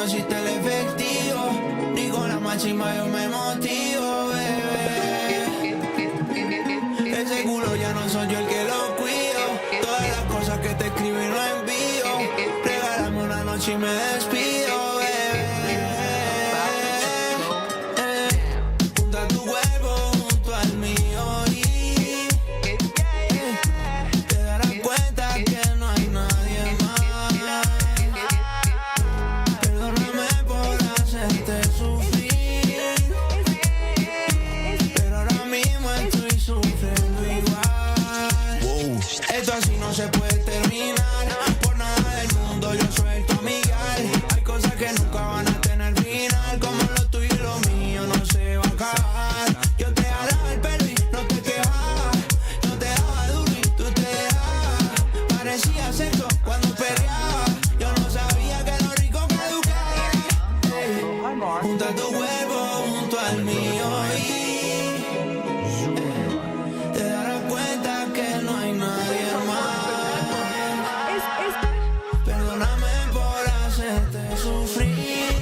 conociste el efectivo. Ni con la máxima yo me motivo, bebé. Ese culo ya no soy yo el que lo cuido. Todas las cosas que te escribo y no envío. Regálame una noche y me despido, bebé. Junta tu cuerpo junto al mío y te darás cuenta que no hay nadie más. Perdóname por hacerte sufrir, pero ahora mismo estoy sufriendo igual. Esto así no se puede terminar. Por nada del mundo yo suelto a Miguel. Hay cosas que nunca van a tener final. Como lo tuyo y lo mío no se va a acabar. Yo te jalaba el pelo y no te quejabas. No te daba duro y tú te dejabas. Parecía sexo cuando peleaba. Yo no sabía que lo rico que educaba. Junta tu cuerpo junto al mío y te darás cuenta que no hay nadie más. Perdóname por hacerte sufrir,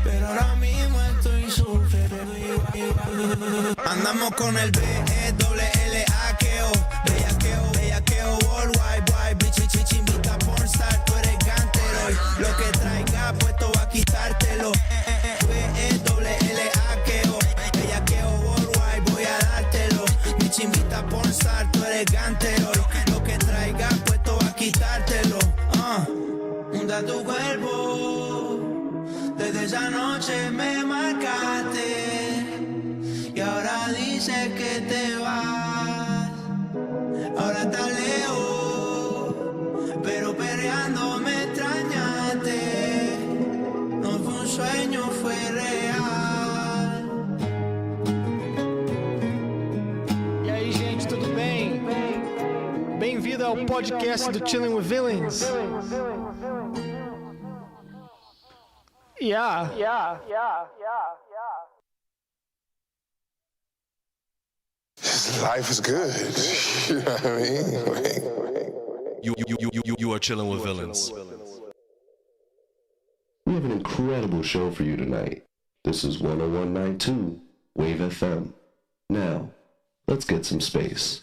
pero ahora mismo estoy sufriendo igual. Andamos con el B-E-double-L-A-K-O. Bellaqueo, bellaqueo, worldwide, boy. Bichi, chichi, invita pornstar. Tú eres gantero y lo que traiga puesto va a quitártelo. B-E-double-L-A-K-O. Bellaqueo, worldwide, voy a dártelo. Bichi, invita pornstar. Tú eres gantero y lo que traiga puesto va a quitártelo. Junta tu cuerpo. Desde esa noche me marcaste y ahora dices que te vas. Ahora estás lejos, pero perreando me extrañaste. No fue un sueño, fue real. E aí, gente, tudo bem? Bem-vindo ao podcast do Chilling with Villains. Yeah. Life is good. You know what I mean? You are chilling with villains. We have an incredible show for you tonight. This is 101.92 Wave FM. Now, let's get some space.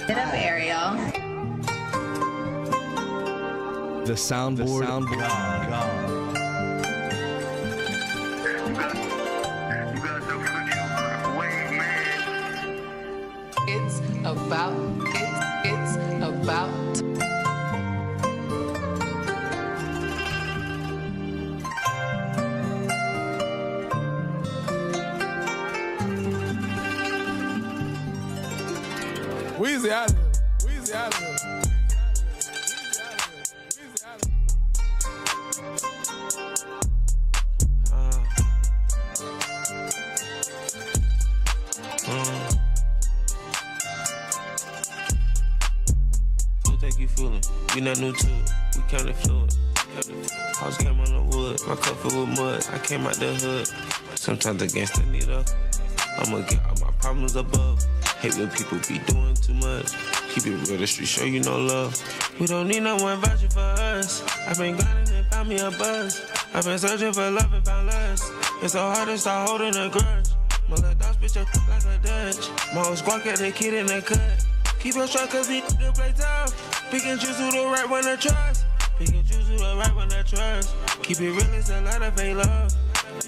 Hit up Ariel. The soundboard. It's about. Weezy out of here. Take you fooling. We not new to it. We kinda fluid. House came on the wood. My cup filled with mud. I came out the hood. Sometimes the gangsta need up. I'ma get all my problems above. Hate when people be doing too much. Keep it real, the street show you no love. We don't need no one vouching for us. I've been grinding and found me a buzz. I've been searching for love and found less. It's so hard to start holding a grudge. My little dog bitch up like a Dutch. My whole squad got the kid in the cut. Keep your shot cause we still play tough. Pick and choose who the right one to trust. Pick and choose who the right one to trust. Keep it real, it's a lot of fake love.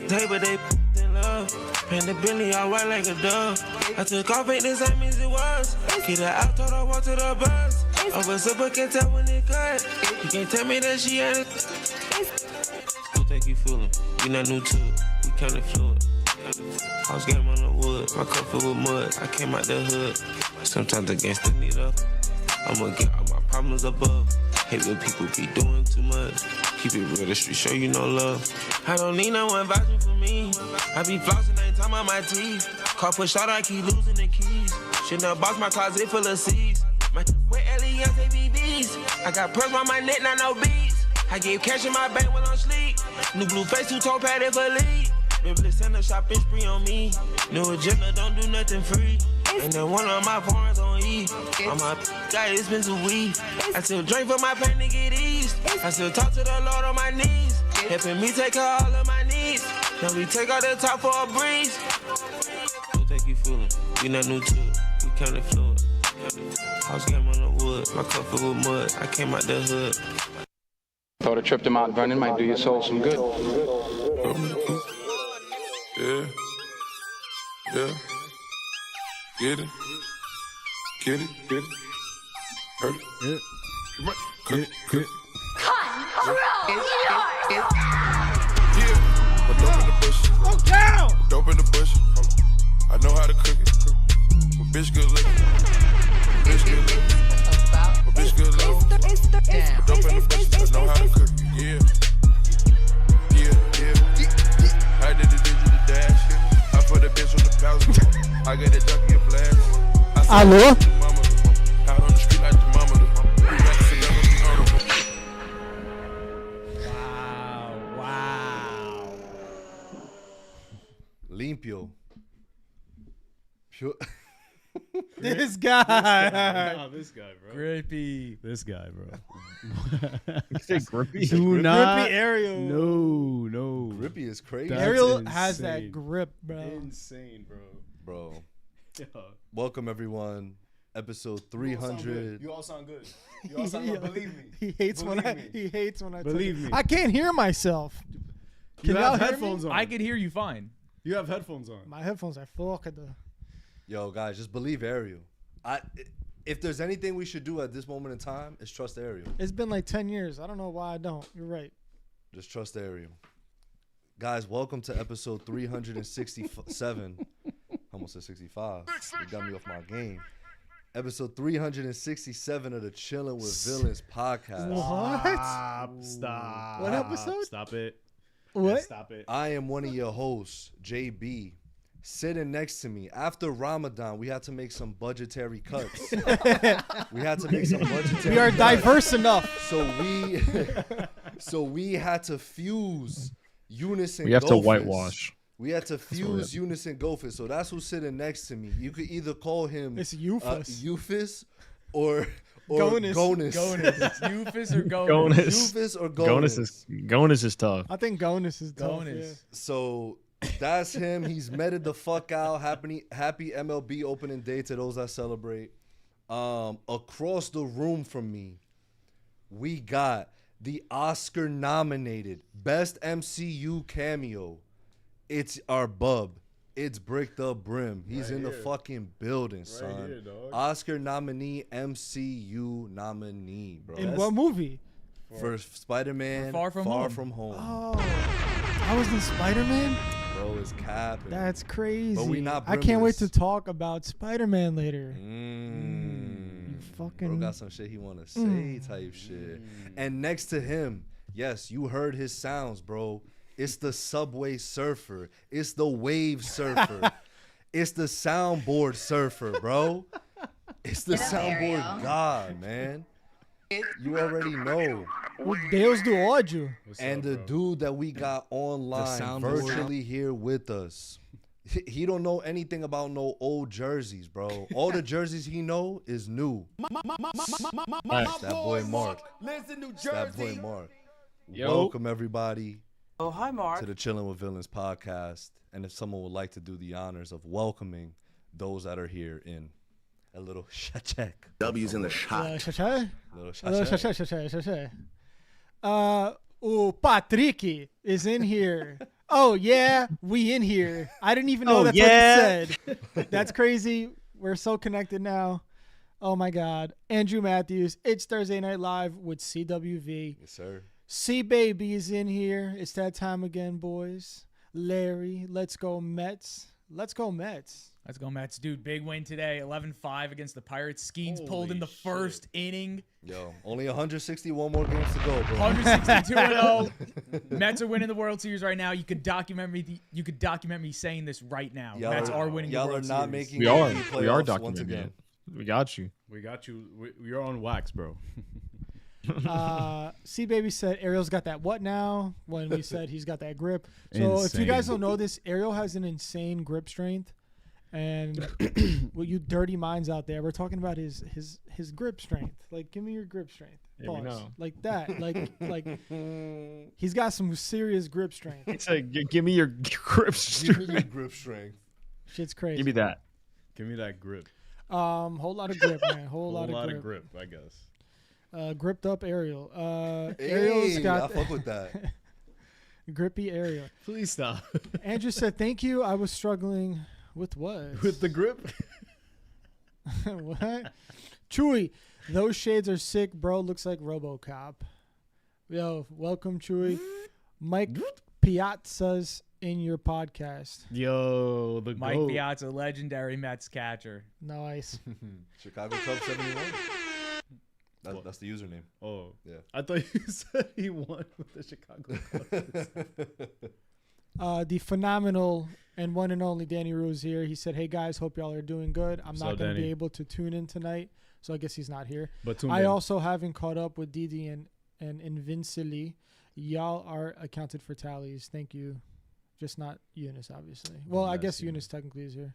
They but they in love. Pan the Billy all white like a dove. I took off, ain't the same as it was. Get her out, told her walk to the bus. Over super can tell when it cut. You can't tell me that she ain't. Who think you fooling? We not new to it. We kinda fluid. House game on the wood. My cup filled with mud. I came out the hood. Sometimes the gangsta need up. I'ma get all my problems above. Hate when people be doing too much. Keep it real, the street show you no love. I don't need no one vouching for me. I be flossing, ain't time on my teeth. Car push out, I keep losing the keys. Chanel box, my closet full of C's. My with Elias ABBs. I got pearls on my neck, not no beads. I gave cash in my bank while I'm sleep. New blue face, two-tone padded for lead. Baby, send a shopping spree on me. New agenda, don't do nothing free. And then one of my foreigns on E. leave. On my got expensive weed. I still drink for my pain to get eased. I still talk to the Lord on my knees. Helping me take care of all of my needs. Now we take out the top for a breeze. We'll take you fooling. We not new to it. We kinda fluid. House game on the wood. My cup full with mud. I came out the hood. Thought a trip to Mount Vernon might do your soul some good. Yeah. Yeah. Get it. Get it. Get it. Hurt it. Yeah. Cook it. Cook it. It's Yeah. My dope in the bush. Oh, down! Dope in the bush. I know how to cook it. My bitch good looking. My bitch good looking. My bitch good looking. My dope in the bush. I know how to cook it. Yeah. Yeah. I did the digital dash. I put a bitch on the thousand. I got that junkie a blast. Alô? Out on the street like the mama. We got to see Wow. Limpio. Pure. This guy. Oh, this guy, bro. Grippy. This guy, bro. You say grippy? Do not. Grippy Ariel. No. Grippy is crazy. That's Ariel has that insane. grip, bro. Insane, bro. Bro. Yeah. Welcome, everyone. Episode 300. You all sound good. You all sound good. Believe me. He hates when I. Believe He hates when I. Believe tell me. I can't hear myself. You y'all have hear headphones on. I could hear you fine. You have headphones on. My headphones are fucking the. Yo, guys, just believe Ariel. If there's anything we should do at this moment in time, it's trust Ariel. It's been like 10 years. I don't know why I don't. You're right. Just trust Ariel. Guys, welcome to episode 367. Almost at 65. You got me off my game. Episode 367 of the Chillin' with Villains podcast. What? Stop. What episode? Stop it. What? Stop it. I am one of your hosts, JB. Sitting next to me after Ramadan, we had to make some budgetary cuts. We had to make some budgetary. We are cuts. diverse enough. So we had to fuse Unison. We have to Gophers. whitewash. We had to fuse Unison Gophers. So that's who's sitting next to me. You could either call him It's Euphus. Euphus or Gonus. Gonus. Gonus. Euphus or Gonus? Euphus or Gonus. Gonus is tough. I think Gonus is tough. Gonus. Yeah. So that's him. He's meted the fuck out. Happy MLB opening day to those that celebrate. Across the room from me, we got the Oscar-nominated Best MCU Cameo. It's our bub. It's Brick the Brim. He's in the fucking building, son. here, dog. Oscar nominee, MCU nominee, bro. In what movie? For Spider-Man, For Far From Home. Oh, I was in Spider-Man. Bro, it's capping. That's crazy. But we not I can't wait to brimless. talk about Spider-Man later. You fucking- Bro got some shit he want to say type shit. And next to him, yes, you heard his sounds, bro. It's the Subway Surfer. It's the Wave Surfer. It's the Soundboard Surfer, bro. It's the Get up, Soundboard Ariel. God, man. You already know. Deus do ódio. And the dude that we got online soundboard. virtually here with us. He don't know anything about no old jerseys, bro. All the jerseys he know is new. It's that boy Mark. It's that boy Mark. Yo. Welcome everybody Oh, hi, Mark. to the Chillin' with Villains podcast. And if someone would like to do the honors of welcoming those that are here in a little check. W's in the shot. Xaxé? Little Xaxé. O Patrick is in here. Oh, yeah, we in here. I didn't even know that's what he said. That's crazy. We're so connected now. Oh, my God. Andrew Matthews. It's Thursday Night Live with CWV. Yes, sir. C-Baby is in here. It's that time again, boys. Larry, let's go Mets. Let's go Mets. Let's go, Mets. Dude, big win today. 11-5 against the Pirates. Skeens pulled in the first inning. Yo, only 161 more games to go, bro. 162-0. Mets are winning the World Series right now. You could document me saying this right now. Mets are winning the Y'all World are not Series. making We the are playoffs once documenting again. it. We got you. We got you. You're on wax, bro. C-Baby said Ariel's got that what now when we said he's got that grip. So if you guys don't know this, Ariel has an insane grip strength. And well, you dirty minds out there, we're talking about his grip strength. Like, give me your grip strength. Yeah, we know. Like that. Like he's got some serious grip strength. It's like, give me your grip strength. Give me your grip strength. Shit's crazy. Give me that. Give me that grip. Whole lot of grip, man. Whole lot of grip, I guess. Gripped up Ariel. Hey, Ariel's got I fuck with that. grippy Ariel. Please stop. Andrew said, "Thank you. I was struggling with what? With the grip? What? Chewy, those shades are sick, bro. Looks like RoboCop. Yo, welcome, Chewy. Mike Piazza's in your podcast. Yo, the Mike GOAT. Piazza, legendary Mets catcher. Nice. Chicago Cubs 71. That's the username. Oh, yeah. I thought you said he won with the Chicago Cubs. The phenomenal and one and only Danny Ruse here. He said, "Hey guys, hope y'all are doing good. I'm not going to be able to tune in tonight, so I guess he's not here. But I also haven't caught up with Didi and Invincili. Y'all are accounted for tallies. Thank you. Just not Eunice, obviously. Well, I guess Eunice technically is here.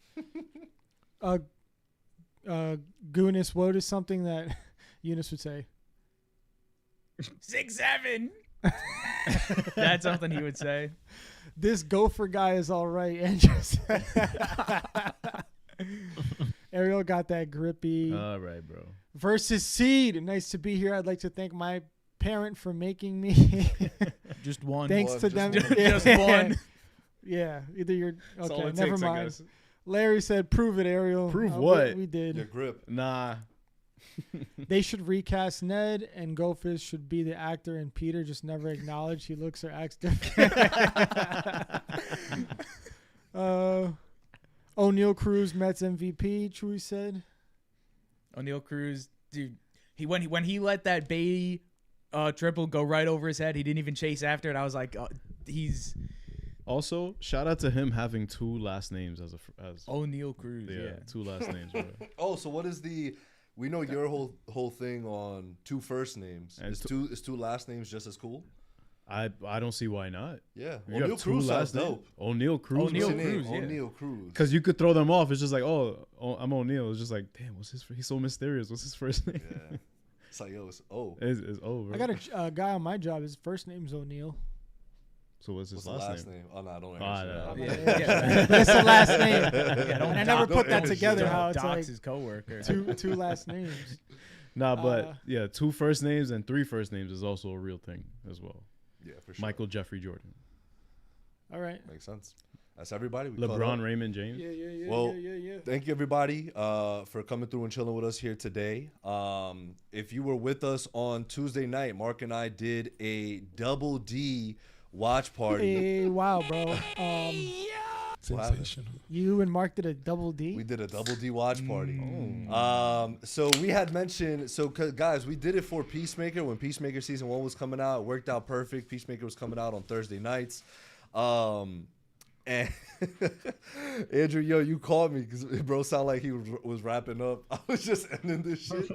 Goonis, what is something that Eunice would say? 6'7". That's something he would say. This gopher guy is all right. Andrew said. Ariel got that grippy. All right, bro. Versus Seed. Nice to be here. I'd like to thank my parent for making me. Just one. Thanks to them. Just one. Yeah. Either you're That's all okay. it Never takes, I mind. guess. Larry said, "Prove it, Ariel." Prove what? We did. Your grip. Nah. They should recast Ned, and Gophis should be the actor, and Peter just never acknowledge he looks or acts different. O'Neal Cruz, Mets MVP, Chewy said. O'Neal Cruz, dude, when he let that Beatty triple go right over his head, he didn't even chase after it. I was like, he's... Also, shout out to him having two last names as O'Neal Cruz. Yeah, two last names. Bro. Oh, so what is the? We know your whole thing on two first names. And Is two last names just as cool? I don't see why not. Yeah, You O'Neal have two Cruz last sounds names. dope. O'Neal Cruz. O'Neal What's your name? Cruz, yeah. O'Neal Cruz. Because you could throw them off. It's just like, oh, I'm O'Neal. It's just like, damn, he's so mysterious. What's his first name? Yeah. It's like, yo, it's O. It's O, bro. I got a guy on my job. His first name's O'Neal. So what's his What's the last name? Oh, no, I don't no. Yeah. That's the last name. Yeah, And I never put that don't together. How it's dox like his coworker. two last names. Nah, but yeah, two first names and three first names is also a real thing as well. Yeah, for sure. Michael Jeffrey Jordan. All right. Makes sense. That's everybody. We caught LeBron up. Raymond James. Yeah. Well, thank you everybody for coming through and chilling with us here today. If you were with us on Tuesday night, Mark and I did a double D watch party. Hey, wow, bro. Sensational. You and Mark did a double D. We did a double D watch party. So we had mentioned, guys, we did it for Peacemaker when Peacemaker season 1 was coming out. It worked out perfect. Peacemaker was coming out on Thursday nights. And Andrew, yo, you called me because bro sounded like he was wrapping up. I was just ending this shit.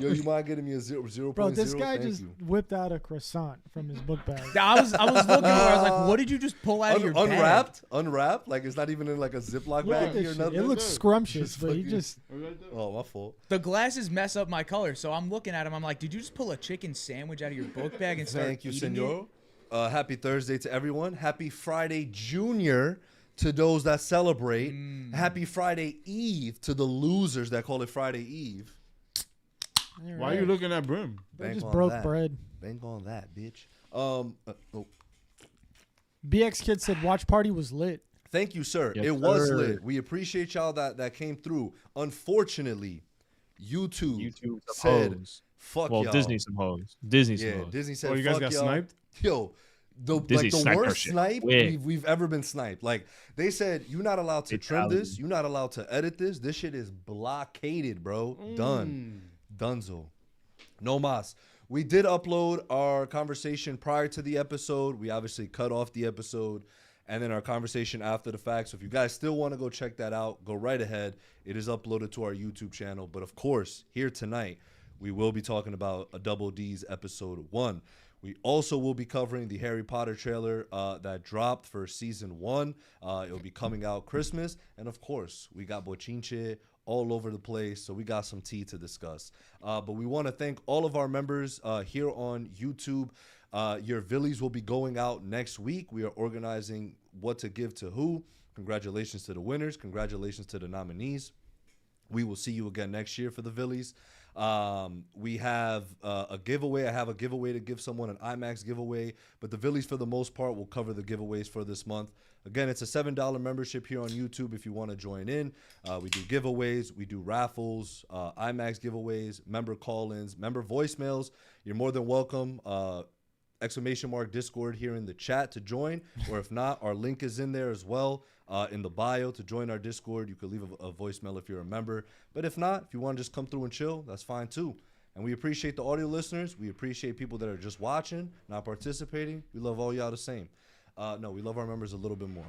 Yo, you mind getting me a 0.0? Bro, this guy Thank just you. whipped out a croissant from his book bag. I was looking over. I was like, what did you just pull out of your bag? Unwrapped. Like it's not even in like a Ziploc Look at bag this or shit. nothing. It looks scrumptious, but he fucking- just... Oh, my fault. The glasses mess up my color, so I'm looking at him. I'm like, did you just pull a chicken sandwich out of your book bag and start Thank you, eating senor. Happy Thursday to everyone. Happy Friday Junior to those that celebrate. Happy Friday Eve to the losers that call it Friday Eve. Why are you looking at Brim? They Bank just on broke that. bread. Bank on that, bitch. BX Kid said watch party was lit. Thank you, sir. Yes, it was sir. lit. We appreciate y'all that came through. Unfortunately, YouTube some said, hoes. fuck Well, y'all. Disney some hoes. Disney some Yeah, hoes. Disney said, Oh, you guys fuck got y'all. sniped? Yo, Disney the sniped our worst shit. snipe Yeah. we've ever been sniped. Like, they said, you're not allowed to trim Fatality. this. You're not allowed to edit this. This shit is blockaded, bro. Done. Dunzo. No mas. We did upload our conversation prior to the episode. We obviously cut off the episode and then our conversation after the fact. So if you guys still want to go check that out, go right ahead. It is uploaded to our YouTube channel. But of course, here tonight, we will be talking about a Double D's episode 1. We also will be covering the Harry Potter trailer that dropped for season 1. It'll be coming out Christmas. And of course, we got bochinche all over the place, so we got some tea to discuss. But we want to thank all of our members here on YouTube. Your Villies will be going out next week. We are organizing what to give to who. Congratulations to the winners. Congratulations to the nominees. We will see you again next year for the Villies. We have a giveaway. I have a giveaway to give someone, an IMAX giveaway, but the Villies for the most part will cover the giveaways for this month. Again, it's a $7 membership here on YouTube if you want to join in. We do giveaways, we do raffles, IMAX giveaways, member call-ins, member voicemails. You're more than welcome. !Discord here in the chat to join, or if not, our link is in there as well in the bio to join our Discord. You could leave a voicemail if you're a member, but if not, if you want to just come through and chill, that's fine too. And we appreciate the audio listeners. We appreciate people that are just watching, not participating. We love all y'all the same. No, we love our members a little bit more.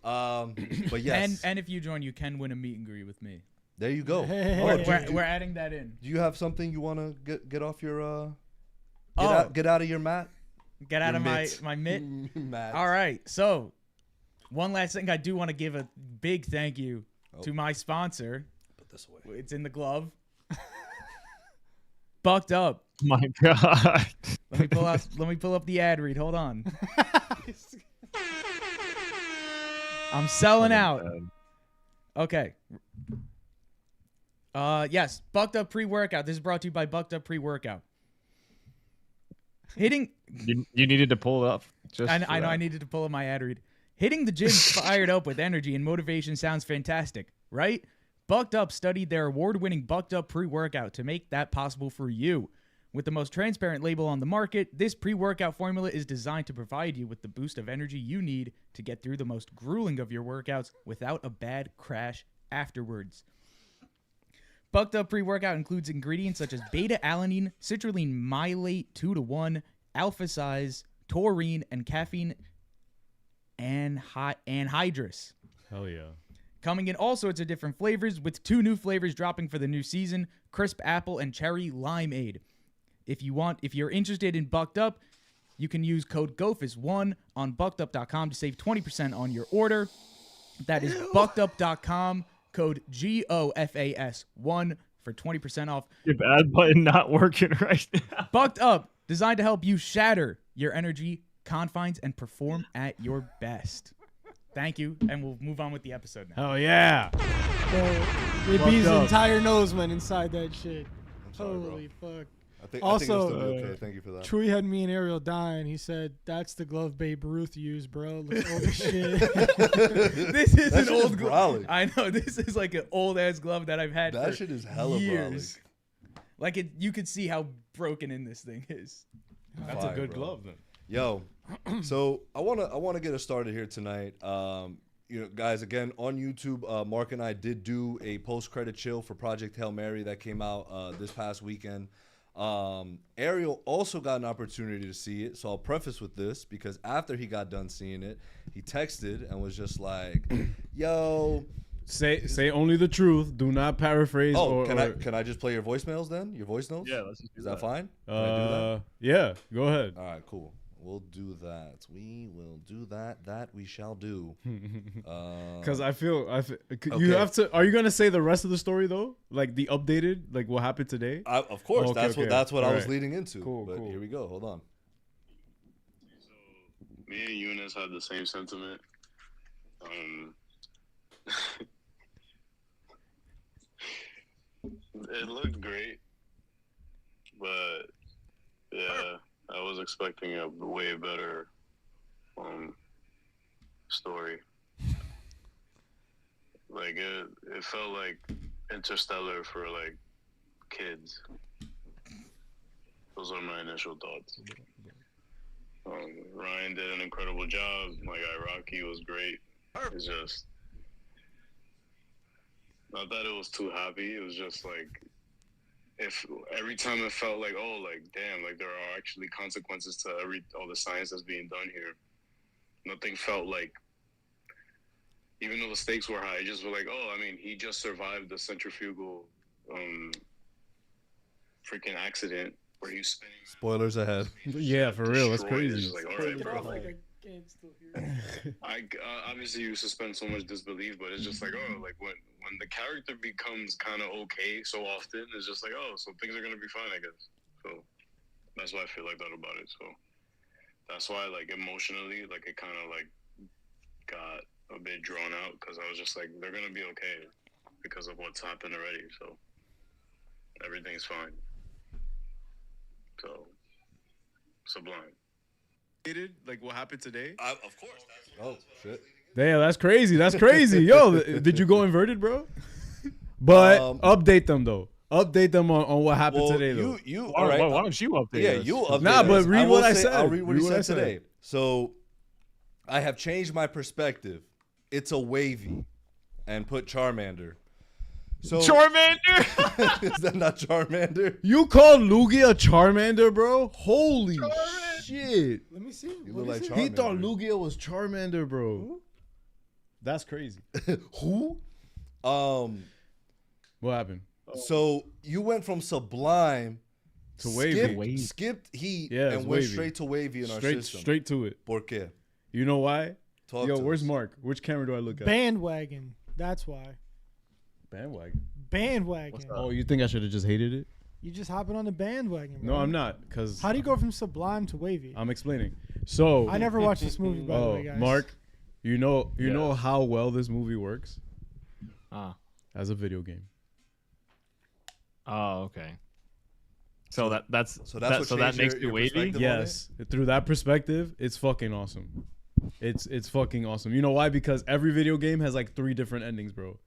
But yes, and if you join, you can win a meet and greet with me. There you go. We're adding that in. Do you have something you want to get off your get out of your mat? Get out of my mitt. All right. So, one last thing, I do want to give a big thank you to my sponsor. Put this away. It's in the glove. Bucked Up. My God. Let me pull up the ad read. Hold on. I'm selling out. Okay. Yes, Bucked Up pre-workout. This is brought to you by Bucked Up pre-workout. Hitting. You needed to pull it up. I know. I needed to pull up my ad read. Hitting the gym fired up with energy and motivation sounds fantastic, right? Bucked Up studied their award-winning Bucked Up pre-workout to make that possible for you. With the most transparent label on the market, this pre-workout formula is designed to provide you with the boost of energy you need to get through the most grueling of your workouts without a bad crash afterwards. Bucked Up pre-workout includes ingredients such as beta-alanine, citrulline mylate 2-to-1, alpha-size, taurine, and caffeine anhydrous. Hell yeah. Coming in all sorts of different flavors, with 2 new flavors dropping for the new season, crisp apple and cherry limeade. If you're interested in Bucked Up, you can use code GOFUS1 on buckedup.com to save 20% on your order. That is buckedup.com, code GOFAS1 for 20% off. Your ad button not working right now. Bucked Up, designed to help you shatter your energy confines and perform at your best. Thank you, and we'll move on with the episode now. Oh yeah. JB's entire nose went inside that shit. Sorry, Holy fuck. I think Also, it'll still be okay. Thank you for that. Chewy had me and Ariel dying. He said, "That's the glove Babe Ruth used, bro. Looks old as shit." This is That an shit old is glove. brolic. I know, this is like an old ass glove that I've had That for shit is hella years. brolic. Like you could see how broken in this thing is. That's Fire, a good bro. glove then. Yo, so I wanna get us started here tonight. Guys, again on YouTube, Mark and I did do a post-credit chill for Project Hail Mary that came out this past weekend. Ariel also got an opportunity to see it, so I'll preface with this because after he got done seeing it, he texted and was just like, "Yo." Say only the truth. Do not paraphrase. Oh, can I just play your voicemails then? Your voice notes? Yeah, let's just do Is that fine? Can I do that? Yeah, go ahead. All right, cool. We'll do that. We will do that. That we shall do. Because I feel Okay. you have to. Are you gonna say the rest of the story though? Like the updated, like what happened today? Of course, Oh, okay, that's what All I was right. leading into. Cool, but cool. here we go. Hold on. So me and Eunice had the same sentiment. It looked great, but yeah, I was expecting a way better story. Like it felt like Interstellar for like kids. Those are my initial thoughts. Ryan did an incredible job. My guy Rocky was great. It's just not that it was too happy. It was just like if every time it felt like, oh, like damn, like there are actually consequences to all the science that's being done here. Nothing felt like, even though the stakes were high, it just were like, oh, I mean, he just survived the centrifugal freaking accident. where he's spinning. Spoilers ahead. Yeah, for real. That's Destroyed. It's crazy. just like, all right, Get bro. off like I can't still hear. I obviously you suspend so much disbelief, but it's just like, oh, like when the character becomes kind of okay so often, it's just like, oh, so things are gonna be fine, I guess. So that's why I feel like that about it. So that's why, like, emotionally, like, it kind of like got a bit drawn out because I was just like, they're gonna be okay because of what's happened already. So everything's fine. So Sublime. Like what happened today? Of course. Oh shit. Damn, that's crazy. That's crazy. Yo, did you go inverted, bro? But update them though. Update them on what happened today though. You All all right. right? Why don't you update Yeah, us? you update. Nah, but us. read will what I say- said. I'll read what Read he what I said said. today. So I have changed my perspective. It's a wavy, and put Charmander. So Charmander. is that not Charmander? You called Lugia a Charmander, bro? Holy shit. Let me see. You What look is like it? He thought Charmander. Lugia was Charmander, bro. Who? That's crazy. Who? What happened? So you went from Sublime To wavy. skipped Heat, Yeah, and it's went wavy. straight to wavy in our system. Straight to it. ¿Por qué? You know why? Talk Yo, to where's us. Mark? Which camera do I look at? Bandwagon. That's why. Bandwagon. Bandwagon. Oh, you think I should have just hated it? You just hopping on the bandwagon, bro. No, I'm not. Cause How do you go from Sublime to Wavy? I'm explaining. So I never watched this movie, by the way, guys. Mark, you know how well this movie works as a video game. Oh, okay. So that what makes your it wavy. perspective on Yes, through that perspective, it's fucking awesome. It's fucking awesome. You know why? Because every video game has like 3 different endings, bro.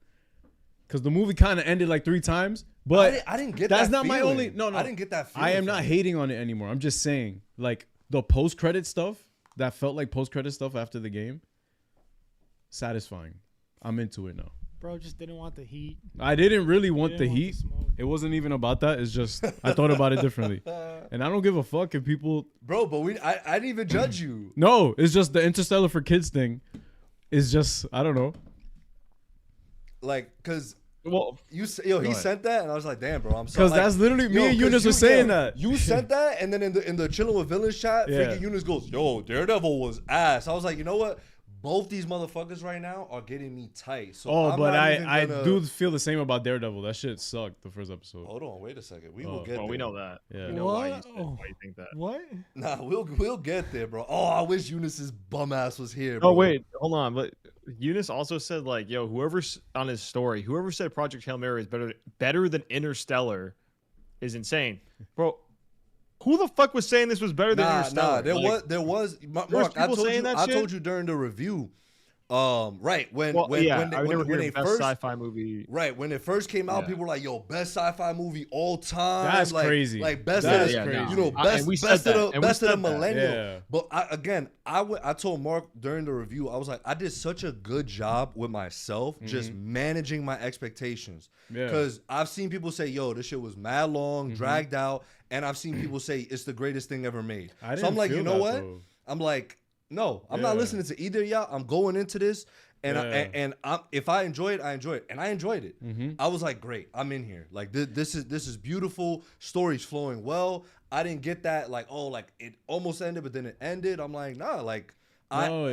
Because the movie kind of ended like 3 times, but I didn't get that's that not my feeling. only. No, I didn't get that I am feeling not from it. hating on it anymore. I'm just saying, like the post-credit stuff that felt like post-credit stuff after the game, satisfying. I'm into it now. Bro just didn't want the heat. I didn't really want the didn't want the heat. smoke. It wasn't even about that. It's just I thought about it differently, and I don't give a fuck if people. Bro, but I didn't even judge you. No, it's just the Interstellar for Kids thing. Is just I don't know. Like, cause Well, he ahead. sent that, and I was like, damn, bro, I'm sorry. Because that's literally me and 'cause Eunice was saying that. You sent that, and then in the chilling with villains chat, Yeah. freaking Eunice goes, yo, Daredevil was ass. I was like, you know what? Both these motherfuckers right now are getting me tight. So Oh, I'm but not even I gonna- do feel the same about Daredevil. That shit sucked the first episode. Hold on, wait a second. We Oh, will get well, there. we know that. Yeah. We know why What? you think that. What? Nah, we'll get there, bro. Oh, I wish Eunice's bum ass was here. Oh Bro. wait, hold on. But Eunice also said like, yo, whoever's on his story, whoever said Project Hail Mary is better than Interstellar, is insane, bro. Who the fuck was saying this was better than Interstellar? Nah, there was. Mark, I people told saying you. that I shit? told you during the review. Right when Well, yeah, when they, I remember when hearing they best first sci-fi movie. right when it first came out, Yeah. people were like, "Yo, best sci-fi movie all time." That's like, crazy. Like best That of is the, crazy. you know, And best we said best that, of and the we best of the said that. millennial. Yeah. But I told Mark during the review, I was like, I did such a good job with myself, just managing my expectations. Yeah. Because I've seen people say, "Yo, this shit was mad long, dragged out," and I've seen people say it's the greatest thing ever made. I So didn't I'm like, feel you know that, what? though. I'm like, no, I'm not Yeah. listening to either of y'all. I'm going into this, and Yeah. if I enjoy it, I enjoy it, and I enjoyed it. Mm-hmm. I was like, great, I'm in here. Like this is beautiful. Story's flowing well. I didn't get that like, oh, like it almost ended, but then it ended. I'm like, nah, like No,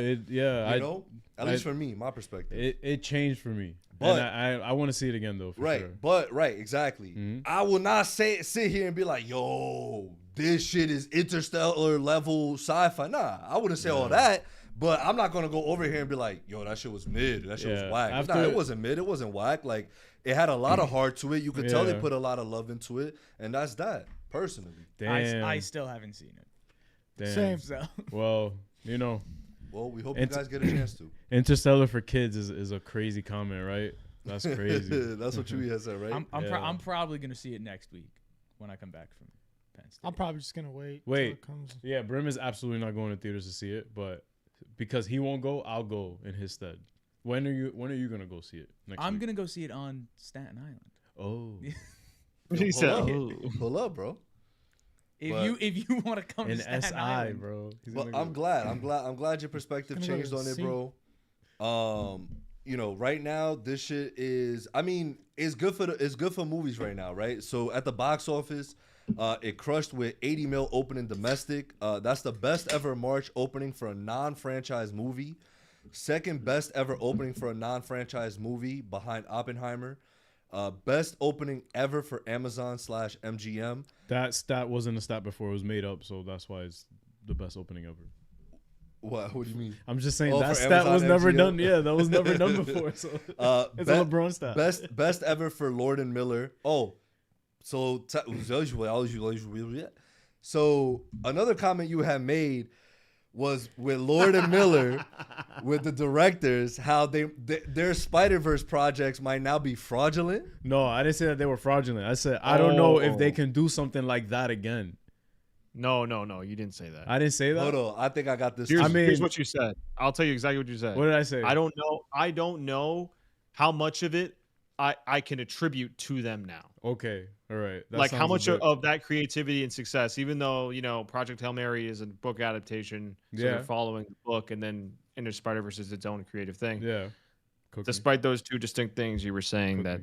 at least for me, my perspective. it changed for me. But- And I want to see it again though. For Right, sure. but exactly. I will not sit here and be like, yo, this shit is interstellar level sci-fi. Nah, I wouldn't say all that, but I'm not gonna go over here and be like, yo, that shit was mid, that shit Yeah, was whack. after- Nah, it wasn't mid, it wasn't whack. Like it had a lot of heart to it. You could tell they Yeah. put a lot of love into it, and that's that. Personally, Damn. I still haven't seen it. Damn. Same. So Well, you know, well, we hope Int- you guys get a chance to. Interstellar for Kids is a crazy comment, right? That's crazy. That's what Chewy has said, right? I'm probably gonna see it next week when I come back from Penn State. I'm probably just gonna wait. till Wait, it comes. yeah, Brim is absolutely not going to theaters to see it, but because he won't go, I'll go in his stead. When are you gonna go see it? Next I'm week? gonna go see it on Staten Island. Oh, He said, Pull up, bro. If you want to come in to Staten SI, Island, bro. He's Well, gonna I'm go. glad. I'm glad your perspective Gonna go changed to on it, C. bro. you know, right now this shit is. I mean, it's good for movies right now, right? So at the box office, it crushed with 80 mil opening domestic. That's the best ever March opening for a non-franchise movie. Second best ever opening for a non-franchise movie behind Oppenheimer. Best opening ever for Amazon/MGM. That stat wasn't a stat before; it was made up, so that's why it's the best opening ever. What do you mean? I'm just saying Oh, that for stat Amazon was never MGM? done. Yeah, that was never done before. So it's a LeBron stat. Best ever for Lord and Miller. Oh, so so another comment you had made was with Lord and Miller, with the directors, how their Spider-Verse projects might now be fraudulent. No, I didn't say that they were fraudulent. I said I don't know if they can do something like that again. No, you didn't say that. I didn't say that. Hold on, I think I got this. Here's what you said. I'll tell you exactly what you said. What did I say? I don't know how much of it I can attribute to them now. Okay, all right. That Like how sounds a much bit- of that creativity and success, even though, you know, Project Hail Mary is a book adaptation, so Yeah. they're following the book, and then Into Spider-Verse is its own creative thing. Yeah. Cookie. Despite those two distinct things, you were saying that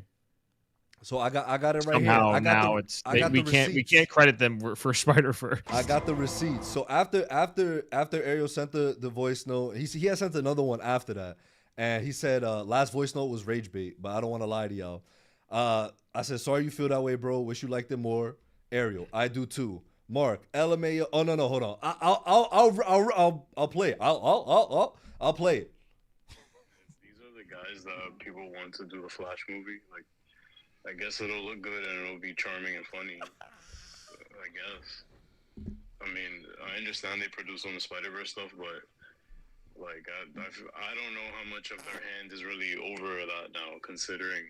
So I got it right somehow here. I got now we can't credit them for Spider-Verse. I got the receipts. So after Ariel sent the voice note, he had sent another one after that, and he said last voice note was rage bait, but I don't want to lie to y'all. I said sorry you feel that way, bro. Wish you liked it more. Ariel, I do too. Mark, LMAO. Oh no, hold on. I'll play it. I'll play it. These are the guys that people want to do a Flash movie. Like, I guess it'll look good and it'll be charming and funny. I guess. I mean, I understand they produce on the Spider-Verse stuff, but like, I don't know how much of their hand is really over that now, considering.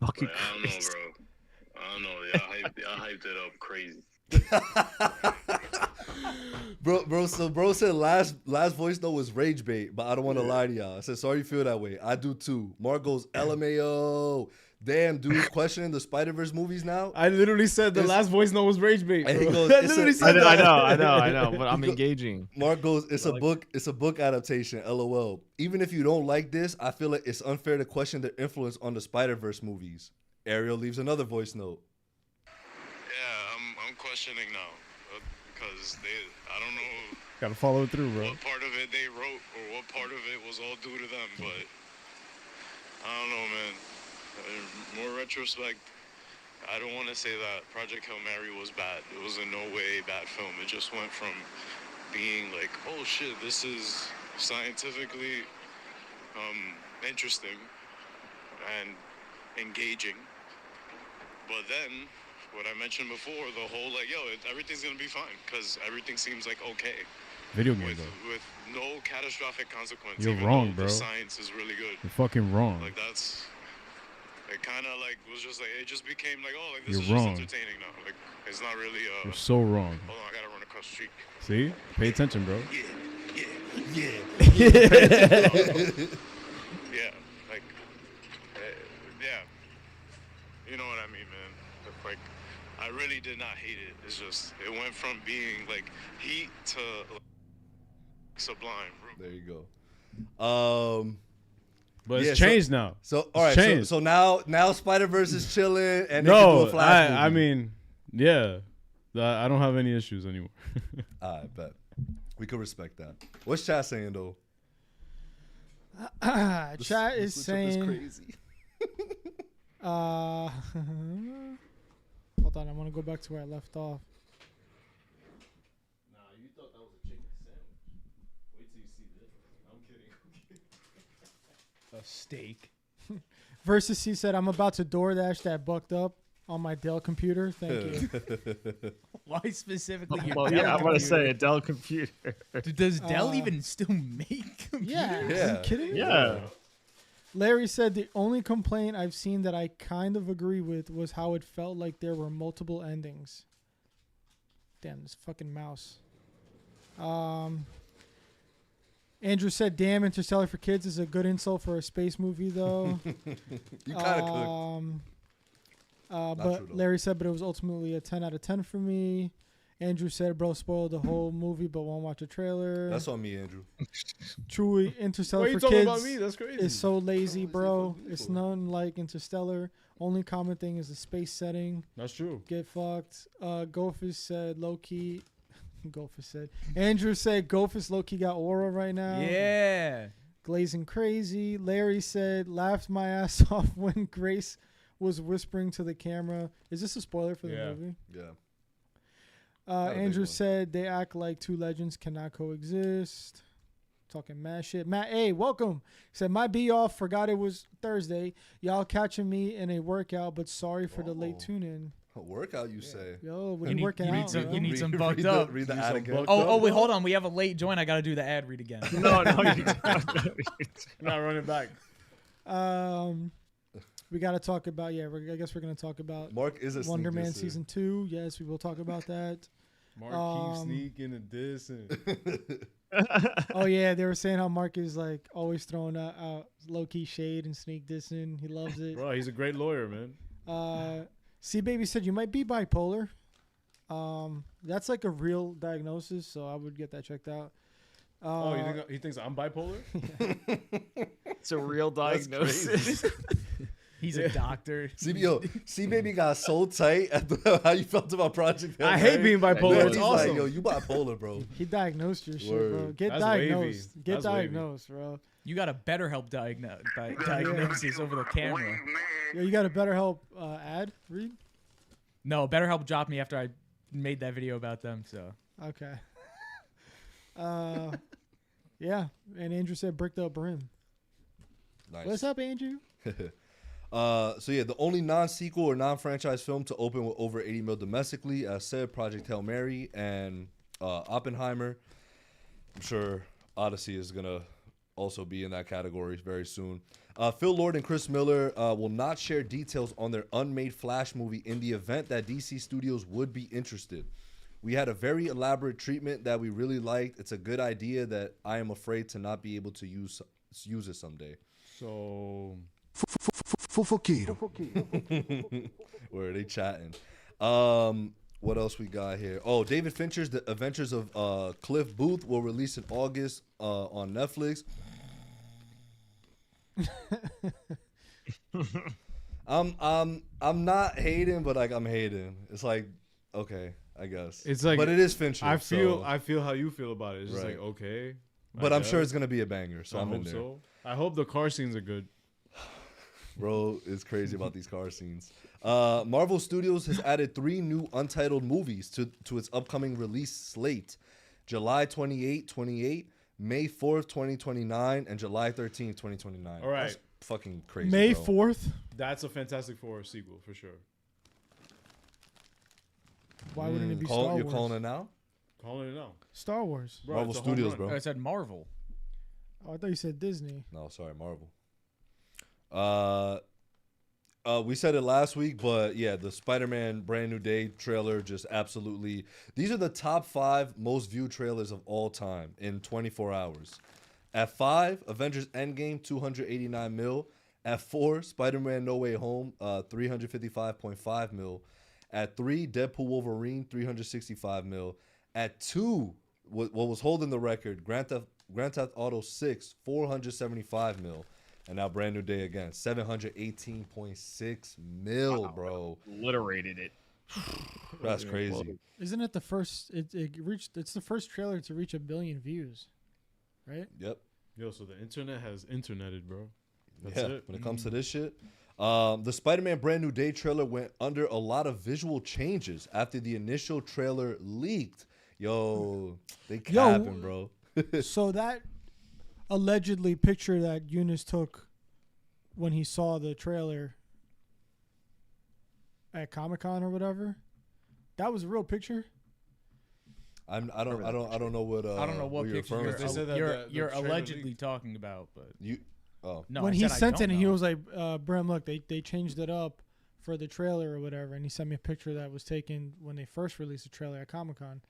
Fucking I don't know, bro. I don't know. Y'all hyped it up crazy. Bro said last voice note was rage bait, but I don't want to lie to y'all. I said sorry you feel that way. I do too. Mark goes LMAO. Damn, dude, questioning the Spider-Verse movies now. I literally said the last voice note was rage bait. And he Bro. goes, I literally said that. I know, but I'm engaging. Mark goes, it's a book adaptation. LOL. Even if you don't like this, I feel like it's unfair to question their influence on the Spider-Verse movies. Ariel leaves another voice note. Yeah, I'm questioning now because I don't know Gotta follow through, bro. what part of it they wrote or what part of it was all due to them, but I don't know, man. In more retrospect, I don't want to say that Project Hail Mary was bad. It was in no way a bad film. It just went from being like, oh shit, this is scientifically interesting and engaging. But then, what I mentioned before, the whole like, everything's gonna be fine because everything seems like okay. Video game, though. With no catastrophic consequence. You're even wrong, though bro. The science is really good. You're fucking wrong. Like it kind of like was just like it just became like, oh, like this You're is wrong. just entertaining now. Like it's not really. You're so wrong. Hold on, I gotta run across the street. See? Pay attention, bro. Yeah. Like, yeah. You know what I mean, man. Like, I really did not hate it. It's just it went from being like heat to like, sublime. Bro. There you go. But it's changed now. So all right, changed. so now Spider-Verse is chilling and they can do a Flash movie. I mean, yeah, I don't have any issues anymore. I bet we could respect that. What's chat saying though? Chat is Switch up is saying. crazy. Hold on, I want to go back to where I left off. Nah, you thought that was a chicken sandwich. Wait till you see this. I'm kidding. A steak. Versus C said, I'm about to DoorDash that bucked up on my Dell computer. Thank you. Why specifically your Well, Dell yeah, I want to computer? say a Dell computer. Does Dell even still make computers? Yeah. Are you kidding me? Yeah. Larry said the only complaint I've seen that I kind of agree with was how it felt like there were multiple endings. Damn, this fucking mouse. Andrew said, damn, Interstellar for kids is a good insult for a space movie, though. You kind of could. But Larry said, but it was ultimately a 10 out of 10 for me. Andrew said, bro, spoiled the whole movie but won't watch a trailer. That's on me, Andrew. Chewie, Interstellar Why you for talking kids about me? That's crazy. is so lazy, bro. It's none like Interstellar. Only common thing is the space setting. That's true. Get fucked. Gophus said low key. Gophus said. Andrew said Gophus low key got aura right now. Yeah. Glazing crazy. Larry said laughed my ass off when Grace was whispering to the camera. Is this a spoiler for the movie? Yeah. Andrew said they act like two legends cannot coexist. Talking mad shit. Matt A, welcome. He said, my B off, forgot it was Thursday. Y'all catching me in a workout, but sorry for the late tune-in. A workout, you say? Yo, what are you working out, bro? You need some bucked up. Read the ad again. Oh, wait, hold on. We have a late join. I got to do the ad read again. No, not running back. We got to talk about, I guess we're going to talk about Mark is a Wonder sneak Man disser. Season 2. Yes, we will talk about that. Mark keeps sneaking and dissing. Oh, yeah, they were saying how Mark is, like, always throwing out low-key shade and sneak dissing. He loves it. Bro, he's a great lawyer, man. C-Baby said you might be bipolar. That's like a real diagnosis, so I would get that checked out. He thinks I'm bipolar? It's a real diagnosis. He's a doctor. C-Baby got so tight at how you felt about Project Hail I hate Mary. being bipolar. He's It's awesome. like, yo, you bipolar, bro. He diagnosed your shit, bro. Word. Get That's diagnosed. wavy. Get That's wavy. diagnosed, bro. You got a BetterHelp diagnosis over the camera. Yo, you got a BetterHelp ad read? No, BetterHelp dropped me after I made that video about them. So Okay. Yeah, and Andrew said bricked up brim. Nice. What's up, Andrew? So yeah, the only non-sequel or non-franchise film to open with over 80 mil domestically, as said, Project Hail Mary and Oppenheimer. I'm sure Odyssey is gonna also be in that category very soon. Phil Lord and Chris Miller will not share details on their unmade Flash movie in the event that DC Studios would be interested. We had a very elaborate treatment that we really liked. It's a good idea that I am afraid to not be able to use it someday. So Where are they chatting? What else we got here? Oh, David Fincher's The Adventures of Cliff Booth will release in August on Netflix. I'm not hating, but like I'm hating. It's like, okay, I guess. it's like, but it is Fincher. I feel so- how you feel about it. It's just Right. like, okay. But I I'm sure guess. it's gonna be a banger. So I I'm in hope there. so. I hope the car scenes are good. Bro is crazy about these car scenes. Marvel Studios has added 3 new untitled movies to its upcoming release slate. July 28, May 4th, 2029, and July 13th, 2029. All right. That's fucking crazy, May bro. 4th. That's a Fantastic Four sequel for sure. Why wouldn't it be Star Wars? You're calling it now? Calling it now. Star Wars. Bro, Marvel it's a home Studios, run. bro. I said Marvel. Oh, I thought you said Disney. No, sorry, Marvel. We said it last week, but yeah, the Spider-Man Brand New Day trailer just absolutely. These are the top 5 most viewed trailers of all time in 24 hours. At 5, Avengers Endgame, 289 mil. At 4, Spider-Man No Way Home, 355.5 mil. At 3, Deadpool Wolverine, 365 mil. At 2, what was holding the record, Grand Theft Auto 6, 475 mil. And now Brand New Day again, 718.6 mil, bro. Obliterated it. That's crazy. Isn't it the first? It reached. It's the first trailer to reach 1 billion views, right? Yep. Yo, so the internet has interneted, bro. That's Yeah, it. when it comes to this shit. The Spider-Man Brand New Day trailer went under a lot of visual changes after the initial trailer leaked. Yo, they capping, bro. So that allegedly picture that Eunice took when he saw the trailer at Comic-Con or whatever, that was a real picture. I don't know what I don't know what you're picture referring to. They said that you're the trailer allegedly leaked. talking about, but no. When I he said I sent don't it, and he know. was like, Brim, look, they changed it up for the trailer or whatever, and he sent me a picture that was taken when they first released the trailer at Comic-Con.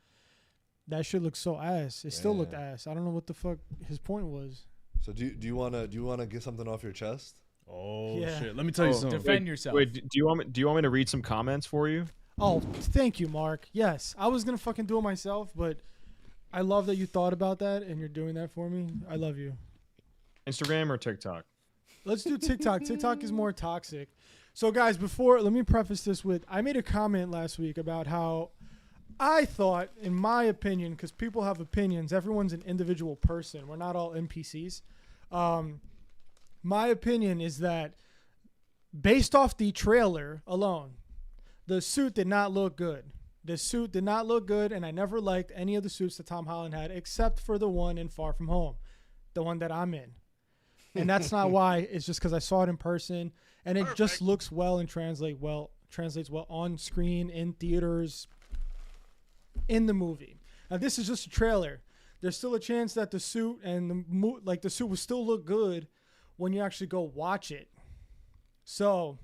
That shit looked so ass. It still looked ass. I don't know what the fuck his point was. So do you wanna get something off your chest? Oh Yeah. shit! Let me tell you something. Defend yourself. Wait, do you want me to read some comments for you? Oh, thank you, Mark. Yes, I was gonna fucking do it myself, but I love that you thought about that and you're doing that for me. I love you. Instagram or TikTok? Let's do TikTok. TikTok is more toxic. So, guys, let me preface this with, I made a comment last week about how I thought, in my opinion, because people have opinions, everyone's an individual person. We're not all NPCs. My opinion is that based off the trailer alone, the suit did not look good. The suit did not look good, and I never liked any of the suits that Tom Holland had except for the one in Far From Home, the one that I'm in. And that's not why. It's just because I saw it in person, and it just looks well and translates well on screen, in theaters, in the movie. Now, this is just a trailer. There's still a chance that the suit and the suit will still look good when you actually go watch it. So,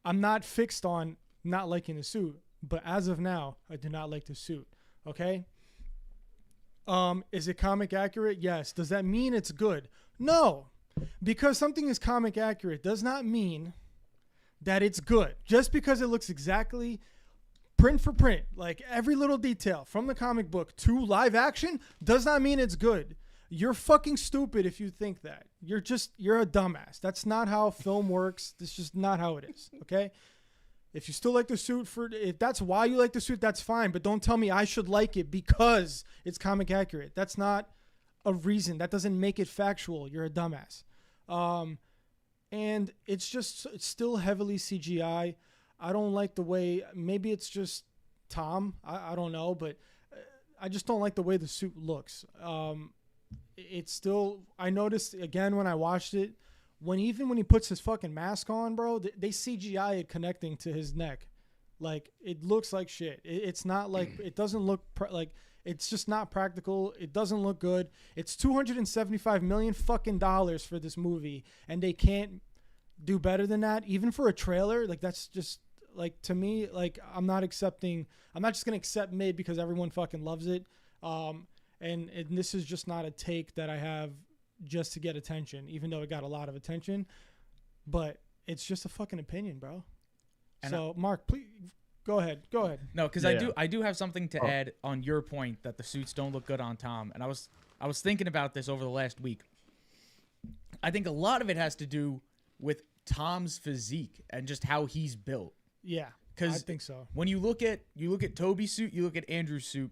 I'm not fixed on not liking the suit, but as of now, I do not like the suit. Okay? Is it comic accurate? Yes. Does that mean it's good? No. Because something is comic accurate does not mean that it's good. Just because it looks exactly print for print, like every little detail from the comic book to live action, does not mean it's good. You're fucking stupid if you think that. You're a dumbass. That's not how film works. That's just not how it is. Okay? If you still like the suit, if that's why you like the suit, that's fine. But don't tell me I should like it because it's comic accurate. That's not a reason. That doesn't make it factual. You're a dumbass. And it's still heavily CGI. I don't like the way, maybe it's just Tom. I don't know, but I just don't like the way the suit looks. It's still, I noticed again when I watched it, when he puts his fucking mask on, bro, they CGI it connecting to his neck. Like, it looks like shit. It's not like, it doesn't look like, it's just not practical. It doesn't look good. It's $275 million fucking dollars for this movie, and they can't do better than that, even for a trailer. Like, that's just, like, to me, like, I'm not just gonna accept mid because everyone fucking loves it. And this is just not a take that I have just to get attention, even though it got a lot of attention. But it's just a fucking opinion, bro. And so, Mark, please go ahead. No, because I do have something to add on your point that the suits don't look good on Tom. And I was thinking about this over the last week. I think a lot of it has to do with Tom's physique and just how he's built. Yeah, I think so. When you look at Toby's suit, you look at Andrew's suit.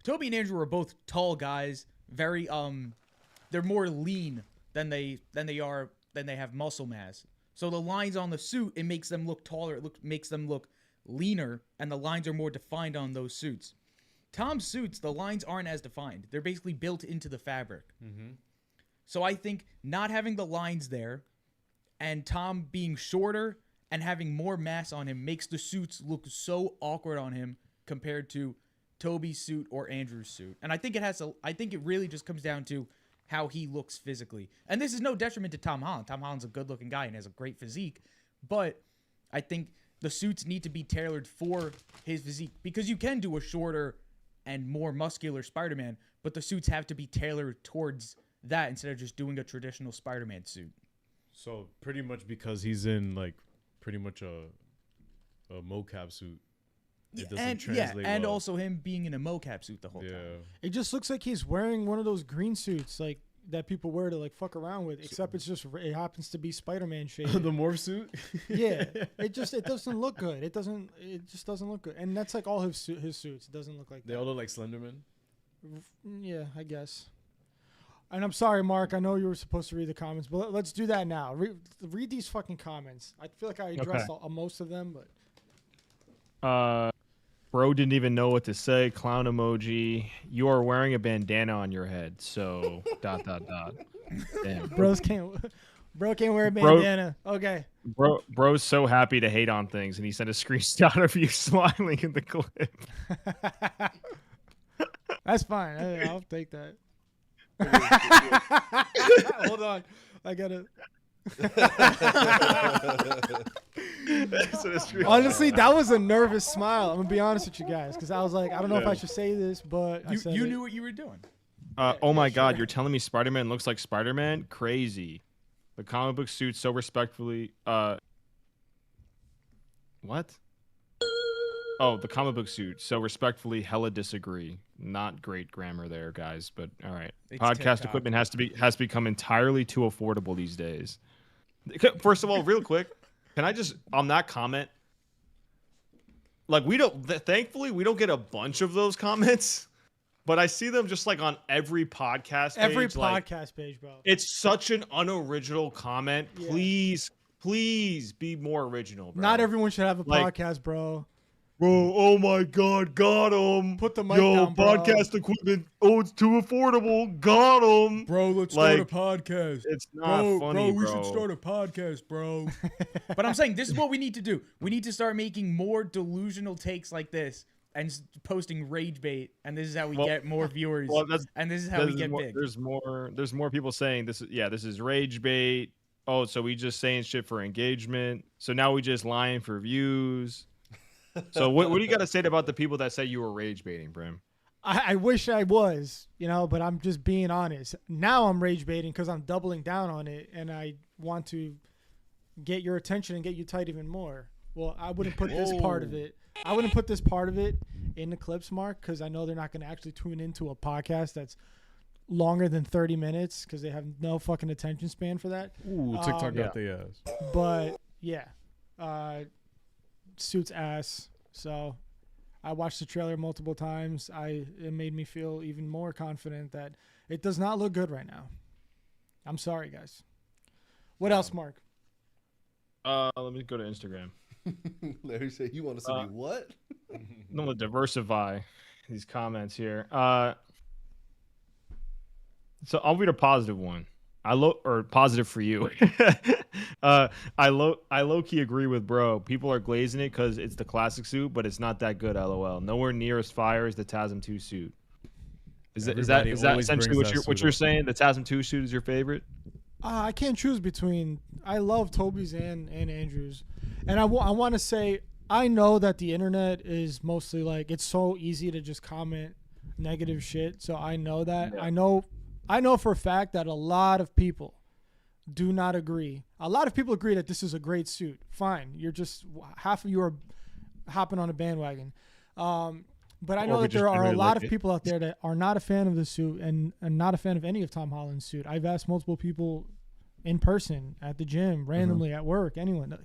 Toby and Andrew are both tall guys, very they're more lean than they have muscle mass. So the lines on the suit, it makes them look taller, makes them look leaner, and the lines are more defined on those suits. Tom's suits, the lines aren't as defined. They're basically built into the fabric. Mm-hmm. So I think not having the lines there and Tom being shorter and having more mass on him makes the suits look so awkward on him compared to Toby's suit or Andrew's suit. And I think it really just comes down to how he looks physically. And this is no detriment to Tom Holland. Tom Holland's a good-looking guy and has a great physique. But I think the suits need to be tailored for his physique, because you can do a shorter and more muscular Spider-Man, but the suits have to be tailored towards that instead of just doing a traditional Spider-Man suit. So pretty much because he's in like pretty much a mocap suit. It doesn't translate and well. also him being in a mocap suit the whole time. It just looks like he's wearing one of those green suits like that people wear to like fuck around with, except it happens to be Spider-Man shaded. The morph suit? Yeah. It doesn't look good. It just doesn't look good. And that's like all his suits. It doesn't look like They all look like Slenderman? Yeah, I guess. And I'm sorry, Mark. I know you were supposed to read the comments, but let's do that now. Read these fucking comments. I feel like I addressed most of them, but. Bro didn't even know what to say. Clown emoji. You are wearing a bandana on your head. So ... Damn. Bro can't wear a bandana. Okay. Bro's so happy to hate on things, and he sent a screenshot of you smiling in the clip. That's fine. I'll take that. Hold on. I gotta. Honestly, that was a nervous smile. I'm gonna be honest with you guys, because I was like, I don't know if I should say this, but you knew what you were doing. Oh my God, you're telling me Spider-Man looks like Spider-Man? Crazy. The comic book suit so respectfully. What? Oh, the comic book suit. So respectfully, hella disagree. Not great grammar there, guys. But all right. It's Podcast TikTok. equipment has become entirely too affordable these days. First of all, real quick, can I just on that comment? Like thankfully we don't get a bunch of those comments, but I see them just like on every podcast page. Every like, podcast page, bro. it's such an unoriginal comment. Yeah. Please be more original, bro. Not everyone should have a Like- podcast, bro. Bro, oh my God, got him. Put the mic down, bro. podcast equipment. Oh, it's too affordable. Got him. Bro, let's Like, start a podcast. It's not funny, we bro. should start a podcast, bro. But I'm saying this is what we need to do. We need to start making more delusional takes like this and posting rage bait, and this is how we get more viewers. And this is how we get big. There's more people saying this is rage bait. Oh, so we just saying shit for engagement. So now we just lying for views. So what do you got to say about the people that say you were rage baiting, Brim? I wish I was, but I'm just being honest. Now I'm rage baiting because I'm doubling down on it, and I want to get your attention and get you tight even more. Well, I wouldn't put this part of it. I wouldn't put this part of it in the clips, Mark, because I know they're not going to actually tune into a podcast that's longer than 30 minutes because they have no fucking attention span for that. Ooh, TikTok got the ass. But yeah, suits ass. So I watched the trailer multiple times. It made me feel even more confident that it does not look good right now. I'm sorry, guys. What else, Mark? Let me go to Instagram. Larry said, "You want us to be what?" No, to diversify these comments here. So I'll read a positive one. Or positive for you. I low key agree with bro. People are glazing it because it's the classic suit, but it's not that good. LOL. Nowhere near as fire as the TASM 2 suit. Is that essentially what you're saying? The TASM 2 suit is your favorite? I can't choose between. I love Toby's and Andrew's, and I want to say I know that the internet is mostly like it's so easy to just comment negative shit. So I know that. Yeah. I know for a fact that a lot of people do not agree. A lot of people agree that this is a great suit. Fine. You're just half of you are hopping on a bandwagon. But I know that there are a lot of people out there that are not a fan of the suit and not a fan of any of Tom Holland's suit. I've asked multiple people in person, at the gym, randomly, at work, anyone.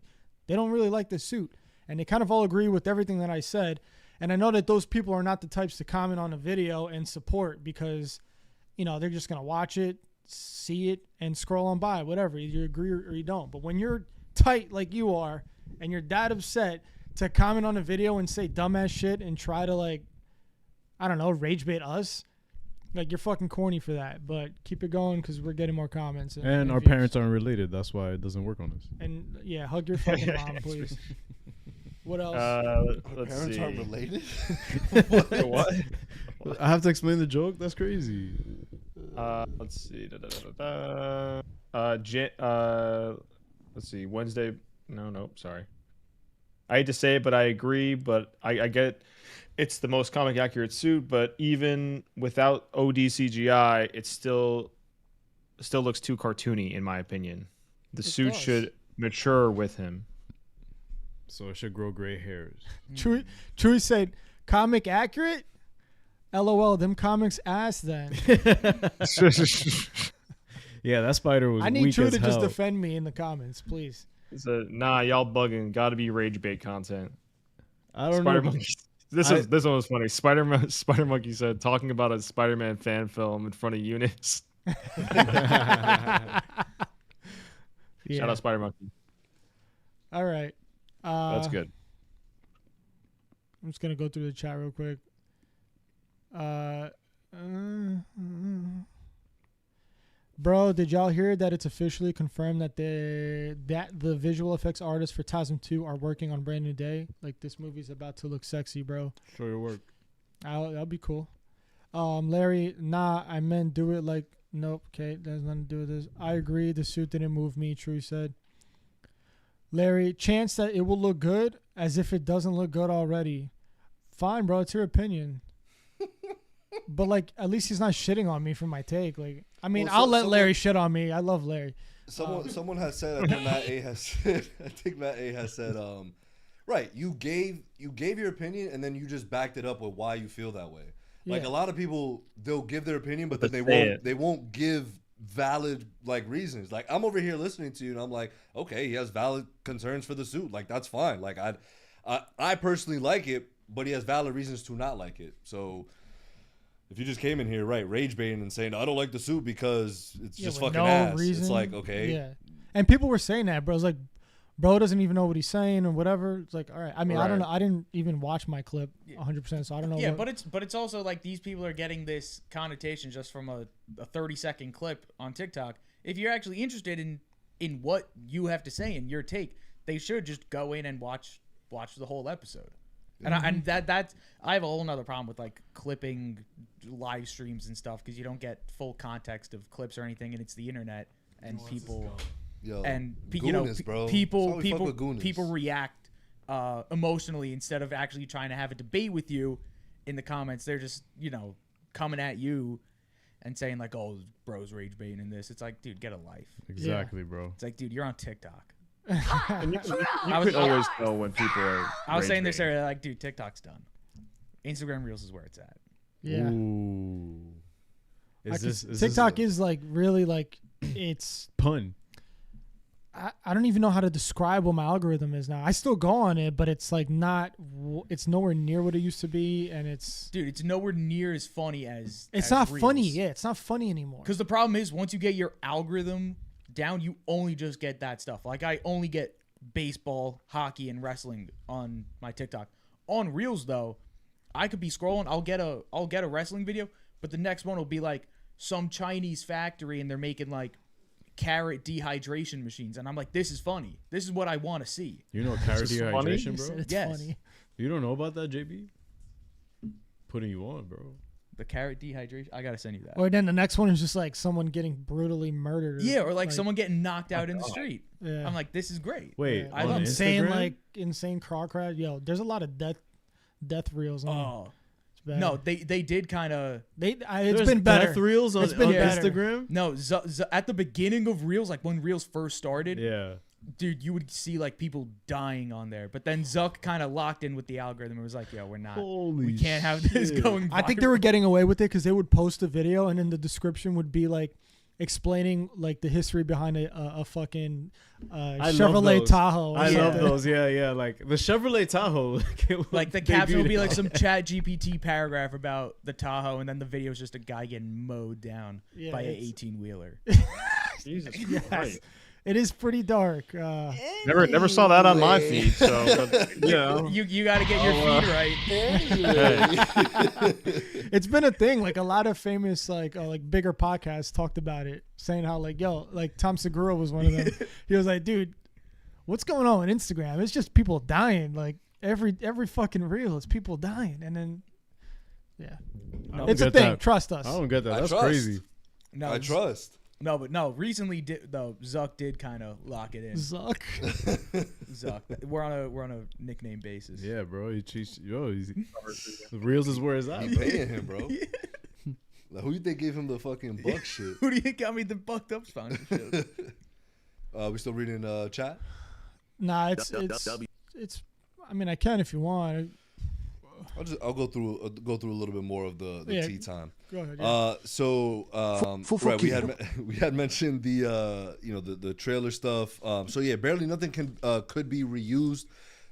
They don't really like the suit. And they kind of all agree with everything that I said. And I know that those people are not the types to comment on a video and support because – they're just going to watch it, see it, and scroll on by, whatever. Either you agree or you don't. But when you're tight like you are and you're that upset to comment on a video and say dumbass shit and try to, rage bait us, you're fucking corny for that. But keep it going because we're getting more comments. And our parents aren't related. That's why it doesn't work on us. And, yeah, hug your fucking mom, please. What else? Let's parents see. aren't related? What? I have to explain the joke? That's crazy. Let's see. Let's see. Wednesday. No, sorry. I hate to say it, but I agree. But I get it's the most comic accurate suit. But even without OD CGI, it still looks too cartoony, in my opinion. The suit should mature with him. So it should grow gray hairs. Chewy said, "Comic accurate." LOL, them comics ass then. Yeah, that spider was I need weak Chewy as to hell. just defend me in the comments, please. Nah, y'all bugging. Got to be rage bait content. I don't Spider know. Monkey. This one was funny. Spider Monkey said talking about a Spider-Man fan film in front of Eunice. Yeah. Shout out Spider Monkey. All right. That's good. I'm just gonna go through the chat real quick. Bro, did y'all hear that it's officially confirmed that the visual effects artists for TASM 2 are working on Brand New Day? Like, this movie's about to look sexy, bro. Show your work. That'll be cool. Larry, nah, I meant do it like, nope, okay, that has nothing to do with this. I agree, the suit didn't move me, True said. Larry, chance that it will look good as if it doesn't look good already. Fine, bro, it's your opinion. But, like, at least he's not shitting on me for my take. Like, I mean, I'll let Larry shit on me. I love Larry. Someone has said, I think Matt A has said, Right. You gave your opinion, and then you just backed it up with why you feel that way. Like Yeah. a lot of people, they'll give their opinion, but then they won't give valid like reasons. Like I'm over here listening to you, and I'm like, okay, he has valid concerns for the suit. Like that's fine. Like I personally like it, but he has valid reasons to not like it. So if you just came in here, right, rage baiting and saying I don't like the suit because it's just with fucking ass, it's like okay, Yeah. And people were saying that, bro. It's like, bro doesn't even know what he's saying or whatever. It's like, all right. I mean, I don't know. I didn't even watch my clip 100%, so I don't know. Yeah, but it's also like these people are getting this connotation just from a 30-second clip on TikTok. If you're actually interested in what you have to say and your take, they should just go in and watch the whole episode. And I have a whole nother problem with like clipping live streams and stuff because you don't get full context of clips or anything, and it's the internet and people. Yo, And Goonies, bro. people react emotionally instead of actually trying to have a debate with you in the comments. They're just coming at you and saying like, "Oh, bro's rage baiting in this." It's like, dude, get a life. Exactly, bro. It's like, dude, you're on TikTok. And you can always tell when people are. I was saying this earlier, like, dude, TikTok's done. Instagram Reels is where it's at. Yeah. Ooh. TikTok is like really like it's pun. I don't even know how to describe what my algorithm is now. I still go on it, but it's like it's nowhere near what it used to be, and it's nowhere near as funny as it's not Reels. funny. Yeah, it's not funny anymore. Because the problem is once you get your algorithm down, you only just get that stuff. Like I only get baseball, hockey, and wrestling on my TikTok. On Reels though, I could be scrolling. I'll get a wrestling video, but the next one will be like some Chinese factory and they're making like carrot dehydration machines, and I'm like, this is funny. This is what I want to see. You know carrot dehydration, bro? It's yes. funny. You don't know about that, JB? Putting you on, bro. The carrot dehydration. I gotta send you that. Or then the next one is just like someone getting brutally murdered. Yeah, or like someone getting knocked out in the street. Yeah. I'm like, this is great. Wait, I on love Instagram? insane car crash. Yo, there's a lot of death reels on. Oh. It's bad. No, they did kind of. It's been better. Death reels on, It's been on better. Instagram? No, at the beginning of Reels, like when Reels first started, Yeah. dude, you would see like people dying on there. But then Zuck kind of locked in with the algorithm. It was like, yo, we're not. We can't have this going. I think they were getting away with it because they would post a video and in the description would be like explaining like the history behind a fucking Chevrolet Tahoe. I love those. Yeah. Like the Chevrolet Tahoe. Like the caption would be like some Chat GPT paragraph about the Tahoe, and then the video is just a guy getting mowed down by an 18-wheeler. Jesus Yes. Christ. It is pretty dark. Never saw that on my feed. So, but, you know. You got to get your feed right. It's been a thing. Like a lot of famous like bigger podcasts talked about it, saying how like like Tom Segura was one of them. He was like, dude, what's going on with Instagram? It's just people dying. Like every fucking reel, it's people dying, and then it's a thing. Trust us. I don't get that. That's crazy. No, I trust. No, but no. Recently, though, Zuck did kind of lock it in. Zuck. We're on a nickname basis. Yeah, bro. The Reels is where it's at. You paying him, bro. Like, who you think gave him the fucking buck shit? Who do you think got me the bucked up sponsorship? We still reading chat? Nah, it's. I mean, I can if you want. I'll go through a little bit more of the tea time. Go ahead. Yeah. Right, we had mentioned the trailer stuff. So yeah, barely nothing could be reused.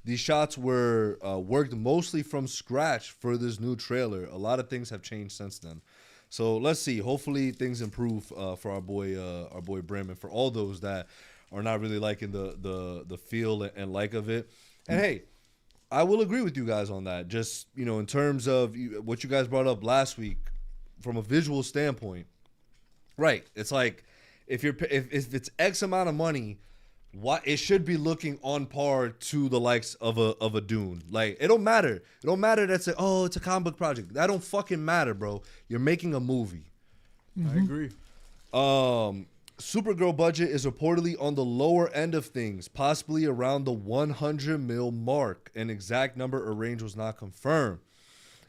These shots were worked mostly from scratch for this new trailer. A lot of things have changed since then. So let's see. Hopefully things improve for our boy Brim, and for all those that are not really liking the feel and like of it. And hey, I will agree with you guys on that. Just, in terms of what you guys brought up last week, from a visual standpoint, right? It's like if it's X amount of money, it should be looking on par to the likes of a Dune. Like it don't matter. It don't matter. It's a comic book project. That don't fucking matter, bro. You're making a movie. I agree. Supergirl budget is reportedly on the lower end of things, possibly around the 100 mil mark. An exact number or range was not confirmed.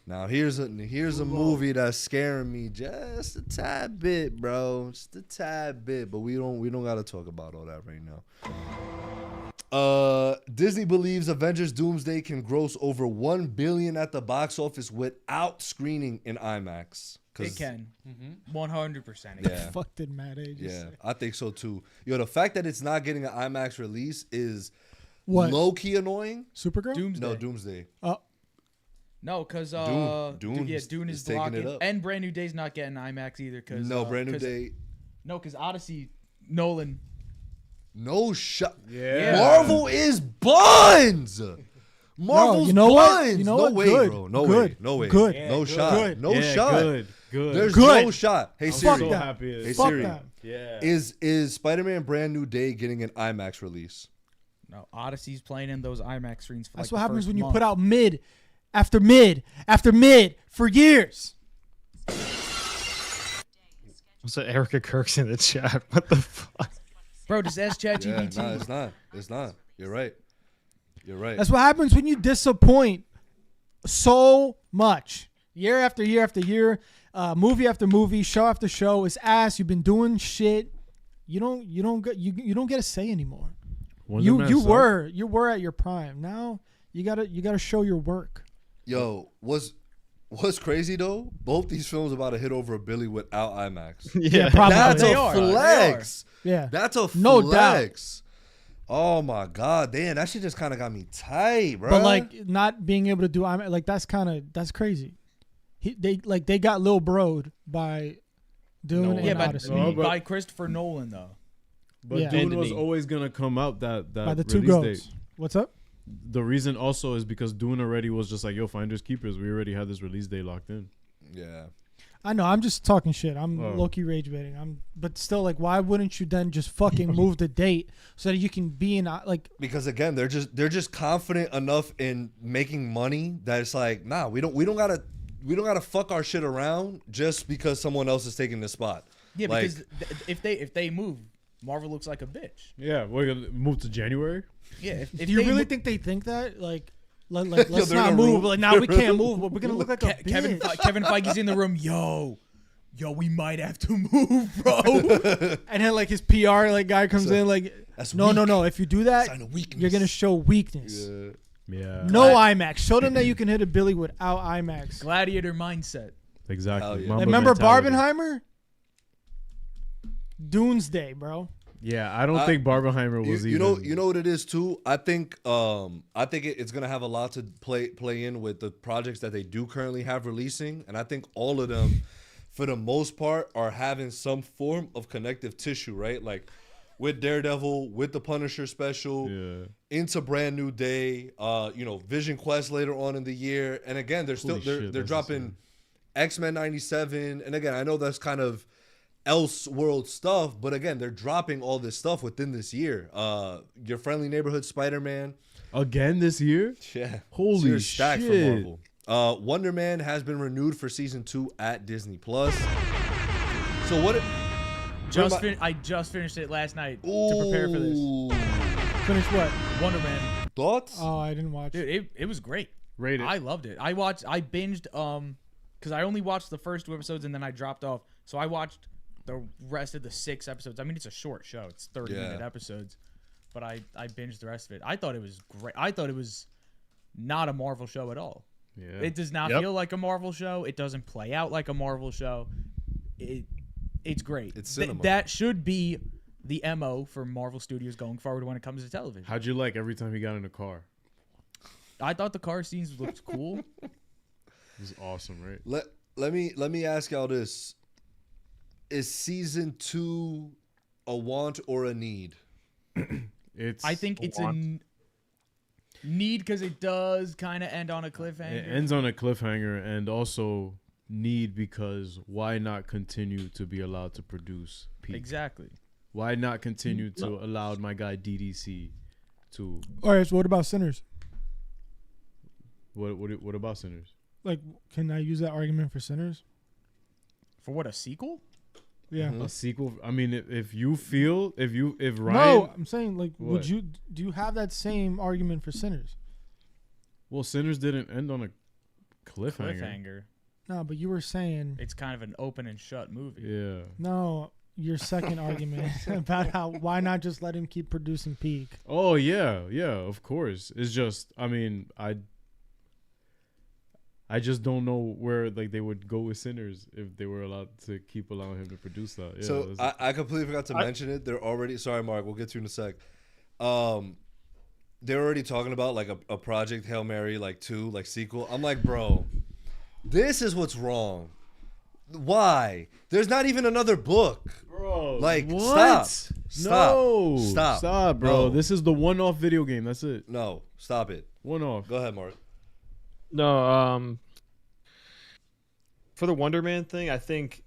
Now here's a movie that's scaring me just a tad bit, bro, just a tad bit. But we don't got to talk about all that right now. Disney believes Avengers Doomsday can gross over $1 billion at the box office without screening in IMAX. It can. 100%. Yeah. Fuck did Matt A just Yeah, say. I think so too. Yo, the fact that it's not getting an IMAX release is What? low-key annoying. Supergirl? Doomsday. No, Doomsday. No, because Dune Dune is is taking blocking, it up. and Brand New Day's not getting IMAX either. Cause No, Brand New Day. No, because Odyssey, Nolan. No shot. Yeah. Marvel is buns. Marvel's you know what? buns. You know no what? way, Good. bro. No Good. way. No way. Good. No Good. shot. Good. No Yeah, shot. Good. There's Good. no shot. Hey I'm Siri. so happy. Hey Fuck Siri. that. Yeah. Is Spider-Man Brand New Day getting an IMAX release? No, Odyssey's playing in those IMAX screens for That's like what the happens first when you month. put out mid after mid after mid for years. What's that? Erica Kirk's in the chat. What the fuck? Bro, just ask Yeah, ChatGPT. no, it's not. It's not. You're right. You're right. That's what happens when you disappoint so much. Year after year after year, movie after movie, show after show. It's ass. You've been doing shit. You don't get a say anymore. You were at your prime. Now you gotta show your work. Yo, what's crazy though? Both these films about to hit over $1 billion without IMAX. Yeah, probably. That's They a are. flex. Yeah, That's a No doubt. flex. Oh my god, damn, that shit just kind of got me tight, bro. but like not being able to do like that's crazy. They got Lil Bro'd by doing it Yeah, in but Odyssey. No, but- by Christopher Nolan though. But Yeah. Dune was Anthony. always gonna come out that by the two release goats. date. What's up? The reason also is because Dune already was just like, yo, finders keepers. We already had this release date locked in. yeah, I know. I'm just talking shit. I'm Oh. low-key rage baiting. But still, like, why wouldn't you then just fucking move the date so that you can be in like? because again, they're just confident enough in making money that it's like, nah, we don't gotta fuck our shit around just because someone else is taking the spot. Yeah, Like, because if they move, Marvel looks like a bitch. Yeah, we're gonna move to January. Yeah, if Do you they really mo- think they think that? Like let's they're not in a move. room. Like, now we can't move. But we're gonna look like a bitch. Kevin Feige's in the room? Yo, we might have to move, bro. And then like his PR like guy comes in like, that's no. weak. If you do that, Sign of weakness. you're gonna show weakness. Yeah. No IMAX. Show them that you can hit a Billy without IMAX. Gladiator mindset. Exactly. Hell yeah. Mamba Remember mentality. Barbenheimer? Doomsday, bro. Yeah, I don't think Barbenheimer was you even. know what it is too. I think it's gonna have a lot to play in with the projects that they do currently have releasing, and I think all of them, for the most part, are having some form of connective tissue, right? Like with Daredevil, with the Punisher special, into Brand New Day, Vision Quest later on in the year, and again they're still Holy shit, they're that's dropping X-Men 97, and again I know that's kind of Elseworld stuff, but again they're dropping all this stuff within this year. Your Friendly Neighborhood Spider-Man Again this year? Yeah, Holy You're stacked shit. for Marvel. Wonder Man has been renewed for season 2 at Disney Plus. So what? I just finished it last night to prepare for this. Finish what? Wonder Man. Thoughts? Oh, I didn't watch. Dude, it was great. Rated. I loved it. I binged because I only watched the first 2 episodes and then I dropped off. So I watched the rest of the 6 episodes. I mean, it's a short show. It's 30-minute episodes. But I binged the rest of it. I thought it was great. I thought it was not a Marvel show at all. Yeah. It does not feel like a Marvel show. It doesn't play out like a Marvel show. It's great. It's cinema. That should be the MO for Marvel Studios going forward when it comes to television. How'd you like every time he got in the car? I thought the car scenes looked cool. It was awesome, right? Let me ask y'all this: is season 2 a want or a need? I think it's a need because it does kind of end on a cliffhanger. It ends on a cliffhanger, and also need because why not continue to be allowed to produce Pete? Exactly. Why not continue to allow my guy DDC to? All right. So what about Sinners? What about Sinners? Like, can I use that argument for Sinners? For what, a sequel? Yeah. A sequel. I mean, if you feel if Ryan. No, I'm saying like, What? do you have that same argument for Sinners? Well, Sinners didn't end on a cliffhanger. Cliffhanger. No, but you were saying It's kind of an open and shut movie. Yeah. no. your second argument about why not just let him keep producing Peak? Oh yeah, of course. It's just, I mean, I just don't know where like they would go with Sinners if they were allowed to keep allowing him to produce that. Yeah, So I completely forgot to mention it. They're already, sorry, Mark, we'll get to you in a sec. They're already talking about like a Project Hail Mary like 2 like sequel. I'm like, bro, this is what's wrong. Why? There's not even another book, bro. Like, what? Stop, bro. No. This is the one-off video game. That's it. No, stop it. One-off. Go ahead, Mark. No, for the Wonder Man thing, I think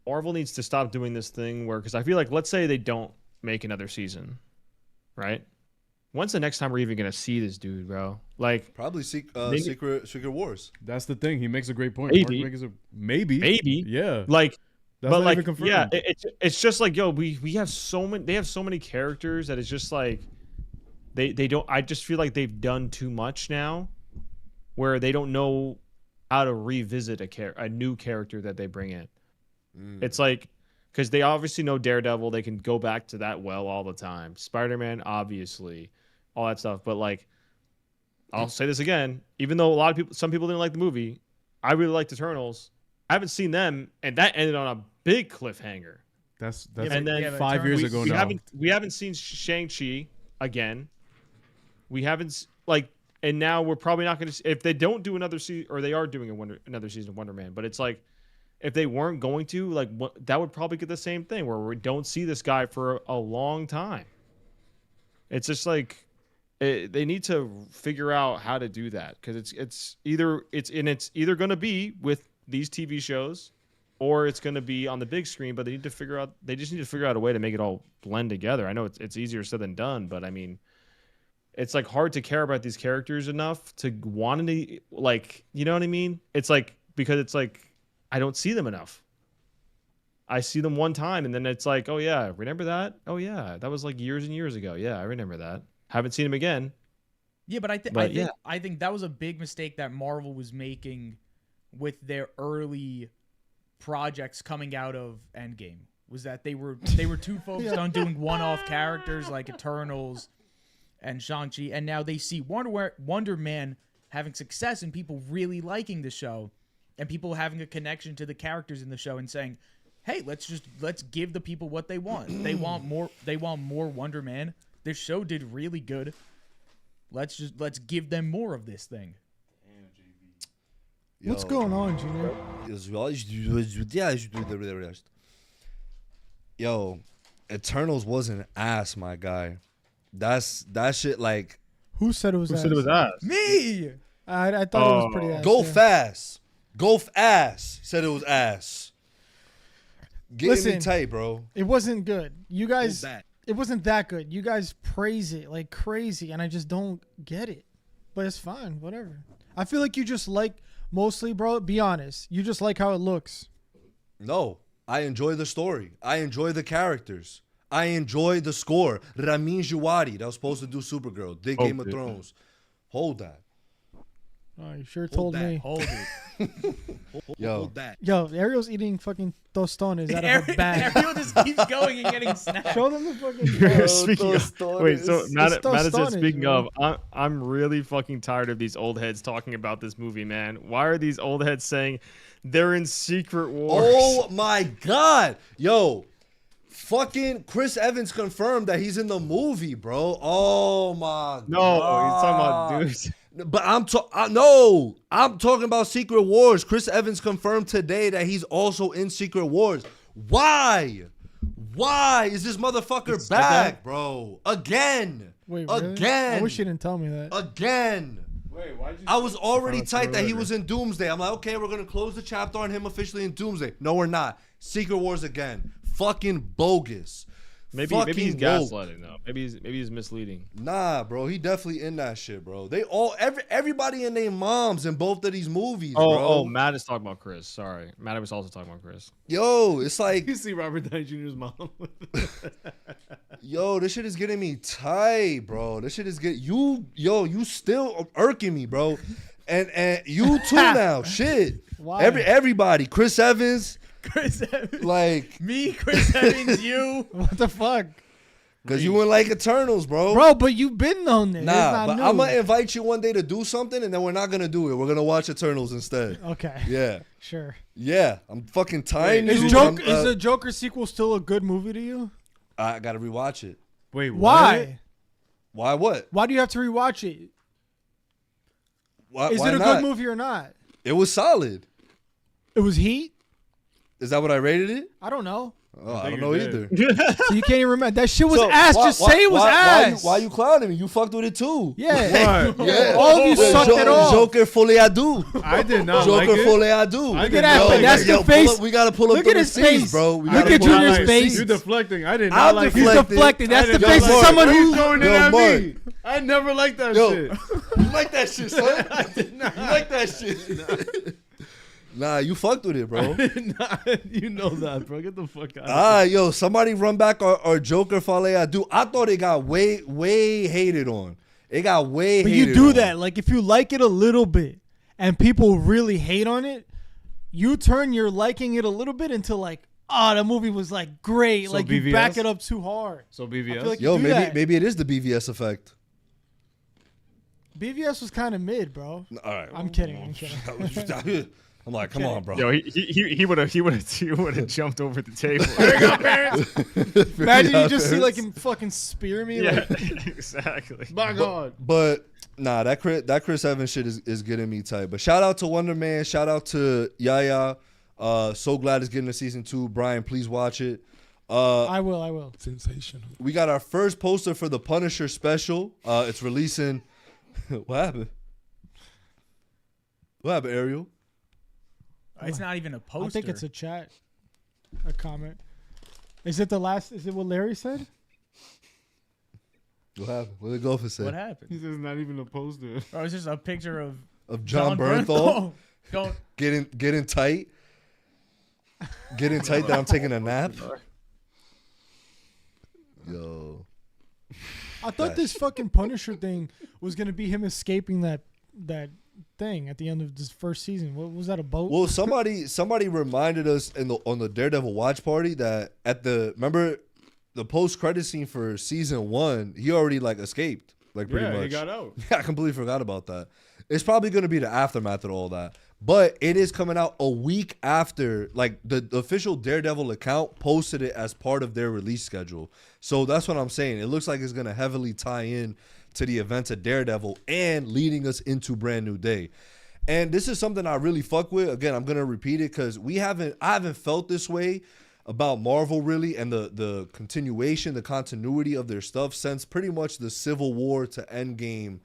Marvel needs to stop doing this thing where, because I feel like, let's say they don't make another season, right? When's the next time we're even gonna see this dude, bro? Like probably Secret Wars. That's the thing. He makes a great point. Maybe. Maybe. Yeah. Like, That's but not like, even confirmed. yeah, it's just like, yo, we have so many. They have so many characters that it's just like, they don't. I just feel like they've done too much now, where they don't know how to revisit a new character that they bring in. It's like, because they obviously know Daredevil, they can go back to that well all the time. Spider-Man, obviously, all that stuff. But like, I'll say this again, even though some people didn't like the movie, I really liked Eternals. I haven't seen them, and that ended on a big cliffhanger. That's and then 5 years ago now. We haven't seen Shang-Chi again. We haven't and now we're probably not going to. If they don't do another season, or they are doing another season of Wonder Man, but it's like, if they weren't going to, like, that would probably get the same thing where we don't see this guy for a long time. It's just like, they need to figure out how to do that, because it's either going to be with these TV shows, or it's going to be on the big screen. But they just need to figure out a way to make it all blend together. I know it's easier said than done, but I mean, it's like hard to care about these characters enough to want to, like, you know what I mean? It's like, because it's like, I don't see them enough. I see them one time, and then it's like, oh yeah, remember that? Oh yeah, that was like years and years ago. Yeah, I remember that. Haven't seen him again. Yeah, but I think that was a big mistake that Marvel was making with their early projects coming out of Endgame. Was that they were too focused on doing one-off characters like Eternals and Shang-Chi, and now they see Wonder Man having success and people really liking the show, and people having a connection to the characters in the show and saying, hey, let's give the people what they want. They want more Wonder Man. This show did really good. Let's give them more of this thing. What's going on, Junior? Yo, Eternals wasn't ass, my guy. That shit, like, who said it was ass? Me. I thought it was pretty ass. Golf ass said it was ass. Listen, me tight, bro. It wasn't good. You guys, it wasn't that good. You guys praise it like crazy, and I just don't get it. But it's fine, whatever. I feel like you just like, mostly, bro, be honest, you just like how it looks. No, I enjoy the story. I enjoy the characters. I enjoy the score. Ramin Djawadi, that was supposed to do Supergirl, did Game of Thrones. Hold that. Oh, you sure told me. Hold it. Yo, Ariel's eating fucking tostones out of her bag. Ariel just keeps going and getting snacks. Show them the fucking. Matt said, speaking of, I'm really fucking tired of these old heads talking about this movie, man. Why are these old heads saying they're in Secret Wars? Oh my God, yo. Fucking Chris Evans confirmed that he's in the movie, bro. Oh my God. No, he's talking about dudes. But I'm talking about Secret Wars. Chris Evans confirmed today that he's also in Secret Wars. Why is this motherfucker back, bro? Again. Wait, really? Again. I wish you didn't tell me that. Again. Wait, why'd you? I was already tight that he was in Doomsday. I'm like, okay, we're gonna close the chapter on him officially in Doomsday. No, we're not. Secret Wars again. Fucking bogus. Maybe he's gaslighting though. Maybe he's misleading. Nah, bro, he definitely in that shit, bro. Everybody and their moms in both of these movies, bro. Oh, Matt is talking about Chris. Sorry, Matt was also talking about Chris. Yo, it's like you see Robert Downey Jr.'s mom. Yo, this shit is getting me tight, bro. This shit is you still irking me, bro. And you too now. Shit. Why? Everybody, Chris Evans, Chris Evans. Like me, Chris Evans, you. What the fuck? Because you wouldn't like Eternals, bro. Bro, but you've been on there. Nah, but I'm gonna invite you one day to do something, and then we're not gonna do it. We're gonna watch Eternals instead. Okay. Yeah. Sure. Yeah, I'm fucking tired. Is the Joker sequel still a good movie to you? I gotta rewatch it. Wait, why? Why what? Why do you have to rewatch it? Why, Is why it a not? good movie or not? It was solid. It was Heat? Is that what I rated it? I don't know. Oh, I don't know either. So you can't even remember. That shit was So, ass. Just say it was ass. Why you clowning me? You fucked with it too. Yeah. Yeah. All of you sucked it off. Joker fully I do. I did not Joker like it. fully I do. Look at that. That's the pull face. up- we gotta pull up Look the at his receipts, face. bro. We Look gotta at pull up Junior's the face. receipts. You're deflecting. I did I'm not like He's it. deflecting. That's the Yo, face of Mark, someone Why are you who. throwing it Yo, at Mark. me? I never liked that Yo, shit. you like that shit, son? I did not. You like that shit? Nah, you fucked with it, bro. You know that, bro. Get the fuck out. Yo, somebody run back our Joker Fale I do. I thought it got way hated on. It got way But hated you do on. that. Like if you like it a little bit and people really hate on it, you turn your liking it a little bit into like, oh, the movie was like great. So like BVS? you back it up too hard. So I BVS. feel like Yo, you do that. maybe it is the BVS effect. BVS was kind of mid, bro. All right. I'm kidding. I'm kidding. I'm like, come on, bro. Yo, he would have jumped over the table. Imagine you just see like him fucking spear me. Yeah, Like, exactly. My God. But nah, that Chris Evans shit is getting me tight. But shout out to Wonder Man. Shout out to Yaya. So glad it's getting a season 2. Brian, please watch it. I will. Sensational. We got our first poster for the Punisher special. It's releasing. What happened? What happened, Ariel? It's not even a poster. I think it's a chat, a comment. Is it the last? Is it what Larry said? What happened? What did Gopher say? What happened? He says not even a poster. Bro, it's just a picture of John Bernthal Don't. getting tight. Getting tight that I'm taking a nap. Yo. I thought this fucking Punisher thing was gonna be him escaping that thing at the end of this first season. What was that, a boat? Well, somebody reminded us on the Daredevil watch party that remember the post credit scene for season 1, he already like escaped, like pretty much. he got out. Yeah, I completely forgot about that. It's probably going to be the aftermath of all that, but it is coming out a week after. Like the official Daredevil account posted it as part of their release schedule. So that's what I'm saying. It looks like it's going to heavily tie in to the events of Daredevil and leading us into Brand New Day. And this is something I really fuck with. Again, I'm gonna repeat it because I haven't felt this way about Marvel really, and the continuation, the continuity of their stuff since pretty much the Civil War to Endgame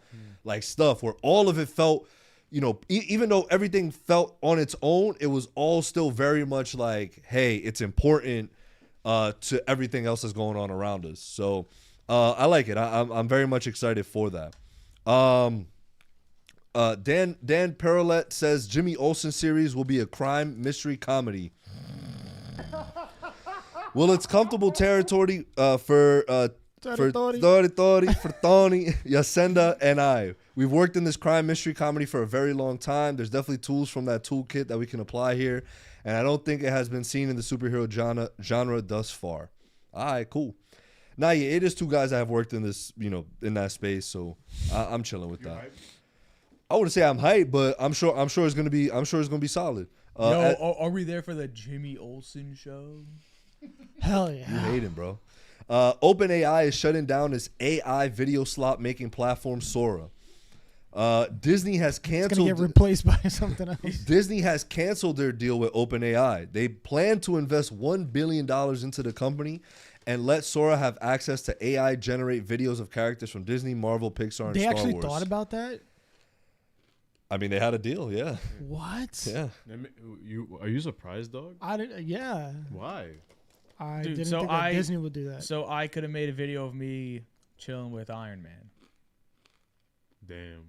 like stuff, where all of it felt, you know, even though everything felt on its own, it was all still very much like, hey, it's important to everything else that's going on around us. So I like it. I'm very much excited for that. Dan Perrolette says Jimmy Olsen series will be a crime mystery comedy. Well, it's comfortable territory for Tony, Yasenda, and I. We've worked in this crime mystery comedy for a very long time. There's definitely tools from that toolkit that we can apply here, and I don't think it has been seen in the superhero genre thus far. All right, cool. Now, yeah, it is two guys that have worked in this, you know, in that space, so I'm chilling with that. I wouldn't say I'm hyped, but I'm sure it's gonna be solid. Are we there for the Jimmy Olsen show? Hell yeah. You hating, bro. OpenAI is shutting down its AI video slot making platform Sora. Disney has It's gonna canceled. get replaced by something else. Disney has canceled their deal with OpenAI. They plan to invest $1 billion into the company and let Sora have access to AI generate videos of characters from Disney, Marvel, Pixar, and They Star actually Wars. thought about that? I mean, they had a deal, yeah. What? Yeah. Are you surprised, dog? I didn't. Yeah. Why? I Dude, didn't so think that Disney would do that. So I could have made a video of me chilling with Iron Man. Damn.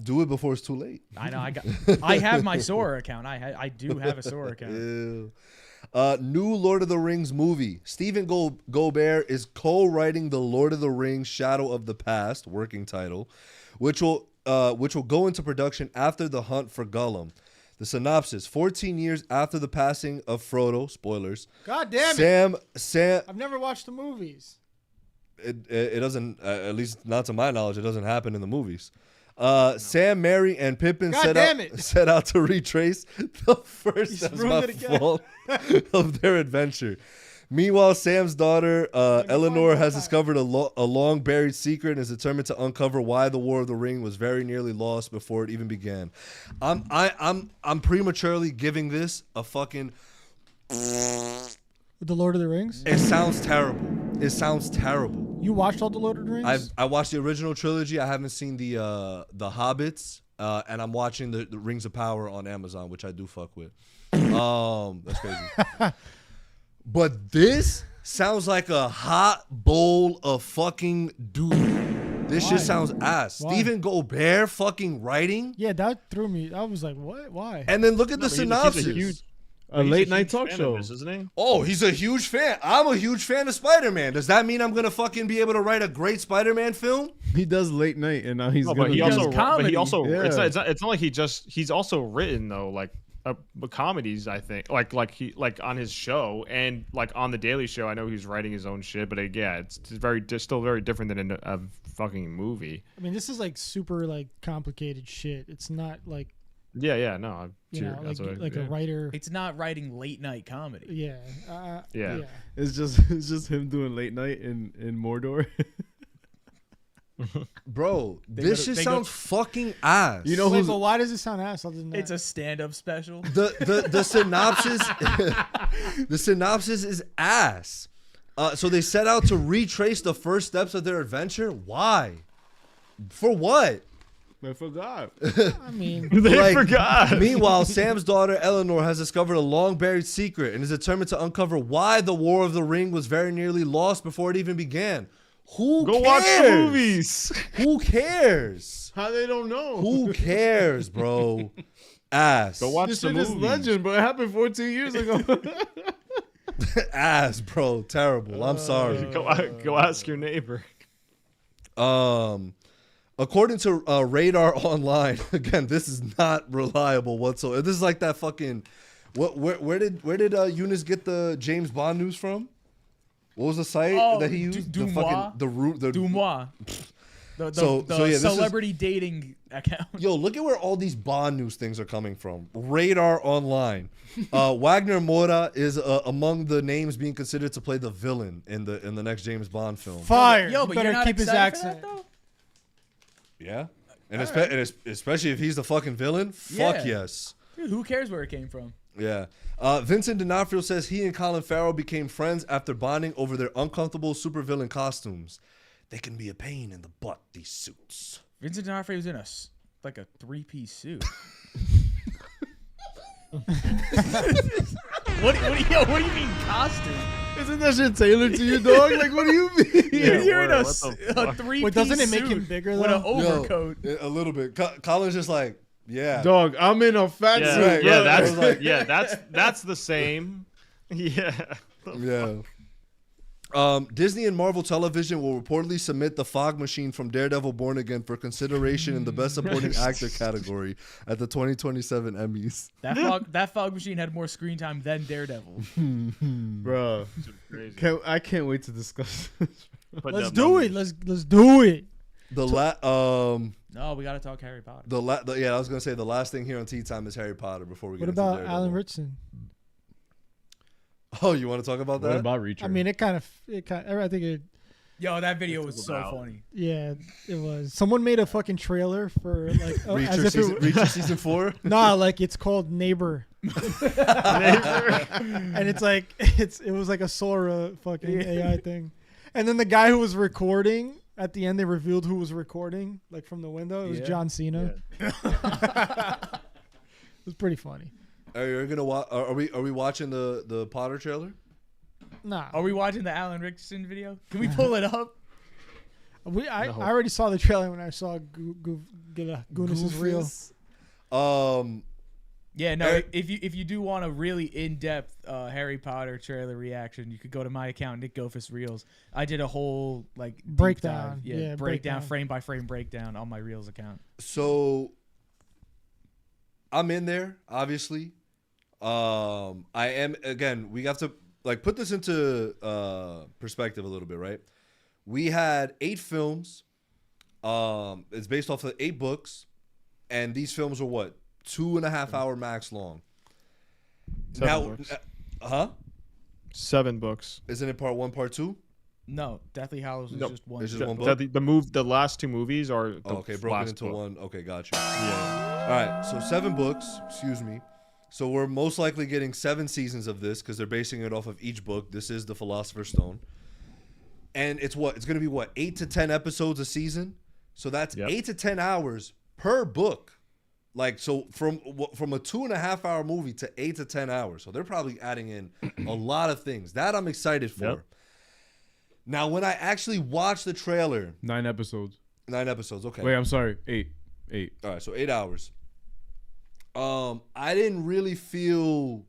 Do it before it's too late. I know. I have my Sora account. I do have a Sora account. Ew. New Lord of the Rings movie. Stephen Gobert is co-writing the Lord of the Rings Shadow of the Past, working title, which will go into production after The Hunt for Gollum. The synopsis: 14 years after the passing of Frodo, spoilers. God damn it! Sam. I've never watched the movies. It doesn't, at least not to my knowledge, it doesn't happen in the movies. Sam, Merry, and Pippin set out to retrace the first steps by fall of their adventure. Meanwhile, Sam's daughter, Eleanor, has discovered a long buried secret and is determined to uncover why the War of the Ring was very nearly lost before it even began. I'm prematurely giving this a fucking. The Lord of the Rings? It sounds terrible. It sounds terrible. You watched all the Lord of the Rings? I watched the original trilogy. I haven't seen the Hobbits, and I'm watching the Rings of Power on Amazon, which I do fuck with. That's crazy. But this sounds like a hot bowl of fucking dude. This shit sounds ass. Why? Stephen Colbert fucking writing. Yeah, that threw me. I was like, what? Why? And then look at the synopsis. A late night talk show. Isn't he? Oh, he's a huge fan. I'm a huge fan of Spider-Man. Does that mean I'm gonna fucking be able to write a great Spider-Man film? He does late night, and now he's. But he also, Yeah. it's not like he's also written though, like comedies. I think like on his show and like on the Daily Show. I know he's writing his own shit, but yeah, it's still very different than a fucking movie. I mean, this is like super like complicated shit. It's not like. Yeah, no. Like a writer. It's not writing late night comedy. Yeah. Yeah. It's just him doing late night in Mordor. Bro, this shit sounds fucking ass. You know but why does it sound ass other than that? It's a stand-up special. The synopsis the synopsis is ass. So they set out to retrace the first steps of their adventure. Why? For what? I forgot. I mean, they forgot. Meanwhile, Sam's daughter Eleanor has discovered a long buried secret and is determined to uncover why the War of the Ring was very nearly lost before it even began. Who cares? Go watch the movies. Who cares? How they don't know? Who cares, bro? Ass. Go watch This the shit movies. is legend, but it happened 14 years ago. Ass, bro. Terrible. I'm sorry. Go ask your neighbor. According to Radar Online, again, this is not reliable whatsoever. This is like that fucking. Where did Eunice get the James Bond news from? What was the site that he used? Dumois. Dumois. The celebrity dating account. Yo, look at where all these Bond news things are coming from. Radar Online. Wagner Moura is among the names being considered to play the villain in the next James Bond film. Fire. Yo, You but better you're not keep his excited for accent. that, though? Yeah, and especially if he's the fucking villain. Fuck yes. Dude, who cares where it came from? Yeah. Vincent D'Onofrio says he and Colin Farrell became friends after bonding over their uncomfortable supervillain costumes. They can be a pain in the butt, these suits. Vincent D'Onofrio was in a 3-piece suit. What do you mean costume? Isn't that shit tailored to you, dog? Like, what do you mean? You're in a 3-piece Wait, doesn't it make suit him bigger, with an though? overcoat? A little bit. Colin's just like, yeah. Dog, I'm in a fat suit. That's the same. Yeah. Yeah. Disney and Marvel Television will reportedly submit the fog machine from Daredevil Born Again for consideration in the Best Supporting Actor category at the 2027 Emmys. That fog machine had more screen time than Daredevil. Bro, I can't wait to discuss this. Let's do it. Let's do it. No, we gotta talk Harry Potter. Yeah, I was gonna say the last thing here on Tea Time is Harry Potter before we get What into about Daredevil. Alan Richardson? Oh, you want to talk about that? What about Reacher? I mean, I think it. Yo, that video was so funny. Yeah, it was. Someone made a fucking trailer for like Reacher season 4. Nah, like it's called Neighbor. And it's like it was like a Sora fucking AI thing. And then the guy who was recording at the end, they revealed who was recording, like from the window. It was John Cena. Yeah. It was pretty funny. Are we watching the Potter trailer? Nah. Are we watching the Alan Richardson video? Can we pull it up? I already saw the trailer when I saw Goonies is real. Yeah, no. If you do want a really in-depth Harry Potter trailer reaction, you could go to my account, Nick Gophus Reels. I did a whole like breakdown. Breakdown, frame by frame breakdown on my Reels account. So I'm in there, obviously. I am, again, we have to like put this into perspective a little bit, right? We had 8 films. It's based off of 8 books, and these films are what, 2.5 hour max long. 7 books. 7 books. Isn't it part 1, part 2? No, Deathly Hallows is just one. It's just one book. The last 2 movies are broken into book. one. Okay, gotcha. Yeah. All right, so 7 books. Excuse me. So we're most likely getting 7 seasons of this because they're basing it off of each book. This is the Philosopher's Stone, and it's what, it's gonna be what, 8 to 10 episodes a season. So that's 8 to 10 hours per book. Like, so from a 2.5 hour movie to 8 to 10 hours. So they're probably adding in a lot of things that I'm excited for. Yep. Now, when I actually watched the trailer, 9 episodes. 9 episodes. Okay. Wait, I'm sorry. 8. All right, so 8 hours. I didn't really feel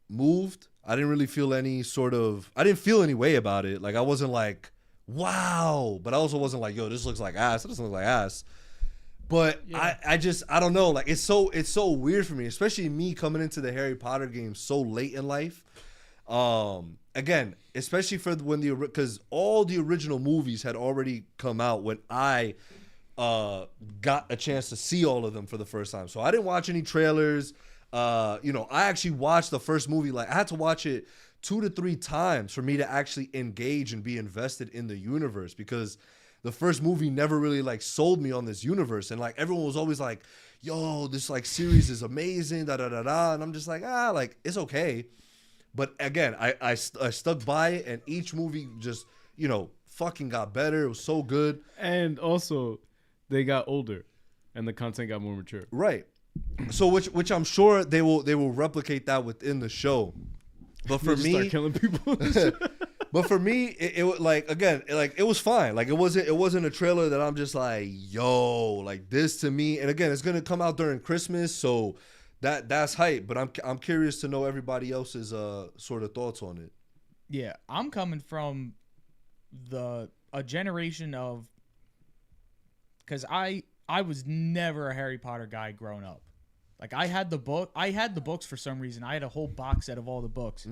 moved. I didn't really feel any sort of. I didn't feel any way about it. Like, I wasn't like, wow, but I also wasn't like, yo, this looks like ass. It doesn't look like ass. But I don't know. Like, it's so weird for me, especially me coming into the Harry Potter game so late in life. Again, especially for when because all the original movies had already come out when I got a chance to see all of them for the first time. So I didn't watch any trailers. I actually watched the first movie. Like, I had to watch it 2 to 3 times for me to actually engage and be invested in the universe, because the first movie never really like sold me on this universe. And like, everyone was always like, yo, this like series is amazing, da da da da. And I'm just like, like, it's okay. But again, I stuck by it, and each movie just, fucking got better. It was so good. And also, they got older, and the content got more mature. Right. So which I'm sure they will replicate that within the show. But for me, start killing people. But for me, it like, again, like, it was fine. Like, it wasn't a trailer that I'm just like, yo, like, this to me. And again, it's gonna come out during Christmas, so that's hype. But I'm curious to know everybody else's sort of thoughts on it. Yeah, I'm coming from a generation of, because I was never a Harry Potter guy growing up. Like, I had the books for some reason. I had a whole box set of all the books.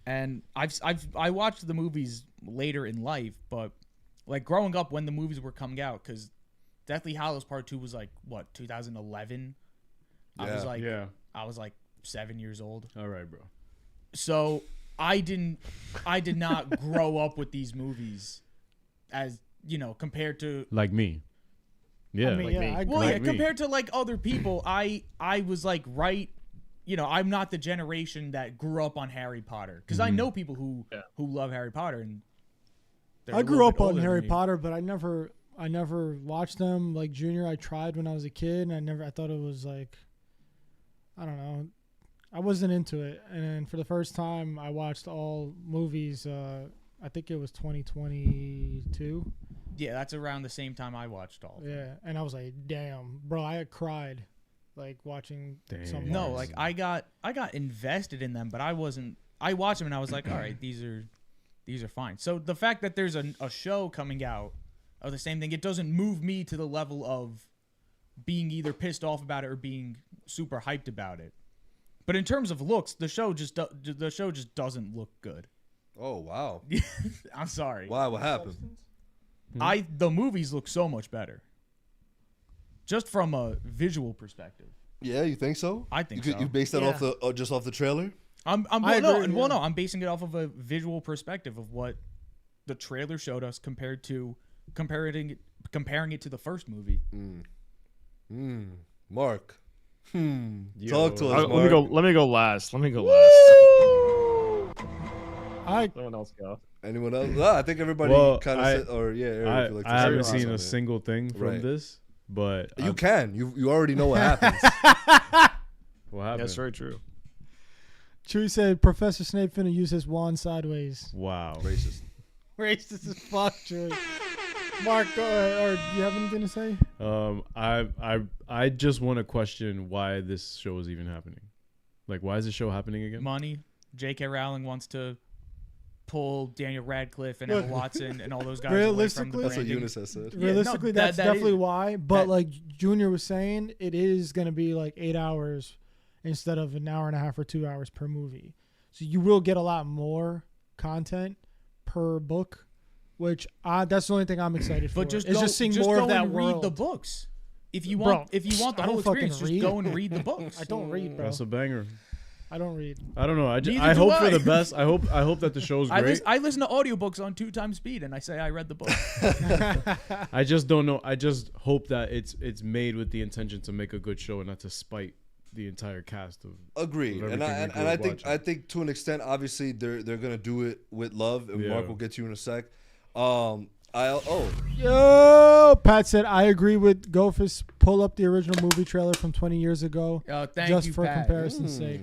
And I watched the movies later in life, but like, growing up when the movies were coming out, because Deathly Hallows Part 2 was like, what, 2011? Yeah. I was like 7 years old. All right, bro. So I did not grow up with these movies, as compared to like me. Yeah, I mean, like me. Compared to like other people, I was like, right, I'm not the generation that grew up on Harry Potter, because I know people who love Harry Potter, and I grew up on Harry Potter, but I never watched them. Like, Junior, I tried when I was a kid, and I thought it was like, I don't know, I wasn't into it. And then for the first time, I watched all movies. I think it was 2022. Yeah, that's around the same time I watched all of them. Yeah, and I was like, damn, bro, I had cried, like, watching some. No, like, I got invested in them, but I wasn't. I watched them and I was like, all right, these are fine. So the fact that there's a show coming out of the same thing, it doesn't move me to the level of being either pissed off about it or being super hyped about it. But in terms of looks, the show just doesn't look good. Oh, wow. I'm sorry. Why? What happened? The movies look so much better, just from a visual perspective. Yeah, you think so? I think so. You based that off the trailer? I'm basing it off of a visual perspective of what the trailer showed us comparing it to the first movie. Mark. Talk to us, Mark. Let me go last. Someone else go. Anyone else? No, I think everybody kind of said, or yeah. I haven't seen a single thing from this, but you can. You already know what happens. What happened? That's very true. Chewie said Professor Snape finna use his wand sideways. Wow. Racist. Racist as fuck, Chewie. Mark, go ahead. Or do you have anything to say? I just want to question why this show is even happening. Like, why is this show happening again? Money. J.K. Rowling wants to pull Daniel Radcliffe and Look, Emma Watson and all those guys away from the realistically, That's what branding. Eunice has said. Yeah, Realistically, no, that's that definitely is- why. But that- like Junior was saying, it is going to be like 8 hours instead of an hour and a half or 2 hours per movie. So you will get a lot more content per book, which that's the only thing I'm excited for. But just is go, just seeing just more go of that and world. read the books. If you Bro, want, if you want the I whole don't fucking experience, just read. go and read the books. I don't read, bro. That's a banger. I don't read. I don't know. I Neither hope do for I. the best. I hope that the show's great. I listen to audiobooks on 2 times speed, and I say I read the book. I just don't know. I just hope that it's made with the intention to make a good show and not to spite the entire cast of. Agreed, of and everything we I grew up think watching. I think to an extent, obviously they're gonna do it with love, and Yeah. Mark will get to you in a sec. Yo, Pat said I agree with Gofus. Pull up the original movie trailer from 20 years ago, Thank just you, for Pat. comparison's sake.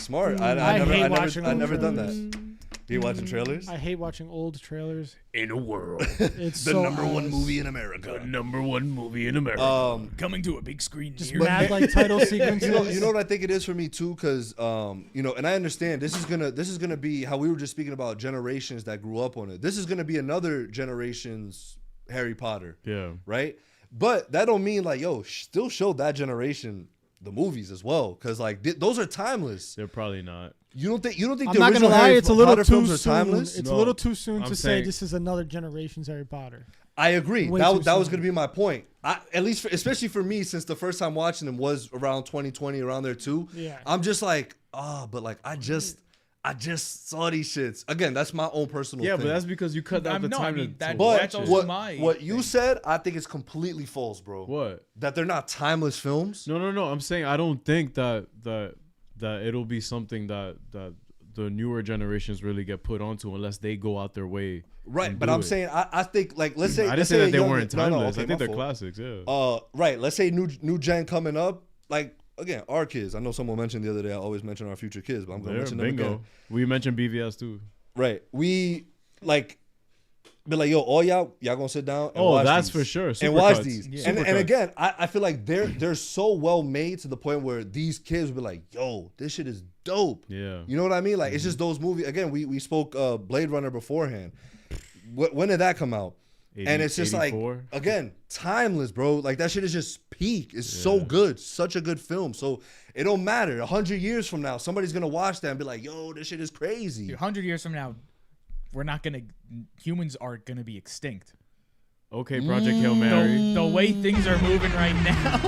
Smart. I hate watching I old never done trailers. that. You watching trailers? I hate watching old trailers. In a world, It's the so number one ass. movie in America. number one movie in America. Coming to a big screen. Just near mad you. like title sequences. You know what I think it is for me too, because and I understand this is gonna be how we were just speaking about generations that grew up on it. This is gonna be another generation's Harry Potter. Yeah. Right. But that don't mean like still show that generation the movies as well, because like those are timeless. They're probably not. You don't think I'm the not gonna original lie, Harry it's a little Potter too films are soon. timeless? It's a No, little too soon I'm to say saying- this is another generation's Harry Potter. I agree. Way That too was soon. going to be my point. At least, especially for me, since the first time watching them was around 2020, around there too. Yeah. I'm just like, but like I just saw these shits again. That's my own personal. Yeah, thing. but that's because you cut out the No, I time. mean, to that- watch that's it. also my what you thing. said, I think is completely false, bro. What? That they're not timeless films. No. I'm saying I don't think that it'll be something that the newer generations really get put onto unless they go out their way. Right, and but do I'm it. saying I think like let's say I didn't let's say that a they young- weren't no, no, timeless. okay, I think my they're fault. classics. Yeah. Right. Let's say new gen coming up. Like again, our kids. I know someone mentioned the other day. I always mention our future kids, but I'm gonna There, mention them bingo. again. We mentioned BVS too. Right. We like be like, all y'all gonna sit down and Oh, watch that's these. for sure. And Supercuts. watch these. Yeah. And Supercuts. again, I feel like they're so well made to the point where these kids will be like, yo, this shit is dope. Yeah. You know what I mean? Like it's just those movies. Again, we spoke Blade Runner beforehand. When did that come out? 80, and it's just 84? like, again, timeless, bro. Like that shit is just peak. It's so good. Such a good film. So it don't matter. 100 years from now, somebody's gonna watch that and be like, yo, this shit is crazy. 100 years from now, humans are gonna be extinct. Okay, Project Hail Mary. The way things are moving right now.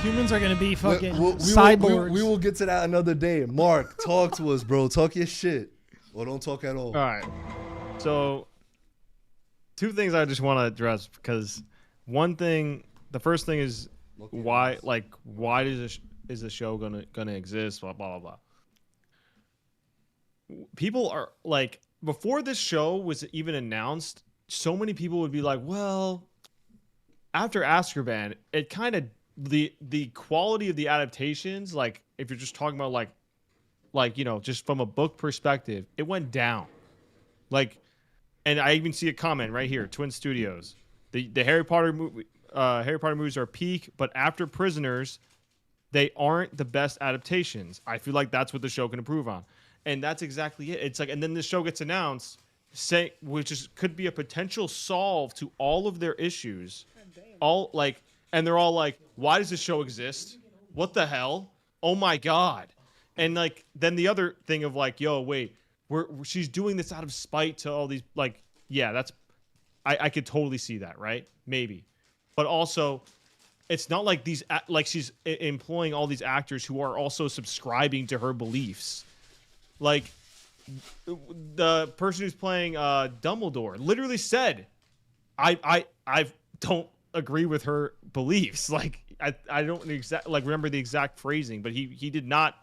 Humans are gonna be fucking We cyborgs. will get to that another day. Mark, talk to us, bro. Talk your shit. Or don't talk at all. All right. So, two things I just want to address, because the first thing is why is the show gonna exist? Blah blah blah blah. People are like, before this show was even announced, so many people would be like, well, after Azkaban, it kind of the quality of the adaptations, like if you're just talking about like just from a book perspective, it went down. Like, and I even see a comment right here, Twin Studios. The Harry Potter movies are peak, but after Prisoners, they aren't the best adaptations. I feel like that's what the show can improve on. And that's exactly it. It's like, and then this show gets announced, could be a potential solve to all of their issues. And they're all like, why does this show exist? What the hell? Oh my God. And like, then the other thing of like, yo, wait, she's doing this out of spite to all these, like, yeah, I could totally see that, right? Maybe. But also, it's not like she's employing all these actors who are also subscribing to her beliefs. Like, the person who's playing Dumbledore literally said, I don't agree with her beliefs. Like, I don't remember the exact phrasing, but he did not.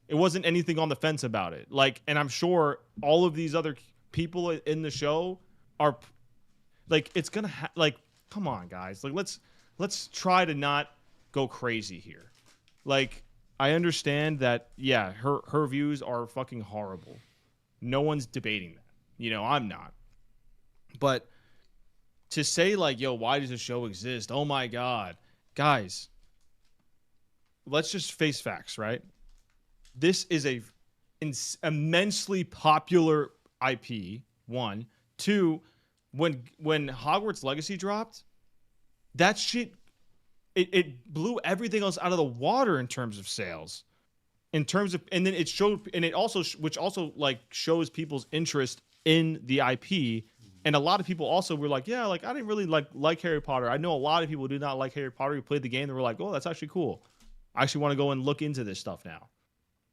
It wasn't anything on the fence about it. Like, and I'm sure all of these other people in the show are like, it's gonna come on, guys. Like, let's try to not go crazy here. Like, I understand that, yeah, her views are fucking horrible. No one's debating that. I'm not. But to say like, yo, why does the show exist? Oh my God. Guys, let's just face facts, right? This is a immensely popular IP. One, two, when Hogwarts Legacy dropped, that shit it blew everything else out of the water in terms of sales. In terms of, and then it showed, and it also, which also like shows people's interest in the IP. And a lot of people also were like, yeah, like I didn't really like Harry Potter. I know a lot of people who do not like Harry Potter who played the game. They were like, oh, that's actually cool. I actually want to go and look into this stuff now.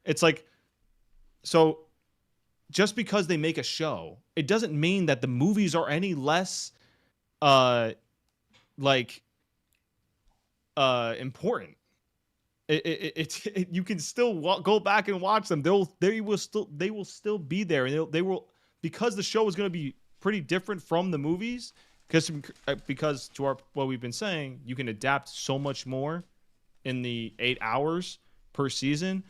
It's like, so just because they make a show, it doesn't mean that the movies are any less important. You can still go back and watch them. They will still be there, and they will, because the show is going to be pretty different from the movies, because to what we've been saying, you can adapt so much more in the 8 hours per season.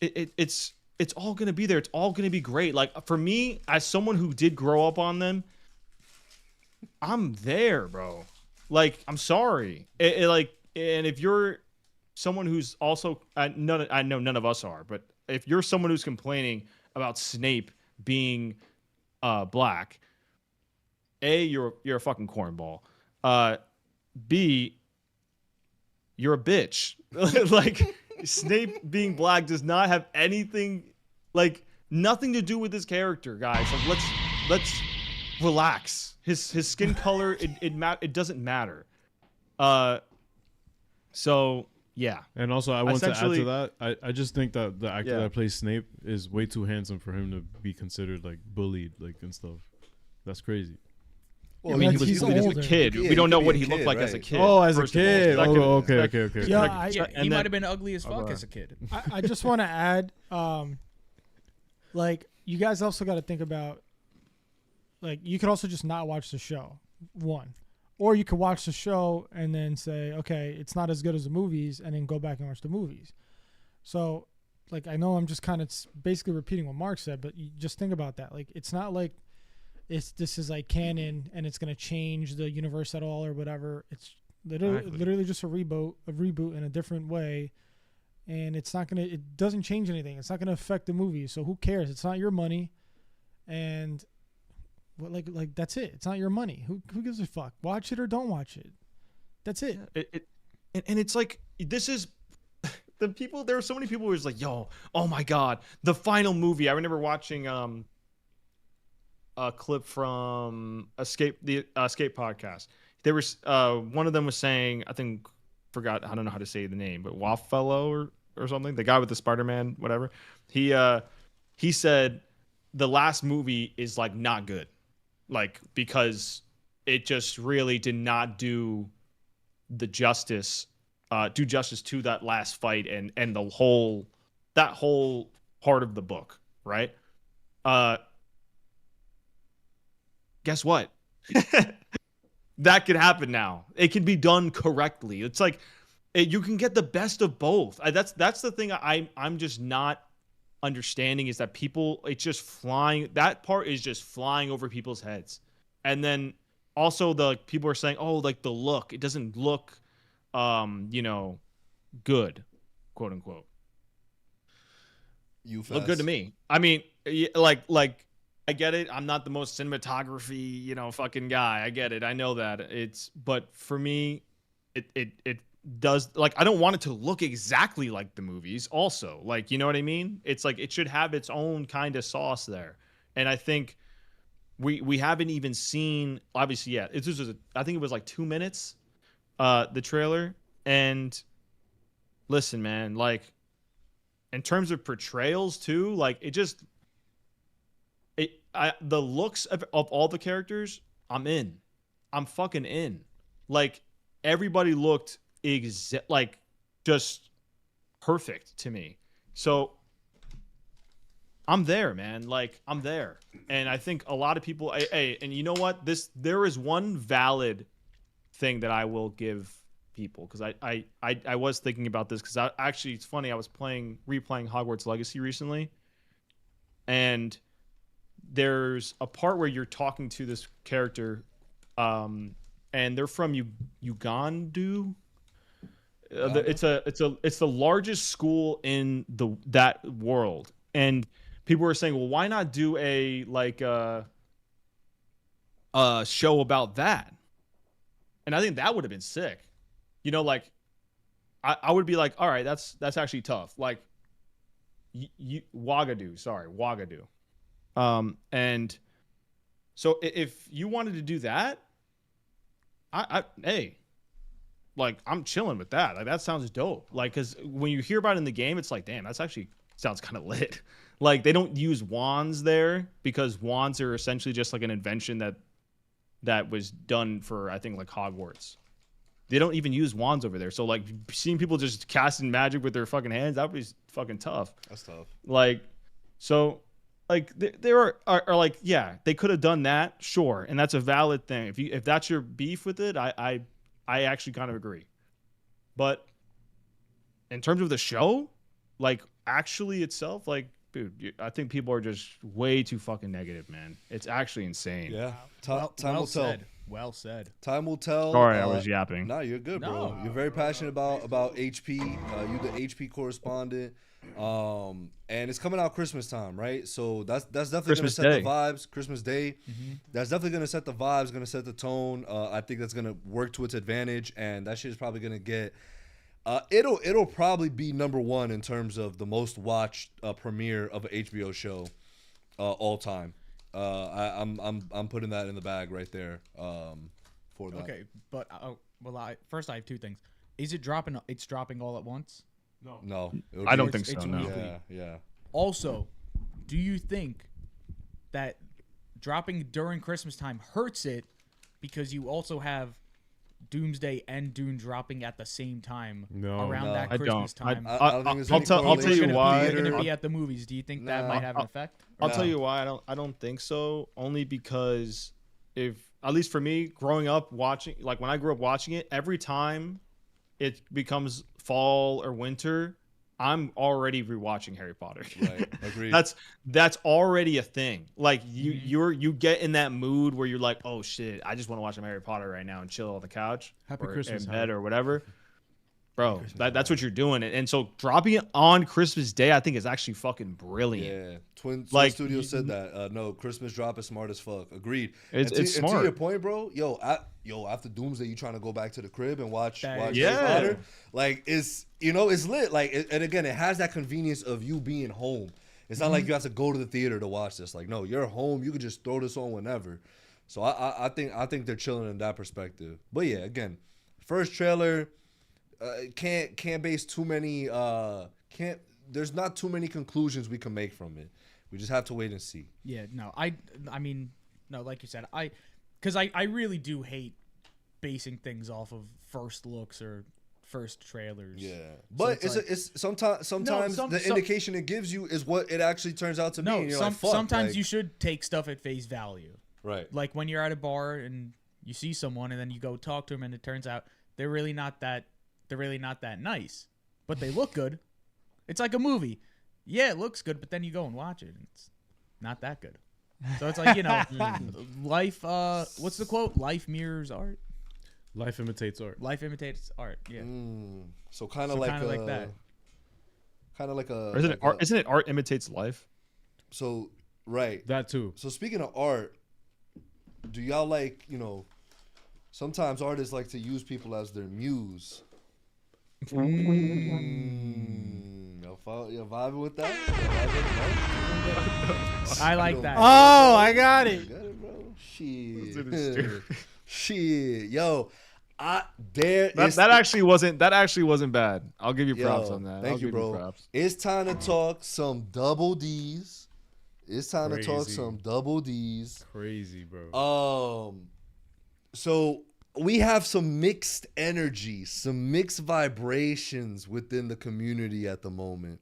It's all going to be there. It's all going to be great. Like for me, as someone who did grow up on them, I'm there, bro. Like, I'm sorry. And if you're someone who's also, I know none of us are, but if you're someone who's complaining about Snape being black, A, you're a fucking cornball. B, you're a bitch. Like, Snape being black does not have anything, like, nothing to do with this character, guys. Like, let's relax. His skin color, it doesn't matter. So yeah. And also, I want to add to that. I just think that the actor that plays Snape is way too handsome for him to be considered like bullied, like, and stuff. That's crazy. Well, I mean, he was bullied as a kid. We don't know what he looked like as a kid. Oh, as a kid. Oh, okay. Yeah, he might have been ugly as fuck as a kid. I just want to add, like, you guys also got to think about, like, you could also just not watch the show, one. Or you could watch the show and then say, okay, it's not as good as the movies, and then go back and watch the movies. So, like, I know I'm just kind of basically repeating what Mark said, but you just think about that. Like, it's not like this is like canon and it's going to change the universe at all or whatever. It's literally just a reboot in a different way. And it doesn't change anything. It's not going to affect the movie. So who cares? It's not your money. And like that's it. It's not your money. Who gives a fuck? Watch it or don't watch it. That's it. And it's like, this is the people. There are so many people who was like, yo, oh my god, the final movie. I remember watching a clip from the Escape podcast. There was one of them was saying, I don't know how to say the name, but Waffello or something, the guy with the Spider-Man, whatever. He said the last movie is like not good. Like, because it just really did not do justice to that last fight and that whole part of the book, right? Guess what? That could happen now. It can be done correctly. It's like you can get the best of both. That's the thing I'm just not understanding, is that that part is just flying over people's heads. And then also the people are saying, oh, like the look, it doesn't look good, quote unquote. Look good to me. I mean, like I get it. I'm not the most cinematography, fucking guy. I get it. I know that. But for me, it does, like, I don't want it to look exactly like the movies also. Like, you know what I mean? It's like it should have its own kind of sauce there. And I think we haven't even seen, obviously, yeah. I think it was like 2 minutes, the trailer. And listen, man, like, in terms of portrayals too, like, the looks of all the characters, I'm fucking in. Like, everybody looked like just perfect to me. So I'm there, man. Like, I'm there. And I think a lot of people, and you know what? There is one valid thing that I will give people, because I was thinking about this, because actually, it's funny, I was replaying Hogwarts Legacy recently, and there's a part where you're talking to this character, and they're from Uganda. It's the largest school in that world, and people were saying, well, why not do a show about that? And I think that would have been sick. You know, like I would be like, all right, that's actually tough. Like Ouagadougou. And so if you wanted to do that, hey, like I'm chilling with that. Like that sounds dope. Like, cause when you hear about it in the game, it's like, damn, that's actually sounds kind of lit. Like they don't use wands there because wands are essentially just like an invention that was done for, I think, like Hogwarts. They don't even use wands over there. So like seeing people just casting magic with their fucking hands, that would be fucking tough. That's tough. Like, so like there are like, yeah, they could have done that, sure, and that's a valid thing. If that's your beef with it, I actually kind of agree. But in terms of the show, like actually itself, like, dude, I think people are just way too fucking negative, man. It's actually insane. Yeah. Well Time will tell. said. Well said. Time will tell. Sorry, I was yapping. No, you're good, bro. No. You're very passionate about HP. You're the HP correspondent. And it's coming out Christmas time, right? So that's definitely Christmas gonna set Day. the vibes. Christmas Day. That's definitely gonna set the vibes, gonna set the tone. I think that's gonna work to its advantage, and that shit is probably gonna get it'll probably be number one in terms of the most watched premiere of an HBO show all time. I'm putting that in the bag right there for that. Okay, but first I have two things. Is it dropping? It's dropping all at once. No, I don't think so. It's No. weekly. Yeah. Also, do you think that dropping during Christmas time hurts it because you also have Doomsday and Dune dropping at the same time around that I Christmas don't. time? I'll tell you why. You're going to be at the movies. Do you think that might have an effect? I'll tell you why I don't think so. Only because if, at least for me, growing up watching, like when I grew up watching it, every time it becomes fall or winter, I'm already rewatching Harry Potter. Right, agreed. That's already a thing. Like you get in that mood where you're like, oh shit, I just want to watch some Harry Potter right now and chill on the couch, Happy or Christmas, in bed Harry. or whatever. Bro, that's what you're doing. And so dropping it on Christmas Day, I think is actually fucking brilliant. Yeah, Twin Like, Studios said that. No, Christmas drop is smart as fuck. Agreed. It's and to smart. your point, bro. After Doomsday, you trying to go back to the crib and watch Harry Yeah. Potter? Like it's lit. Like and again, it has that convenience of you being home. It's not like you have to go to the theater to watch this. Like no, you're home. You can just throw this on whenever. So I think they're chilling in that perspective. But yeah, again, first trailer. Can't base too many there's not too many conclusions we can make from it. We just have to wait and see. Yeah, no, I mean, no, like you said, because I really do hate basing things off of first looks or first trailers. Yeah, but So it's sometimes the indication it gives you is what it actually turns out to be. And you're like, fuck, sometimes you should take stuff at face value. Right. Like when you're at a bar and you see someone and then you go talk to them and it turns out they're really not that nice, but they look good. It's like a movie. Yeah, it looks good, but then you go and watch it and it's not that good. So it's like, life, what's the quote? Life mirrors art. Life imitates art. Life imitates art. Yeah. So kind of like that. Kind of like a. Or isn't it art imitates life? So right. That too. So speaking of art, do y'all like sometimes artists like to use people as their muse. You're vibing with that? I like that. Oh, I got it. Got it, bro. Shit. Shit. Yo, that actually wasn't bad. I'll give you props on that. Thank you, bro. It's time to talk some double D's. Crazy, bro. So we have some mixed energy, some mixed vibrations within the community at the moment.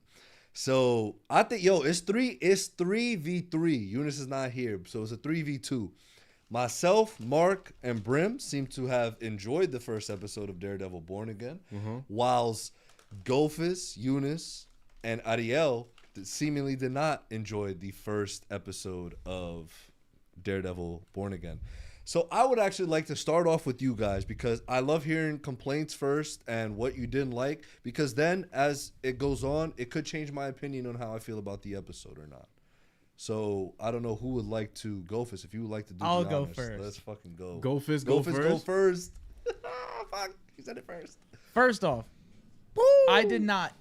So I think, it's 3v3. Eunice is not here, so it's a 3v2. Myself, Mark, and Brim seem to have enjoyed the first episode of Daredevil Born Again, whilst Golfus, Eunice, and Ariel seemingly did not enjoy the first episode of Daredevil Born Again. So I would actually like to start off with you guys because I love hearing complaints first and what you didn't like, because then as it goes on, it could change my opinion on how I feel about the episode or not. So I don't know who would like to go first. If you would like to do I'll the go honors, first. let's fucking go. Go first. Go first. Fuck, he said it first. First off, I did not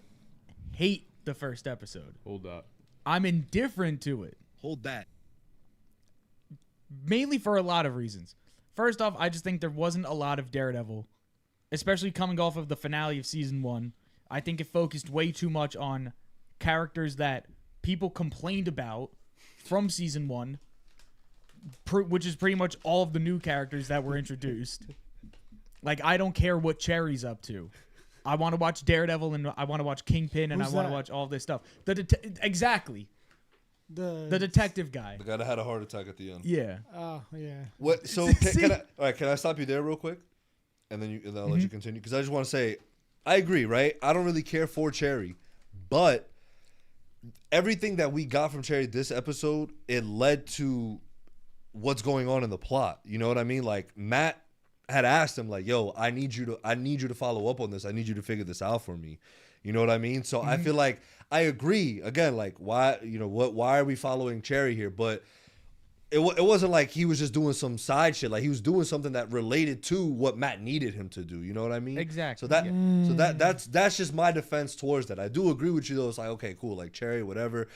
hate the first episode. Hold that. I'm indifferent to it. Hold that. Mainly for a lot of reasons. First off, I just think there wasn't a lot of Daredevil, especially coming off of the finale of season 1. I think it focused way too much on characters that people complained about from season 1, which is pretty much all of the new characters that were introduced. Like, I don't care what Cherry's up to. I want to watch Daredevil and I want to watch Kingpin and Who's I want to that? watch all this stuff. Exactly. The detective guy. The guy that had a heart attack at the end. Yeah. Oh, yeah. What? So can I stop you there real quick, and then I'll let you continue because I just want to say, I agree, right? I don't really care for Cherry, but everything that we got from Cherry this episode, it led to what's going on in the plot. You know what I mean? Like Matt had asked him, like, "Yo, I need you to follow up on this. I need you to figure this out for me." You know what I mean? So I feel like I agree again. Like, why? You know what? Why are we following Cherry here? But it wasn't like he was just doing some side shit. Like he was doing something that related to what Matt needed him to do. You know what I mean? Exactly. So that's just my defense towards that. I do agree with you though. It's like, okay, cool. Like Cherry, whatever.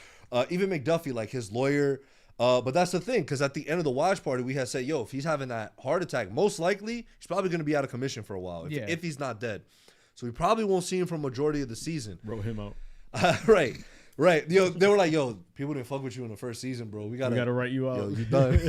Even McDuffie, like his lawyer. But that's the thing, because at the end of the watch party, we had said, yo, if he's having that heart attack, most likely he's probably going to be out of commission for a while if he's not dead. So we probably won't see him for majority of the season. Wrote him out. Right. Yo, they were like, yo, people didn't fuck with you in the first season, bro. We gotta write you out. Yo, you done.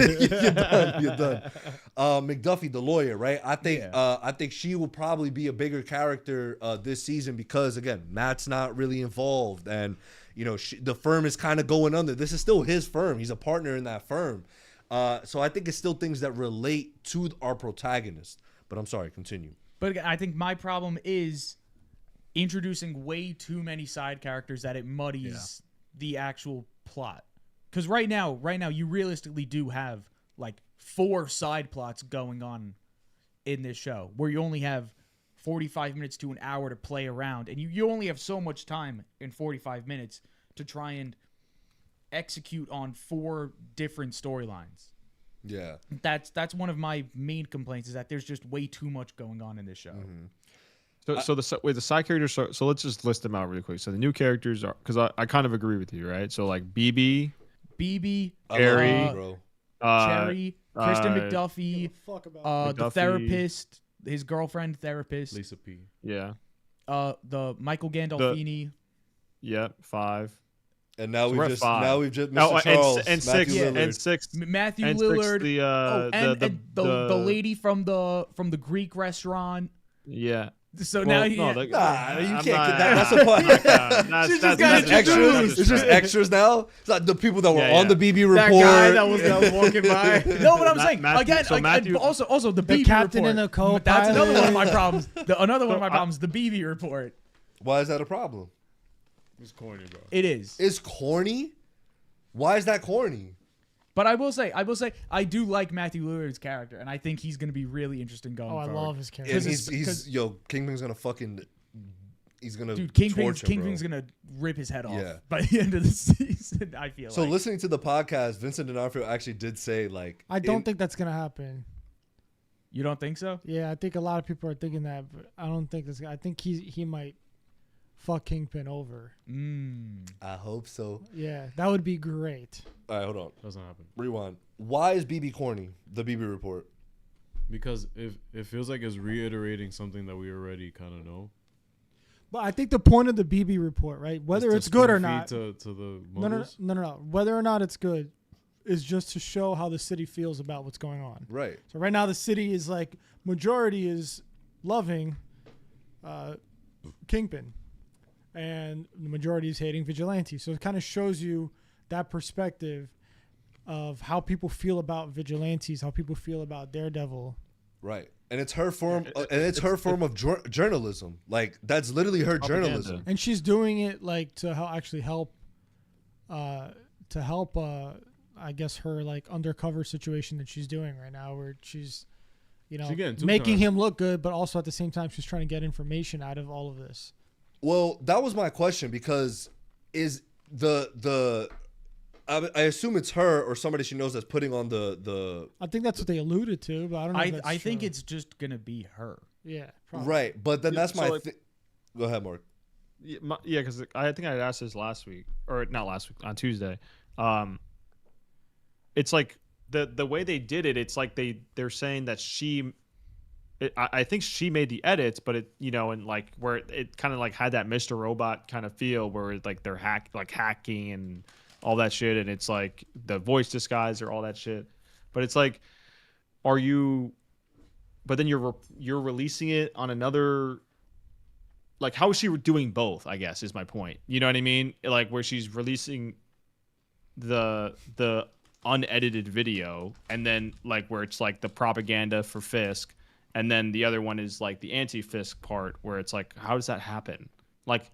You're done. McDuffie, the lawyer, right? I think she will probably be a bigger character this season because again, Matt's not really involved, and you know the firm is kind of going under. This is still his firm. He's a partner in that firm. So I think it's still things that relate to our protagonist. But I'm sorry, continue. But I think my problem is introducing way too many side characters that it muddies the actual plot. Because right now, you realistically do have like 4 side plots going on in this show where you only have 45 minutes to an hour to play around. And you only have so much time in 45 minutes to try and execute on 4 different storylines. Yeah. That's one of my main complaints is that there's just way too much going on in this show. So the side characters. So let's just list them out really quick. So the new characters are because I kind of agree with you, right? So like BB, Cherry, Kristen McDuffie, the therapist, his girlfriend therapist, Lisa P. Yeah. The Michael Gandolfini. 5. And now we've just Mr. Charles, and six Matthew and Lillard. Six, the lady from the Greek restaurant. Yeah. So now you can't get that. That's a part. That's extras. It's just extras now. It's like the people that were on the BB report. That guy that was walking by. No, but I'm saying again. Matthew, also the BB captain report. and the co-pilot. That's another one of my problems. Another one of my problems. The BB report. Why is that a problem? It's corny, bro. It is. It's corny. Why is that corny? But I will say, I do like Matthew Lillard's character, and I think he's going to be really interesting going forward. I love his character. And he's Kingpin's gonna fucking, he's gonna Kingpin's gonna rip his head off by the end of the season. I feel so. Listening to the podcast, Vincent D'Onofrio actually did say like, I don't think that's gonna happen. You don't think so? Yeah, I think a lot of people are thinking that, but I don't think this. I think he might fuck Kingpin over. I hope so. Yeah, that would be great. All right, hold on. Doesn't happen. Rewind. Why is BB corny? The BB report. Because it feels like it's reiterating something that we already kind of know. But I think the point of the BB report, right? Whether it's good or not. To the no. Whether or not it's good is just to show how the city feels about what's going on. Right. So right now the city is like majority is loving Kingpin, and the majority is hating Vigilante. So it kind of shows you that perspective of how people feel about vigilantes, how people feel about Daredevil. Right. And it's her form form of journalism. Like that's literally her journalism. And she's doing it like to help I guess her like undercover situation that she's doing right now where she's making him look good, but also at the same time she's trying to get information out of all of this. Well, that was my question because is the I assume it's her or somebody she knows that's putting on the. I think that's what they alluded to, but I don't know. If that's I think true. it's just gonna be her. Yeah. Probably. Right, but then that's So, my. like- Go ahead, Mark. Yeah, because I think I asked this last week, or not last week, on Tuesday. It's like the way they did it. It's like they're saying that I think she made the edits, but it and like where it kind of like had that Mr. Robot kind of feel where it's like they're hacking and all that shit, and it's like the voice disguise or all that shit. But it's like, are you? But then you're releasing it on another. Like, how is she doing both? I guess is my point. You know what I mean? Like where she's releasing the unedited video, and then like where it's like the propaganda for Fisk, and then the other one is like the anti-Fisk part, where it's like, how does that happen? Like,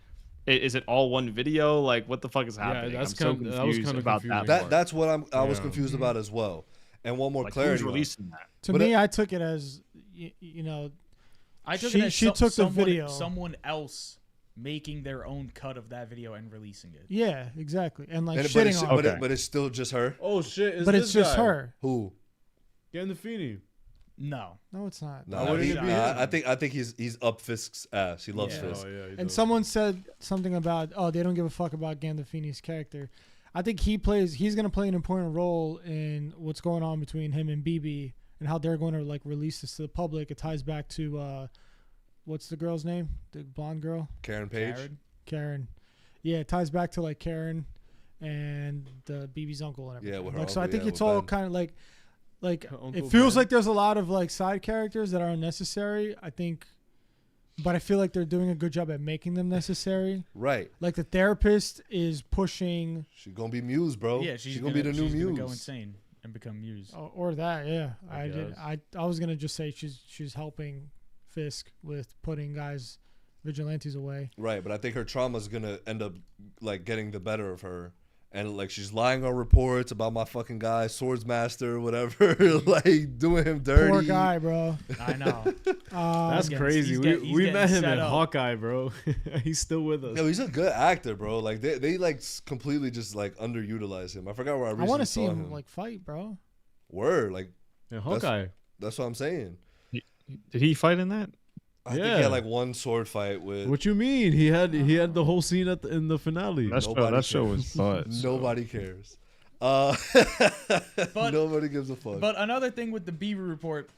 is it all one video? Like, what the fuck is happening? that's I'm so kinda- that was confused kinda about confusing. that. That's what I was Yeah. confused about as well. And one more Like, clarity. who's on it. releasing that? To But me, I took it as you know. I took she it as she took someone, the video. someone else making their own cut of that video and releasing it. Yeah, exactly, and like but shitting it's, on. but it's still just her. Oh shit! But it's just her. Who? Gandolfini. No, it's not. No, wouldn't it be him? I think he's up Fisk's ass. He loves Yeah. Fisk. Oh yeah. he And does. someone said something about, oh, they don't give a fuck about Gandolfini's character. I think he's going to play an important role in what's going on between him and BB and how they're going to like release this to the public. It ties back to what's the girl's name? The blonde girl? Karen Page. Karen. Yeah, it ties back to like Karen and the BB's uncle and everything. Yeah, with her Like, so I uncle, think yeah, it's with all Ben. kind of like Uncle it feels Ben. like there's a lot of like side characters that are unnecessary. I think, but I feel like they're doing a good job at making them necessary. Right. Like the therapist is pushing, She's gonna be Muse, bro. Yeah, she's gonna be the new she's gonna Muse. go insane and become Muse. or that. Yeah, I guess. I was gonna just say she's helping Fisk with putting guys vigilantes away. Right, but I think her trauma is gonna end up like getting the better of her, and like she's lying on reports about my fucking guy, Swordsmaster, whatever, like doing him dirty. Poor guy, bro. I know. That's He's crazy. he's We met getting him set in up. Hawkeye, bro. He's still with us. No, he's a good actor, bro. Like they like completely just like underutilize him. I forgot where I I recently want to see saw him like fight, bro. Word, like In Hawkeye. that's what I'm saying. Did he fight in that? I think he Yeah. had like one sword fight with. What you mean? He had the whole scene in the finale. Nobody That show cares. was butt. Nobody cares. But- Nobody gives a fuck. But another thing with the Bieber report,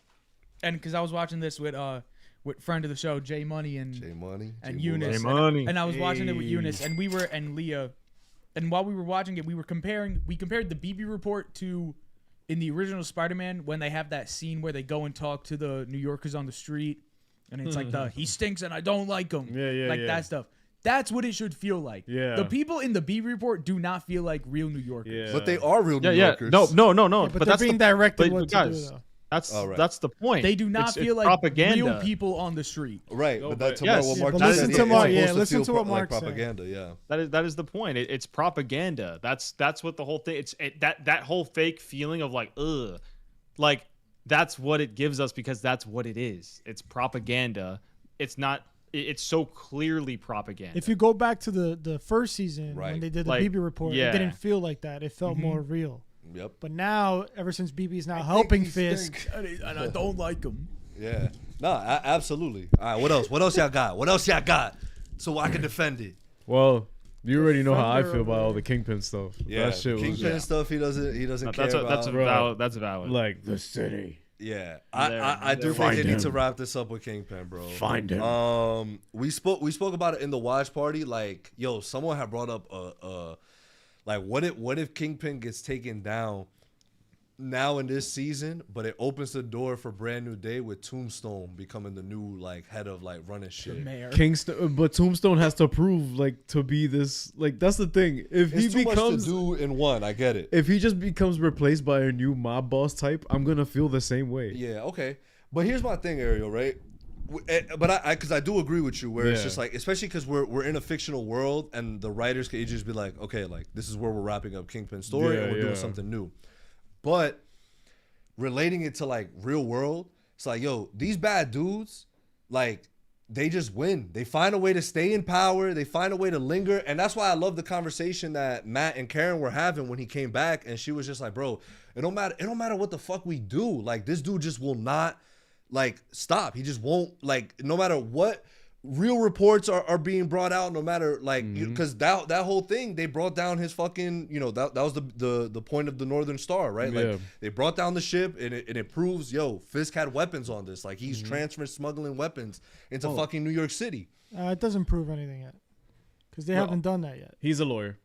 and because I was watching this with friend of the show Jay Money and Jay Money and Jay Eunice, Moolah. Jay Money. and I was watching it with Hey. Eunice, and Leah, and while we were watching it, we compared the BB report to in the original Spider-Man when they have that scene where they go and talk to the New Yorkers on the street, and it's like he stinks and I don't like him, like Yeah. that stuff. That's what it should feel like. Yeah. The people in the BB report do not feel like real New Yorkers. Yeah. But they are real New Yeah. Yorkers. No. but But they're that's being the, directed but what to guys, do though. That's Oh, right. that's the point. They do not It's feel like propaganda. real people on the street. Right, No, but but- that's yes. what Yeah, Mark but just listen said. to It's Mark- supposed yeah, to listen feel to what like Mark's saying. propaganda. Yeah. That is the point. It's propaganda. That's what the whole thing. That whole fake feeling of like ugh, like that's what it gives us because that's what it is. It's propaganda. It's not. It's so clearly propaganda. If you go back to the first season when Right. they did the Like, BB report, yeah. it didn't feel like that. It felt more real. Yep. But now, ever since BB's now helping he Fisk, stinks. And I don't like them. Yeah. No, absolutely. All right, what else? What else y'all got? What else y'all got? So I can defend it. Well, you already know how I Thunder feel about over all there. the Kingpin stuff. Yeah. That shit was Kingpin stuff he doesn't care that's about. valid. That's valid. like the city. Yeah, There- I do there- think they Find need to him. wrap this up with Kingpin, bro. Find him. We spoke about it in the watch party. Like, yo, someone had brought up like what if Kingpin gets taken down now in this season, but it opens the door for Brand New Day with Tombstone becoming the new like head of like running shit. Mayor. Kingston, but Tombstone has to prove like to be this. Like that's the thing. If It's he too becomes, much to do in one. I get it. if he just becomes replaced by a new mob boss type, I'm gonna feel the same way. Yeah, okay. But here's my thing, Ariel, right? But because I do agree with you, where it's Yeah. just like, especially because we're in a fictional world, and the writers can just be like, okay, like this is where we're wrapping up Kingpin's story, Yeah, and we're doing yeah. something new. But relating it to like real world, it's like, yo, these bad dudes, like they just win. They find a way to stay in power. They find a way to linger. And that's why I love the conversation that Matt and Karen were having when he came back. And she was just like, bro, it don't matter what the fuck we do. Like, this dude just will not, like, stop. He just won't, like, no matter what real reports are being brought out, no matter, like, because that whole thing, they brought down his fucking, you know, that was the point of the Northern Star, right? Yeah. Like, they brought down the ship, and it proves, yo, Fisk had weapons on this. Like, he's transferring, smuggling weapons into fucking New York City. It doesn't prove anything yet, because they haven't done that yet. He's a lawyer.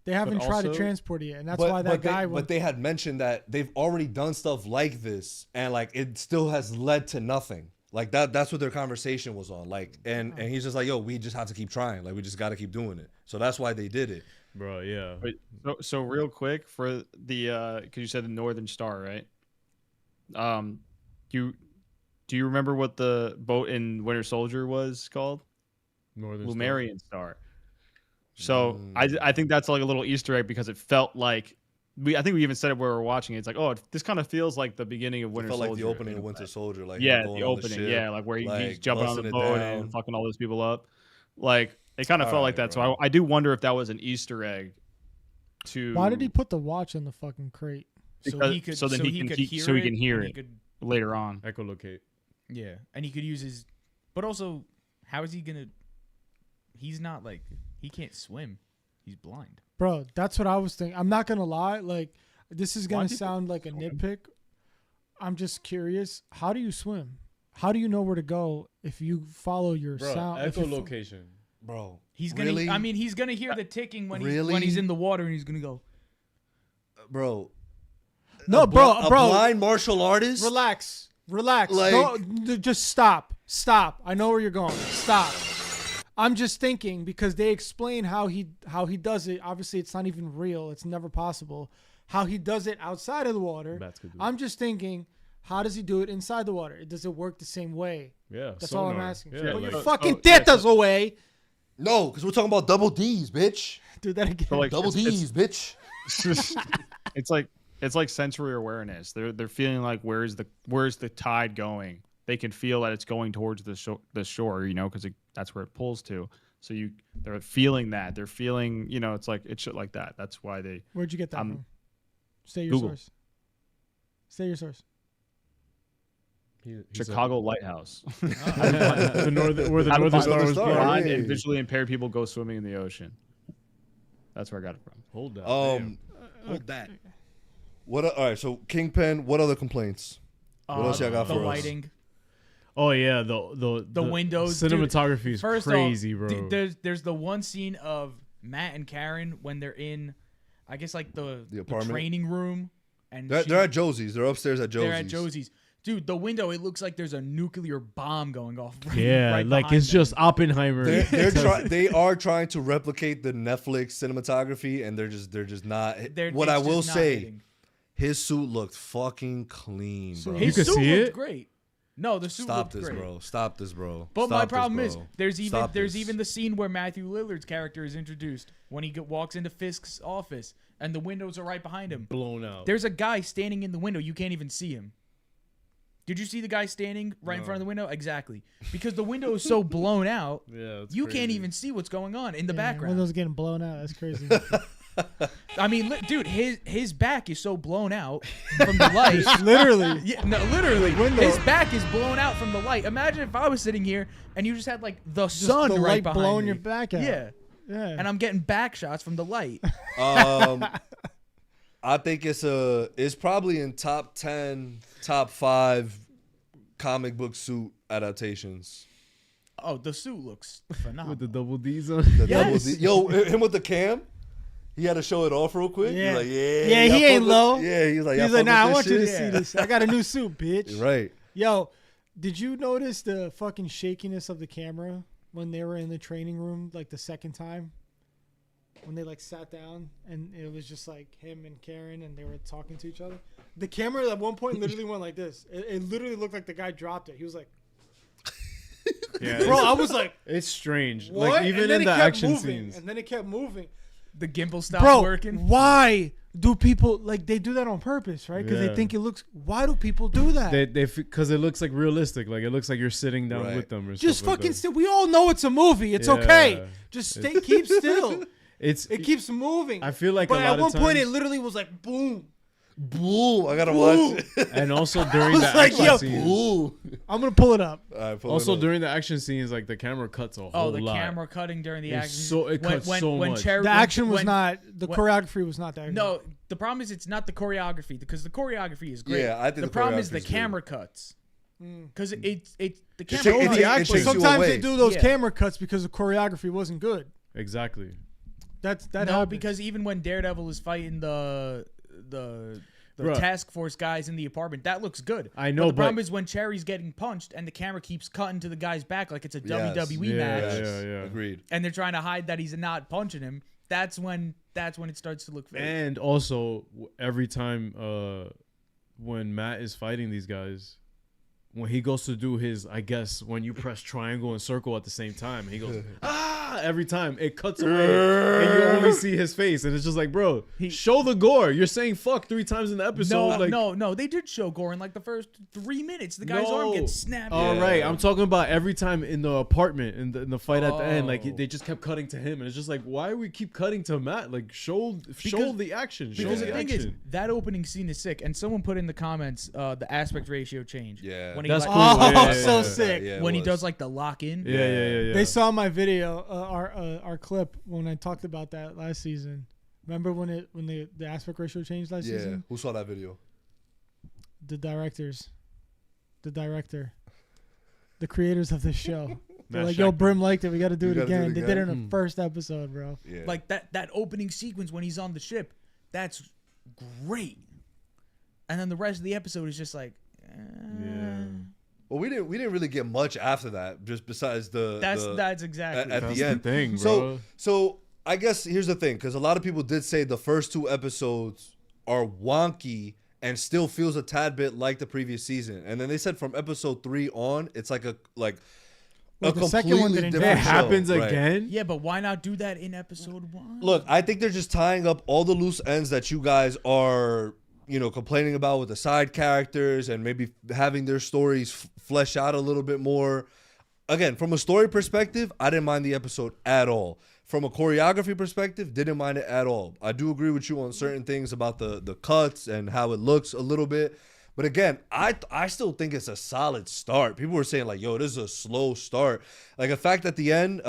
They haven't tried to transport it yet, and that's why that guy. But they had mentioned that they've already done stuff like this, and like it still has led to nothing. Like that's what their conversation was on. Like, and he's just like, yo, we just have to keep trying. Like, we just got to keep doing it. So that's why they did it, bro. Yeah. Wait, so real quick for the because you said the Northern Star, right? Do you remember what the boat in Winter Soldier was called? Northern Lumerian Star. So I think that's like a little Easter egg because it felt like I think we even said it where we were watching it. It's like, oh, this kind of feels like the beginning of Winter Soldier. It felt like the opening of Winter Soldier. Like, yeah, going the on opening. ship, Yeah, like where like, he's jumping on the boat and fucking all those people up. Like, it kind of felt like that. bro. So I do wonder if that was an Easter egg. Why did he put the watch in the fucking crate? So he can hear it later on. Echolocate. Yeah, and he could use his. But also, how is he gonna? He's not like he can't swim. He's blind. Bro, that's what I was thinking. I'm not gonna lie. Like, this is gonna sound like a nitpick. I'm just curious. How do you swim? How do you know where to go if you follow your sound? Echolocation. Bro, he's gonna. Really? I mean, he's gonna hear the ticking when Really? he's in the water, and he's gonna go. Bro. No, a bro. blind martial artist. Relax. Like- Just stop. I know where you're going. Stop. I'm just thinking because they explain how he does it. Obviously, it's not even real. It's never possible. How he does it outside of the water. I'm just thinking, how does he do it inside the water? Does it work the same way? Yeah, that's sonar. all I'm asking. Yeah, Put like- your fucking tetas away. No, because we're talking about double D's, bitch. Do that again. So, like, Double D's, bitch. It's like sensory awareness. They're feeling like where's the tide going. They can feel that it's going towards the shore, you know, because that's where it pulls to. So they're feeling that. They're feeling, you know, it's shit like that. That's why they. Where'd you get that from? Say your Google. source. Say your source. Chicago Lighthouse. Where the Northern Star was blind born. and visually impaired people go swimming in the ocean. That's where I got it from. Hold that. Hold that. All right, so Kingpin. What other complaints? What else y'all got for the us? lighting. Oh yeah, the windows. Cinematography Dude, is first crazy, off, bro. There's the one scene of Matt and Karen when they're in, I guess like the apartment? training room, and They're at Josie's. They're upstairs at Josie's. They're at Josie's. Dude, the window, it looks like there's a nuclear bomb going off. Yeah, right like behind it's them. just Oppenheimer. They are trying to replicate the Netflix cinematography, and they're just not. What I will say, his suit looked fucking clean, bro. His suit looked great. No, the suit looked great. Stop this, bro. But Stop my problem this, is bro. there's Stop this. even the scene where Matthew Lillard's character is introduced when he walks into Fisk's office and the windows are right behind him. Blown out. There's a guy standing in the window. You can't even see him. Did you see the guy standing right in front of the window? Exactly. Because the window is so blown out, you can't even see what's going on in the background. Window's getting blown out. That's crazy. I mean, dude, his back is so blown out from the light. Literally. Yeah, no, literally. His back is blown out from the light. Imagine if I was sitting here and you just had like the sun the right light behind blowing me. your back out. Yeah. And I'm getting back shots from the light. I think it's probably in top 10, top 5 comic book suit adaptations. Oh, the suit looks phenomenal. With the double D's on. Double D. Yo, him with the cam. He had to show it off real quick. Yeah. He's like, Yeah, y'all he ain't fuck low. with- Yeah, he's like, He's y'all like, nah, I fuck want with you to this see shit? this. I got a new suit, bitch. Right. Yo, did you notice the fucking shakiness of the camera when they were in the training room, like the second time? When they like sat down and it was just like him and Karen and they were talking to each other. The camera at one point literally went like this. It literally looked like the guy dropped it. He was like, Yeah, bro, I was like, it's strange. what? Like even And then in it the kept action moving, scenes. and then it kept moving. The gimbal stopped Bro, working. why do people like they do that on purpose, right? Because they think it looks. Why do people do that? They because it looks like realistic. Like it looks like you're sitting down with them or just stuff fucking like still. We all know it's a movie. It's okay. Just keep still. It keeps moving. I feel like but a at lot one of point it times- literally was like boom. Boom! I gotta watch it. And also during the like, action yo, scenes. I'm gonna pull it up. Also during the action scenes, like the camera cuts a whole lot. Oh, the camera cutting during the action. So it cuts so much. The action was not. The choreography was not that. No, the problem is it's not the choreography because the choreography is great. Yeah, I think the the problem is the choreography is camera cuts. Because it's the takes camera. you- it takes you Sometimes away. they do those Yeah. camera cuts because the choreography wasn't good. Exactly. That No, happens. because even when Daredevil is fighting the Bruh. task force guys in the apartment, that looks good. I know, But the problem but- is when Cherry's getting punched and the camera keeps cutting to the guy's back like it's a Yes. WWE Yeah, match, yeah. Agreed. and they're trying to hide that he's not punching him. That's when it starts to look fake. And also every time when Matt is fighting these guys, when he goes to do his, I guess when you press triangle and circle at the same time, he goes every time it cuts away and you only see his face, and it's just like, bro, show the gore. You're saying fuck 3 times in the episode. No, they did show gore in like the first 3 minutes. The guy's arm gets snapped. All right, I'm talking about every time in the apartment in the fight at the end, like they just kept cutting to him, and it's just like, why we keep cutting to Matt? Like show the action. Show Because the the thing is, action. that opening scene is sick, and someone put in the comments the aspect ratio change. Yeah. when he That's like, cool. Oh, Yeah, so yeah, sick. Yeah, it when he was. does like the lock in. Yeah. They saw my video, our clip when I talked about that last season. Remember when the aspect ratio changed last Yeah. season? Who saw that video? The directors, the director, the creators of this show. They're Matt like, yo, Schechter. Brim liked it. We got to do We it gotta do it again. They did it in again. the first episode, bro. Yeah. Like that opening sequence when he's on the ship, that's great. And then the rest of the episode is just like, Well, we didn't really get much after that, just besides that's exactly at That's the the end. thing, So bro. so I guess here's the thing, because a lot of people did say the first 2 episodes are wonky and still feels a tad bit like the previous season, and then they said from episode 3 on, it's like a Wait, the completely second one didn't different It show. happens Right. again. Yeah, but why not do that in episode 1? Look, I think they're just tying up all the loose ends that you guys are, complaining about with the side characters and maybe having their stories flesh out a little bit more. Again, from a story perspective, I didn't mind the episode at all. From a choreography perspective, didn't mind it at all. I do agree with you on certain things about the cuts and how it looks a little bit. But again, I still think it's a solid start. People were saying like, yo, this is a slow start. Like the fact at the end,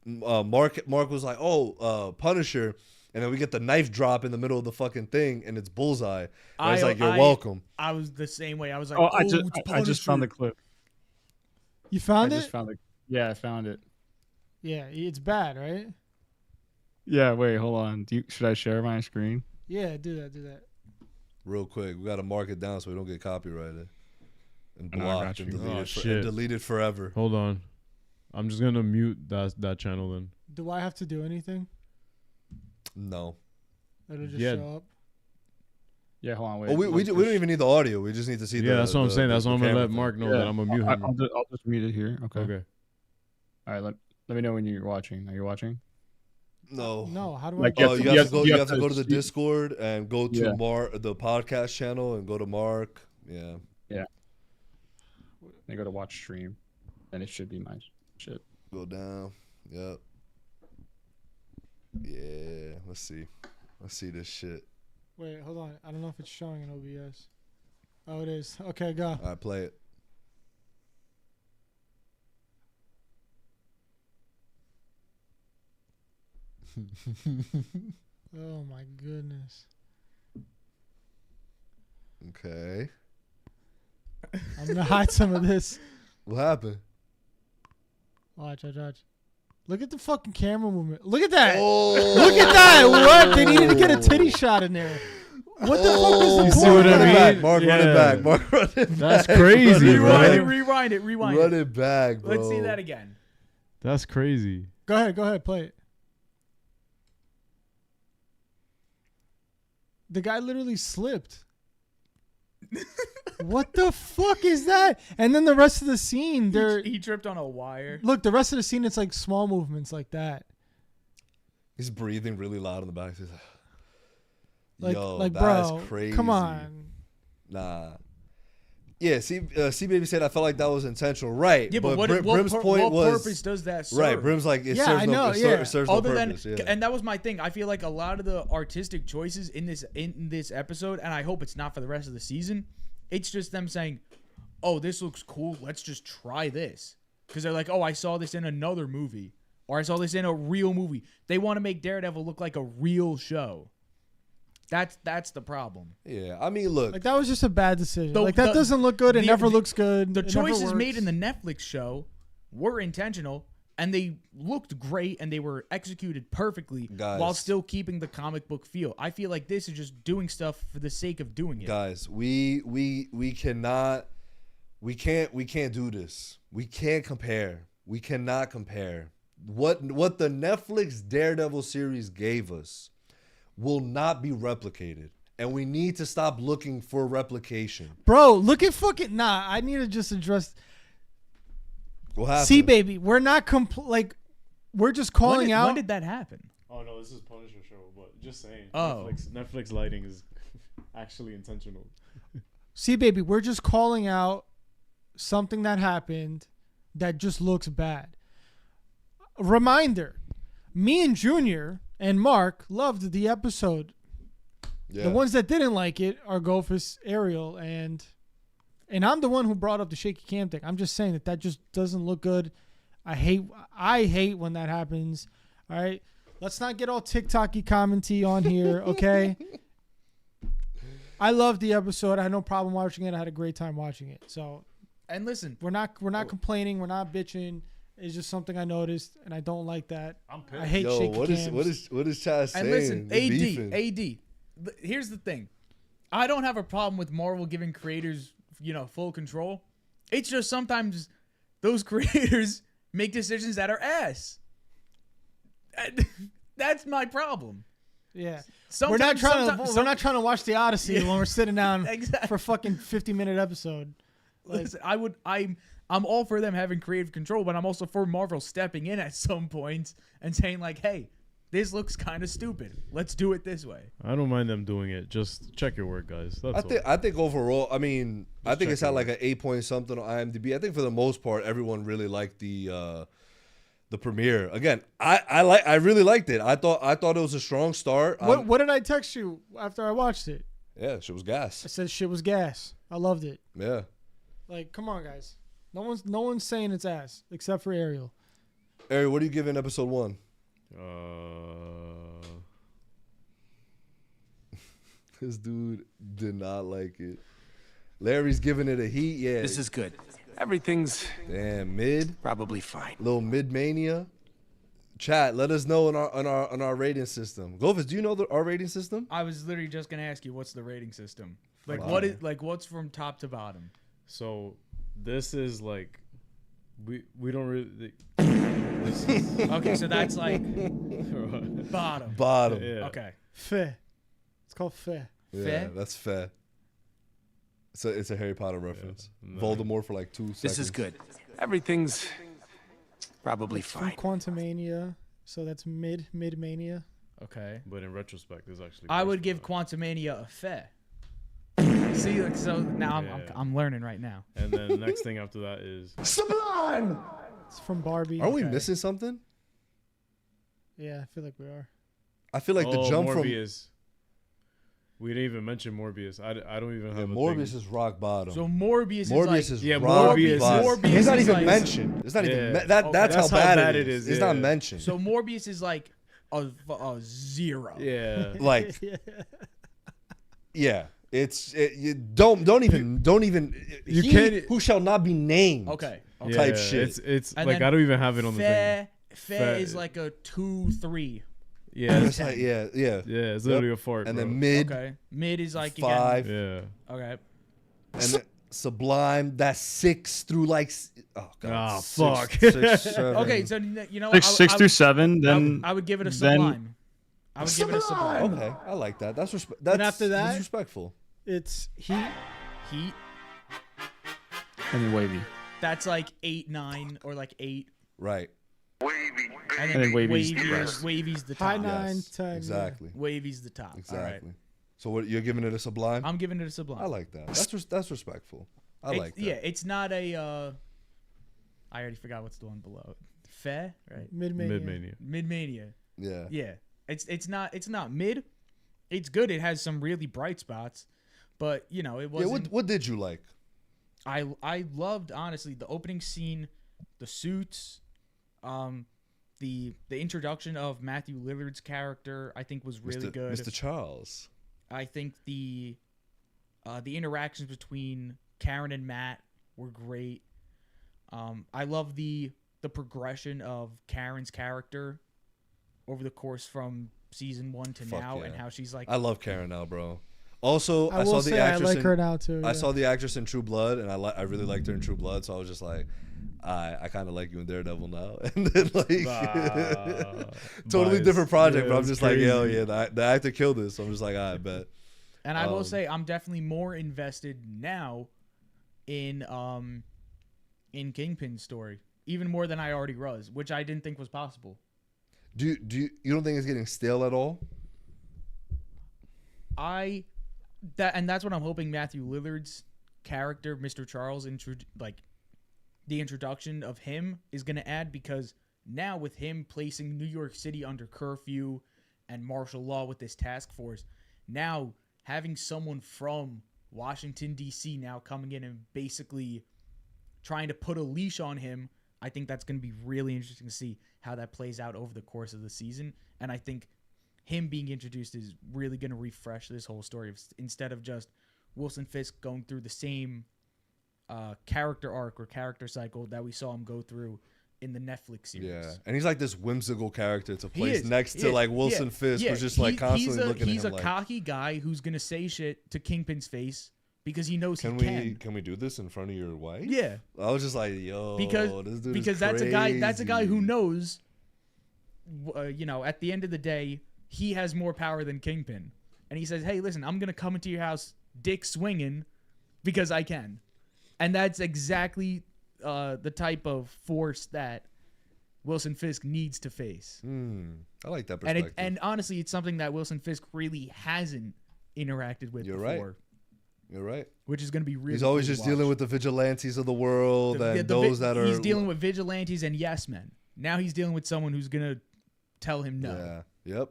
Mark was like, Punisher. And then we get the knife drop in the middle of the fucking thing, and it's Bullseye. And I was like, you're welcome. I was the same way. I was like, Oh, it's I just found the Punisher. clip. You found I it? just found it. Yeah, I found it. Yeah, it's bad, right? Yeah, wait, hold on. Should I share my screen? Yeah, do that. Real quick, we got to mark it down so we don't get copyrighted. And I know, I blocked got and you. deleted, Oh, shit. and deleted forever. Hold on, I'm just gonna mute that channel then. Do I have to do anything? No. It'll just Yeah. show up. Yeah, hold on, wait. Oh, we don't even need the audio. We just need to see the. Yeah, that's what I'm saying. That's why I'm gonna camera let thing. Mark know that I'm gonna mute him. I'll just mute it here. Okay. Okay. All right, let me know when you're watching. Are you watching? No. No, how do Like, I? Oh, you have to go to the see- Discord and go to Yeah. the podcast channel and go to Mark. Yeah. Then go to watch stream, and it should be my shit. Go down. Yep. Yeah. Let's see this shit. Wait, hold on. I don't know if it's showing in OBS. Oh, it is. Okay, go. All right, play it. Oh my goodness. Okay. I'm gonna hide some of this. What happened? Watch. Look at the fucking camera movement. Look at that. Oh. Look at that. What? They needed to get a titty shot in there. What the fuck was the You point see what of I that? mean? Back. Mark, run it Yeah. back. Mark, run it back. That's crazy, bro. Rewind it. Run it back, bro. Let's see that again. That's crazy. Go ahead, play it. The guy literally slipped. What the fuck is that? And then the rest of the scene, He tripped on a wire. look, the rest of the scene, it's like small movements like that. He's breathing really loud in the back. He's Like, yo, like, that's bro, crazy. come on. Nah. Yeah, C Baby said I felt like that was intentional, right? Yeah, but Brim's point what was purpose does that serve? right. Brim's like it Yeah, serves I no, know, it yeah. serves Other no than, purpose. Yeah. and that was my thing. I feel like a lot of the artistic choices in this episode, and I hope it's not for the rest of the season. It's just them saying, "Oh, this looks cool. Let's just try this," because they're like, "Oh, I saw this in another movie, or I saw this in a real movie." They want to make Daredevil look like a real show. That's the problem. Yeah, I mean, look, Like that was just a bad decision. Like that doesn't look good. It never looks good. The It never choices made works. in the Netflix show were intentional, and they looked great, and they were executed perfectly Guys. while still keeping the comic book feel. I feel like this is just doing stuff for the sake of doing it. guys, we can't do this. We can't compare. We cannot compare. What the Netflix Daredevil series gave us will not be replicated. And we need to stop looking for replication. Bro, look at fucking I need to just address. What happened? See, baby, we're not we're just calling out. When did that happen? Oh no, this is Punisher show, but just saying. Oh. Netflix lighting is actually intentional. See, baby, we're just calling out something that happened that just looks bad. Reminder: me and Junior and Mark loved the episode. Yeah. The ones that didn't like it are Gophus, Ariel, and I'm the one who brought up the shaky cam thing. I'm just saying that just doesn't look good. I hate when that happens. All right, let's not get all TikTok-y commenty on here, okay? I loved the episode. I had no problem watching it. I had a great time watching it. So, and listen, we're not complaining. We're not bitching. It's just something I noticed, and I don't like that. I'm pissed. I hate shaky cams. What is Chaz saying? And listen, They're beefing. AD. Here's the thing. I don't have a problem with Marvel giving creators, full control. It's just sometimes those creators make decisions that are ass. That's my problem. Yeah. We're Sometimes- not trying to watch the Odyssey when we're sitting down Exactly. for a fucking 50-minute episode. Listen, I'm all for them having creative control, but I'm also for Marvel stepping in at some points and saying like, "Hey, this looks kind of stupid. Let's do it this way." I don't mind them doing it. Just check your work, guys. That's I think overall, I mean, I think check it's at it like an 8 point something on IMDb. I think for the most part, everyone really liked the premiere. Again, I really liked it. I thought it was a strong start. What did I text you after I watched it? Yeah, shit was gas. I said shit was gas. I loved it. Yeah. Like, come on, guys. No one's saying it's ass except for Ariel. Ariel, what are you giving episode 1? This dude did not like it. Larry's giving it a heat. Yeah. This is good. Everything's damn mid. Probably fine. Little mid mania. Chat, let us know on our rating system. Gophus, do you know our rating system? I was literally just gonna ask you, what's the rating system? Like, Wow. what's from top to bottom? So this is like we don't really. Okay, so that's like bottom. Bottom. Yeah. Okay. Fair. It's called fair. Yeah, Fair? that's fair. It's a Harry Potter reference. Yeah. Voldemort for like 2 seconds. This is good. Everything's probably From fine. Quantumania, so that's mid mania. Okay. But in retrospect, it's actually. I would give Quantumania a fair. See, like, so now I'm learning right now. And then the next thing after that is Sublime. It's from Barbie. Are we missing something? Yeah, I feel like we are. I feel like the jump Morbius. We didn't even mention Morbius. I don't even have. Morbius is rock bottom. So Morbius is yeah, rock Morbius. bottom. Morbius It's not is even like- mentioned. It's not even Yeah. that's how bad it is. It's not yeah. mentioned. So Morbius is like a 0. Yeah. Like, yeah, you don't even You he can't- who shall not be named. Okay. Type Yeah, shit. It's And like then I don't even have it on the fair, thing. fair is like a 2-3. Yeah, It's like, yeah. yeah, it's literally a fart. And bro. then mid Okay. Mid is like 5, Again. Yeah. Okay. and then Sublime that's 6 through like oh god. Ah, 6, fuck. 6, 7. Okay, so you know what? Six through 7. Then I would give it a then- Sublime. I would give it a Sublime. Okay, I like that. That's And after that- that's respectful. It's Heat. Heat. And then wavy. That's like 8, 9, or like 8. Right. Wavy. And And then Wavy's the Wavy, rest. Wavy's the High top. 9, Yes, 10. exactly. Wavy's the top. Exactly. All right. So what you're giving it a Sublime? I'm giving it a Sublime. I like that. That's respectful. I It's- like that. Yeah, it's not a. I already forgot what's the one below. Fair, right? Mid-Mania. Mid-Mania. Yeah. Yeah. It's not mid. It's good. It has some really bright spots, but you know it Yeah. wasn't. What did you like? I loved honestly the opening scene, the suits, the introduction of Matthew Lillard's character I think was really good. Mr. Charles. I think the interactions between Karen and Matt were great. I love the progression of Karen's character over the course from season 1 to Fuck now, yeah. and how she's like. I love Karen now, bro. Also, I I saw will the say I actress. like in, her now, too, I yeah. saw the actress in True Blood, and I really liked her in True Blood. So I was just like, I kind of like you in Daredevil now. And then totally bias. different project, Yeah, but I'm it's just like, yo, crazy. yeah, the actor killed this. So I'm just like, I bet. And I will say I'm definitely more invested now in Kingpin's story, even more than I already was, which I didn't think was possible. Do you don't think it's getting stale at all? That's what I'm hoping Matthew Lillard's character, Mr. Charles, the introduction of him is going to add, because now with him placing New York City under curfew and martial law with this task force, now having someone from Washington, D.C. now coming in and basically trying to put a leash on him, I think that's going to be really interesting to see how that plays out over the course of the season. And I think him being introduced is really going to refresh this whole story instead of just Wilson Fisk going through the same character arc or character cycle that we saw him go through in the Netflix series. Yeah, and he's like this whimsical character to place is. next to like Wilson Fisk, who's just like constantly looking at him. He's a like, cocky guy who's going to say shit to Kingpin's face because he knows he can. Can we do this in front of your wife? Yeah. I was just like, yo, this dude because is that's a guy who crazy. knows, at the end of the day, he has more power than Kingpin, and he says, "Hey, listen, I'm gonna come into your house, dick swinging, because I can," and that's exactly the type of force that Wilson Fisk needs to face. I like that perspective. And honestly, it's something that Wilson Fisk really hasn't interacted with before. You're right. Which is going to be really. He's always cool just to watch. dealing with the vigilantes of the world and those that are. He's dealing with vigilantes and yes men. Now he's dealing with someone who's going to tell him no. Yeah. Yep.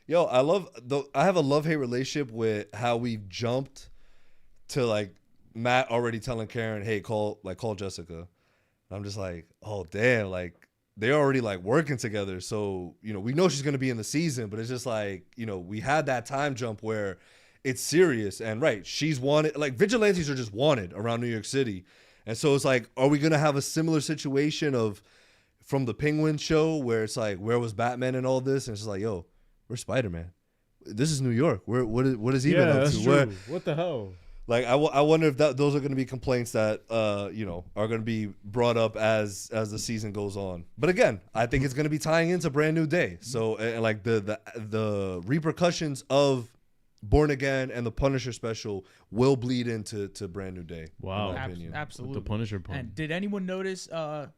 Yo, I have a love-hate relationship with how we've jumped to like Matt already telling Karen, "Hey, call Jessica." And I'm just like, "Oh, damn, like they're already like working together." So, we know she's going to be in the season, but it's just like, we had that time jump where it's serious and right, she's wanted, like vigilantes are just wanted around New York City. And so it's like, are we going to have a similar situation from the Penguin show where it's like, where was Batman and all this? And it's just like, yo, we're Spider-Man. This is New York. What is he been up that's to? true. What the hell? Like, I wonder if those are going to be complaints that, are going to be brought up as the season goes on. But again, I think it's going to be tying into Brand New Day. So, and like the repercussions of Born Again and the Punisher special will bleed into Brand New Day. Wow. In my opinion. Absolutely. The Punisher pun. And did anyone notice the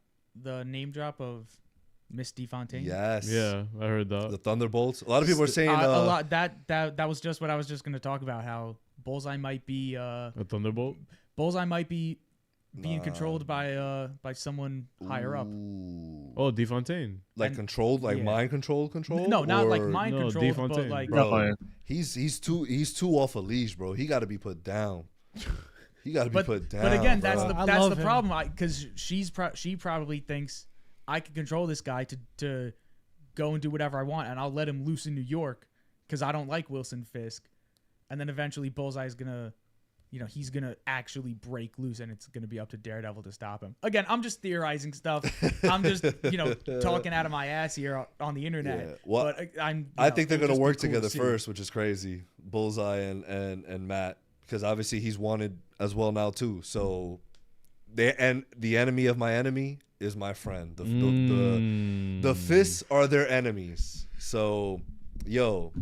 name drop of Miss DeFontaine? Yes. Yeah, I heard that. The Thunderbolts. A lot of people are saying a lot. That was just what I was just going to talk about. How Bullseye might be a Thunderbolt. Bullseye might be being controlled by someone higher up. Oh, DeFontaine. Like controlled, like mind control. No, not like mind controlled, but DeFontaine. like bro, he's too off a leash, bro. He got to be put down. He got to be put down. But again, bro. that's the problem. Because she probably thinks I can control this guy to go and do whatever I want, and I'll let him loose in New York because I don't like Wilson Fisk. And then eventually Bullseye's gonna, he's gonna actually break loose, and it's gonna be up to Daredevil to stop him. Again, I'm just theorizing stuff. I'm just talking out of my ass here on the internet. Yeah. Well, but I think they're gonna work cool together to see. first, which is crazy. Bullseye and Matt, because obviously he's wanted as well now too. So the enemy of my enemy is my friend. The fists are their enemies. So, yo.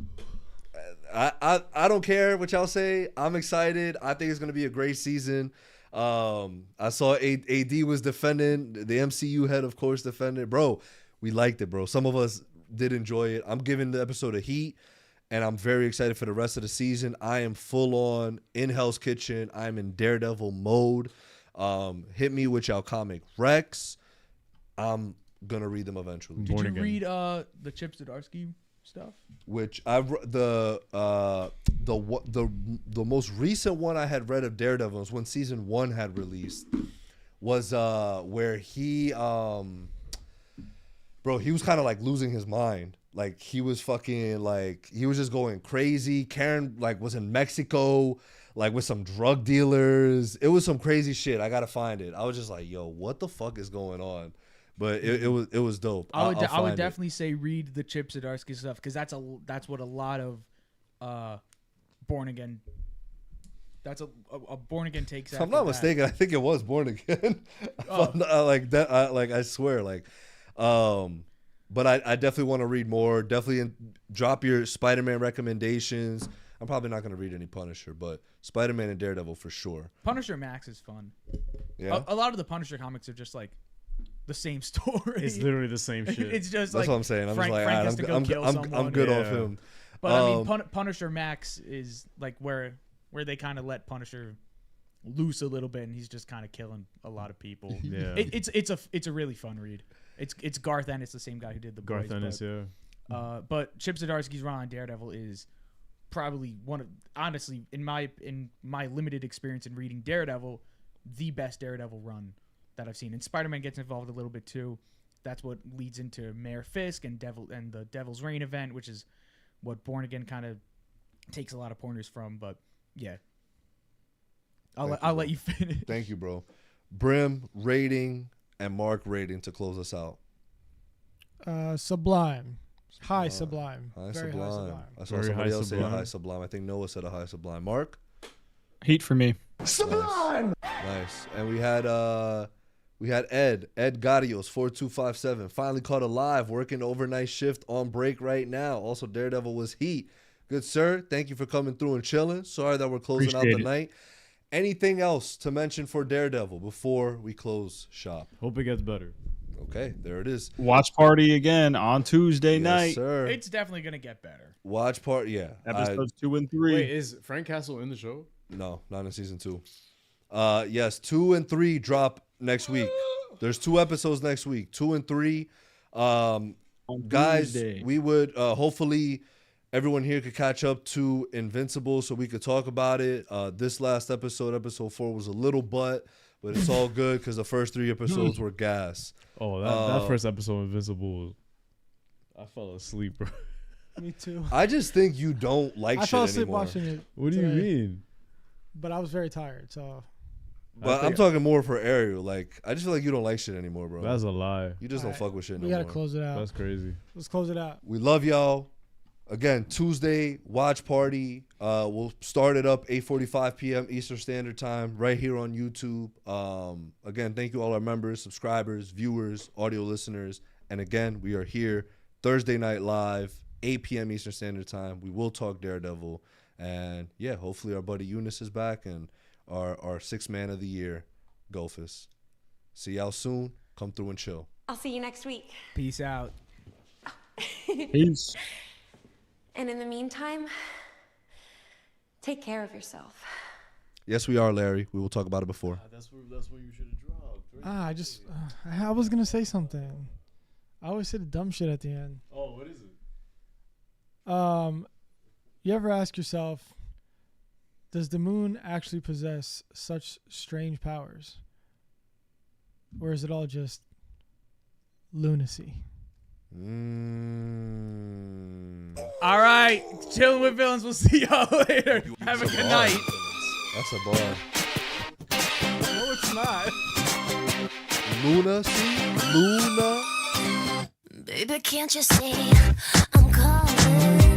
I don't care what y'all say. I'm excited. I think it's gonna be a great season. I saw AD was defending, the MCU head, of course, defended. Bro, we liked it, bro. Some of us did enjoy it. I'm giving the episode a heat, and I'm very excited for the rest of the season. I am full on in Hell's Kitchen. I'm in Daredevil mode. Hit me with y'all comic Rex. I'm gonna read them eventually. Did you read the Chip Zdarsky stuff? Which the most recent one I had read of Daredevil was when season 1 had released. Was where he he was kind of like losing his mind. Like he was fucking like he was just going crazy. Karen like was in Mexico like with some drug dealers. It was some crazy shit. I gotta find it. I was just like, yo, what the fuck is going on? But it was dope. I would definitely say read the Chip Zdarsky stuff because that's what a lot of Born Again. That's a Born Again takes. If I'm not mistaken, I think it was Born Again. Like that. I swear. But I definitely want to read more. Definitely drop your Spider-Man recommendations. I'm probably not going to read any Punisher, but Spider-Man and Daredevil for sure. Punisher Max is fun. Yeah. A lot of the Punisher comics are just like the same story. It's literally the same shit. It's just that's like what I'm saying. I'm Frank, just like, Frank has to go kill someone. I'm good off him. But I mean, Punisher Max is like where they kind of let Punisher loose a little bit, and he's just kind of killing a lot of people. Yeah. It's a really fun read. It's Garth Ennis, the same guy who did the Boys. Garth Ennis, yeah. But Chip Zdarsky's run on Daredevil is probably honestly, in my limited experience in reading Daredevil, the best Daredevil run that I've seen. And Spider-Man gets involved a little bit too. That's what leads into Mayor Fisk and the Devil's Reign event, which is what Born Again kind of takes a lot of pointers from. But yeah, I'll let you finish. Thank you, bro. Brim rating and Mark rating to close us out. Sublime. High Sublime. High Very Sublime. High Sublime. I saw somebody else say a High Sublime. I think Noah said a High Sublime. Mark? Heat for me. Sublime. Nice. And we had Ed Gadios 4257 finally caught alive, working overnight shift on break right now. Also Daredevil was heat. Good sir, thank you for coming through and chilling. Sorry that we're closing out the night. Anything else to mention for Daredevil before we close shop? Hope it gets better. Okay, there it is. Watch party again on Tuesday night. Sir. It's definitely gonna get better. Watch party, yeah. Episodes 2 and 3. Wait, is Frank Castle in the show? No, not in season 2. Yes, 2 and 3 drop next week. There's 2 episodes next week, 2 and 3. Guys, Tuesday. we would hopefully everyone here could catch up to Invincible so we could talk about it. This last episode 4, was a little but it's all good because the first 3 episodes were gas. Oh, that first episode of Invincible, I fell asleep, bro. Me too. I just think you don't like I shit fell asleep anymore. watching it. What do you today, mean? But I was very tired, so. But I'm talking more for Ariel. Like, I just feel like you don't like shit anymore, bro. That's a lie. You just don't fuck with shit no We gotta more. close it out. That's crazy. Let's close it out. We love y'all. Again, Tuesday, watch party. We'll start it up 8:45 p.m. Eastern Standard Time right here on YouTube. Again, thank you all our members, subscribers, viewers, audio listeners. And again, we are here Thursday night live, 8 p.m. Eastern Standard Time. We will talk Daredevil. And yeah, hopefully our buddy Eunice is back and our sixth man of the year, Gophus. See y'all soon. Come through and chill. I'll see you next week. Peace out. Peace. And in the meantime, take care of yourself. Yes, we are, Larry. We will talk about it before. That's where you should have dropped. Right? I was gonna say something. I always say the dumb shit at the end. Oh, what is it? You ever ask yourself, does the moon actually possess such strange powers? Or is it all just lunacy? All right, chilling with villains. We'll see y'all later. Have a good night. That's a bar. No, it's not. Luna, see? Luna. Baby, can't you see I'm calling?